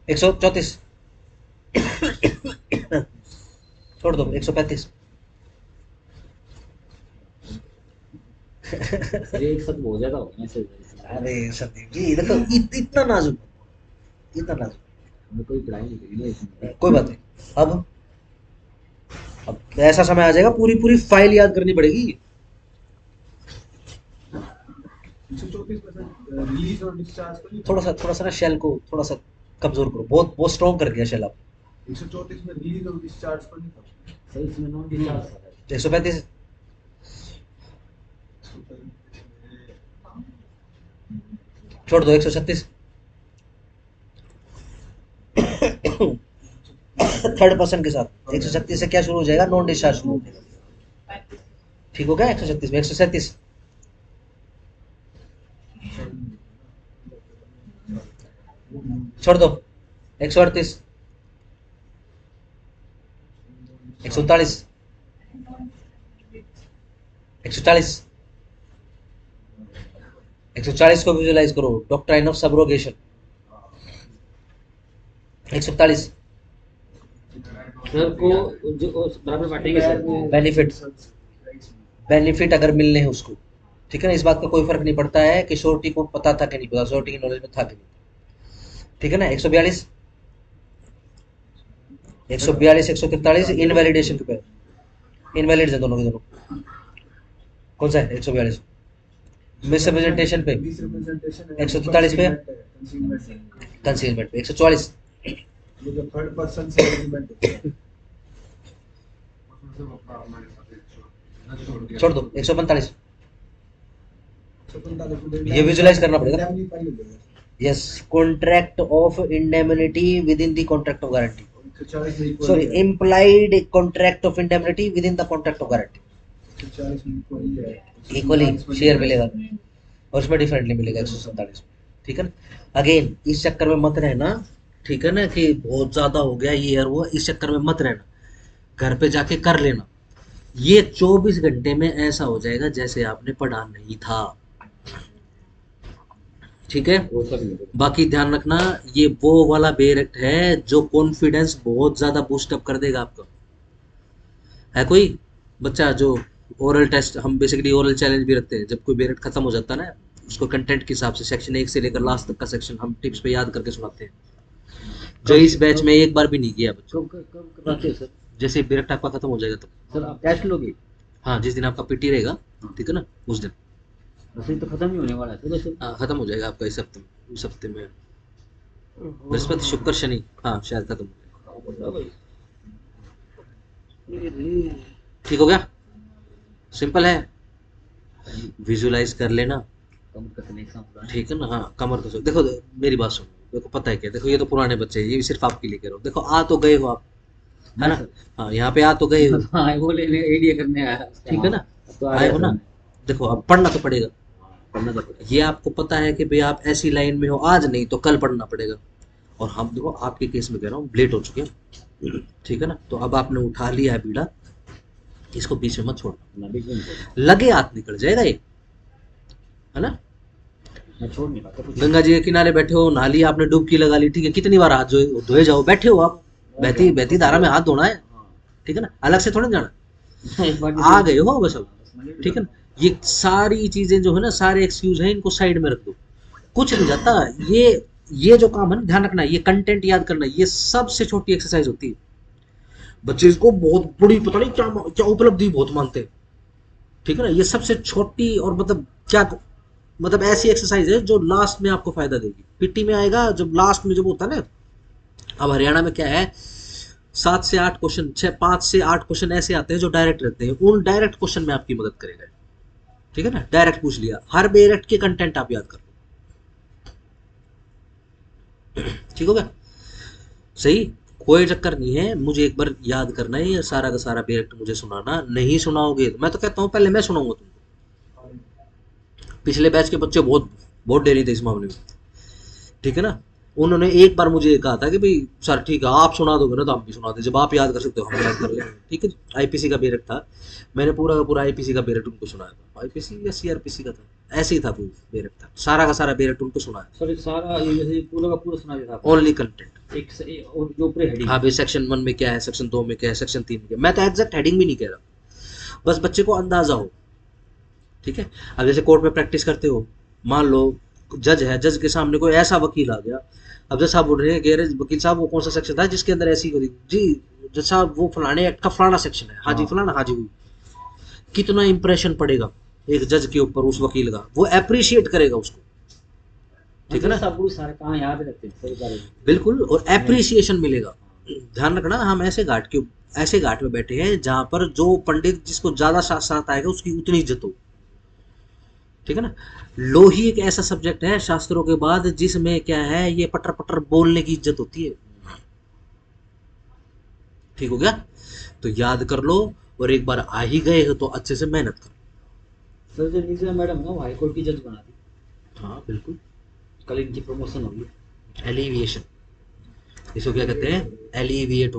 Speaker 4: 134 छोड़ दो। 135
Speaker 2: ये एक साथ बहुत ज्यादा हो गया ऐसे।
Speaker 4: अरे संदीप जी देखो इतना नाजुक, इतना नाजुक,
Speaker 2: हमने कोई पढ़ाई नहीं करी है इसमें।
Speaker 4: कोई बात नहीं। अब ऐसा समय आ जाएगा पूरी पूरी फाइल याद करनी पड़ेगी।
Speaker 3: 134 में सर रिलीज और डिस्चार्ज को नहीं,
Speaker 4: थोड़ा सा ना शेल को थोड़ा सा कमजोर करो, बहुत बहुत स्ट्रॉन्ग कर दिया शेल आप।
Speaker 3: 134 में रिलीज और डिस्चार्ज को नहीं था।
Speaker 2: सर इसमें नॉन डिस्चार्ज था।
Speaker 4: 135 छोड़ दो, 136 थर्ड पर्सन के साथ 136 से क्या शुरू हो जाएगा, नॉन डिस्चार्ज शुरू हो जाएगा। ठीक हो गया 136 में 137 छोड़ दो, 138 139 140 140 को विजुलाइज करो, डॉक्ट्राइन ऑफ सब्रोगेशन। 141
Speaker 2: सर को जो बराबर बांटेंगे सर।
Speaker 4: बेनिफिट अगर मिलने हैं उसको, ठीक है ना, इस बात का कोई फर्क नहीं पड़ता है कि श्योरिटी को पता था कि नहीं पता, श्योरिटी की नॉलेज में था कि नहीं, ठीक है ना। 142 143 इनवैलिडेशन के पे, इनवैलिड है दोनों के दोनों। कौन सा है 142 मिसरिप्रेजेंटेशन पे, 143 पे कंसीलमेंट पे, 144
Speaker 3: ये जो थर्ड पर्सन से एग्रीमेंट होता है,
Speaker 4: छोड़ दो, 145 ये विजुलाइज करना पड़ेगा। Yes, contract of indemnity with in the contract of guarantee, sorry implied contract of indemnity with in the contract of guarantee. Equally share मिलेगा और उसमें डिफरेंटली मिलेगा 147, ठीक है ना। अगेन इस चक्कर में मत रहना, ठीक है ना, कि बहुत ज्यादा हो गया ये और वो, इस चक्कर में मत रहना, घर पे जाके कर लेना। ये 24 घंटे में ऐसा हो जाएगा जैसे आपने पढ़ा नहीं था, ठीक है।
Speaker 2: वो सब नहीं।
Speaker 4: बाकी ध्यान रखना, ये वो वाला बेरेक्ट है जो कॉन्फिडेंस बहुत ज्यादा बूस्टअप कर देगा आपका। है कोई बच्चा जो ओरल टेस्ट, हम बेसिकली ओरल चैलेंज भी रखते हैं, जब कोई बेरेक्ट खत्म हो जाता है ना, उसको कंटेंट के हिसाब से सेक्शन 1 से लेकर लास्ट तक का सेक्शन हम टिप्स पे याद करके सुनाते हैं, जो इस बैच में एक बार भी नहीं किया बच्चों।
Speaker 2: कब करवाते हो सर?
Speaker 4: जैसे बेरेक्ट आपका खत्म हो जाएगा तो,
Speaker 2: सर आप टेस्ट लोगे?
Speaker 4: हाँ जिस दिन आपका पीटी रहेगा, ठीक है ना, उस दिन
Speaker 2: वैसे तो खत्म ही होने वाला है सर।
Speaker 4: हाँ खत्म हो जाएगा आपका इस हफ्ते में बृहस्पति शुक्र शनि, हाँ शायद खत्म हो जाएगा। ठीक हो गया, सिंपल है, विजुलाइज कर लेना,
Speaker 2: कम करने का एग्जाम
Speaker 4: ठीक है ना। हाँ कमर कसो, देखो मेरी बात सुनो, देखो पता है क्या, देखो ये तो पुराने बच्चे हैं, ये भी सिर्फ आपके लिए कह रहा हूँ, देखो आ तो गए हो आप, है ना, हाँ यहाँ पे आ तो गए हो,
Speaker 2: हाँ वो लेने आइडिया करने आया,
Speaker 4: ठीक है ना,
Speaker 2: तो
Speaker 4: आए हो ना। देखो अब पढ़ना तो पड़ेगा,
Speaker 2: पढ़ना तो पड़ेगा।
Speaker 4: ये आपको पता है कि भाई आप ऐसी लाइन में हो, आज नहीं तो कल पढ़ना पड़ेगा। और हम देखो आपके केस में कह रहा हूँ लेट हो चुके हैं, ठीक है ना, तो अब आपने उठा लिया है बीड़ा, इसको बीच में मत छोड़ना,
Speaker 2: ना भी नहीं छोड़ना।
Speaker 4: लगे हाथ निकल जाएगा ये, है ना।
Speaker 2: मैं छोड़ नहीं पाता कुछ।
Speaker 4: गंगा जी के किनारे बैठे हो, नहा लिया आपने, डुबकी लगा ली, ठीक है, कितनी बार हाथ धोए जाओ, बैठे हो आप, बहती बहती धारा में हाथ धोना है, ठीक है ना, अलग से थोड़ा जाना,
Speaker 2: एक बार
Speaker 4: आ गए हो बस अब, ठीक है ना। ये सारी चीजें जो है ना, सारे एक्सक्यूज हैं, इनको साइड में रख दो, कुछ नहीं जाता। ये जो काम है ना, ध्यान रखना, ये कंटेंट याद करना, ये सबसे छोटी एक्सरसाइज होती है। बच्चे इसको बहुत बड़ी, पता नहीं क्या क्या उपलब्धि बहुत मानते हैं, ठीक है ना। ये सबसे छोटी और मतलब क्या, मतलब ऐसी एक्सरसाइज है जो लास्ट में आपको फायदा देगी, पीटी में आएगा जब लास्ट में, जब होता है ना, अब हरियाणा में क्या है, 7 से 8 क्वेश्चन, 5 से 8 क्वेश्चन ऐसे आते हैं जो डायरेक्ट रहते हैं, उन डायरेक्ट क्वेश्चन में आपकी मदद करेगा, ठीक है ना। डायरेक्ट पूछ लिया, हर बेरेक्ट के कंटेंट आप याद कर लो, ठीक हो गया, सही, कोई चक्कर नहीं है, मुझे एक बार याद करना है, ये सारा का सारा बेरेक्ट मुझे सुनाना, नहीं सुनाओगे तो मैं तो कहता हूँ पहले मैं सुनाऊंगा तुमको। पिछले बैच के बच्चे बहुत बहुत डेरी थे इस मामले में, ठीक है ना, उन्होंने एक बार मुझे कहा था कि भाई सर ठीक है आप सुना दोगे ना तो हम भी सुना दे, जब आप याद कर सकते हो हम याद कर लेंगे, ठीक है। आईपीसी का बेरेक्ट था, मैंने पूरा का पूरा आईपीसी का बेरेक्ट उनको सुनाया था, आईपीसी या सीआरपीसी का था, ऐसे ही था, बेरेक्ट था, सारा का सारा बेरेक्ट उनको सुनाया,
Speaker 2: सर सारा ये जैसे पूरा का पूरा सुना देता था,
Speaker 4: ओनली कंटेंट।
Speaker 2: एक से और जो ऊपर हेडिंग,
Speaker 4: हाँ भाई सेक्शन 1 में क्या है, सेक्शन 2 में क्या है, सेक्शन 3 में क्या है, मैं तो एग्जैक्ट हेडिंग भी नहीं कह रहा, बस बच्चे को अंदाजा हो, ठीक है। अब जैसे कोर्ट में प्रैक्टिस करते हो, मान लो जज है, जज के सामने कोई ऐसा वकील आ गया, अब जज साहब बोल रहे हैं कि अरे वकील साहब वो कौन सा सेक्शन था जिसके अंदर ऐसी करी जी, जज साहब वो फलाने एक्ट का फलाना सेक्शन है, हाँ जी फलाना, हाँ जी। कितना इंप्रेशन पड़ेगा एक जज के ऊपर उस वकील का, वो अप्रिशिएट करेगा उसको, ठीक है ना,
Speaker 2: सब कुछ सारे कहाँ याद रहते हैं सही बात है।
Speaker 4: बिल्कुल, और एप्रिसिएशन मिलेगा। ध्यान रखना, हम ऐसे घाट में बैठे हैं जहां पर जो पंडित जिसको ज्यादा शास्त्रार्थ आएगा उसकी उतनी इज्जत हो, ठीक है ना। लो ही एक ऐसा सब्जेक्ट है शास्त्रों के बाद जिसमें क्या है, ये पटर पटर बोलने की इज्जत होती है, ठीक हो गया। तो याद कर लो, और एक बार आ ही गए हो तो अच्छे से मेहनत करो।
Speaker 2: सर जो नीचे मैडम है ना वो हाई कोर्ट की जज बना दी,
Speaker 4: हाँ बिल्कुल,
Speaker 2: कल इनकी प्रमोशन होगी।
Speaker 4: एलिविएशन, इसको क्या कहते हैं, एलिविएट होना।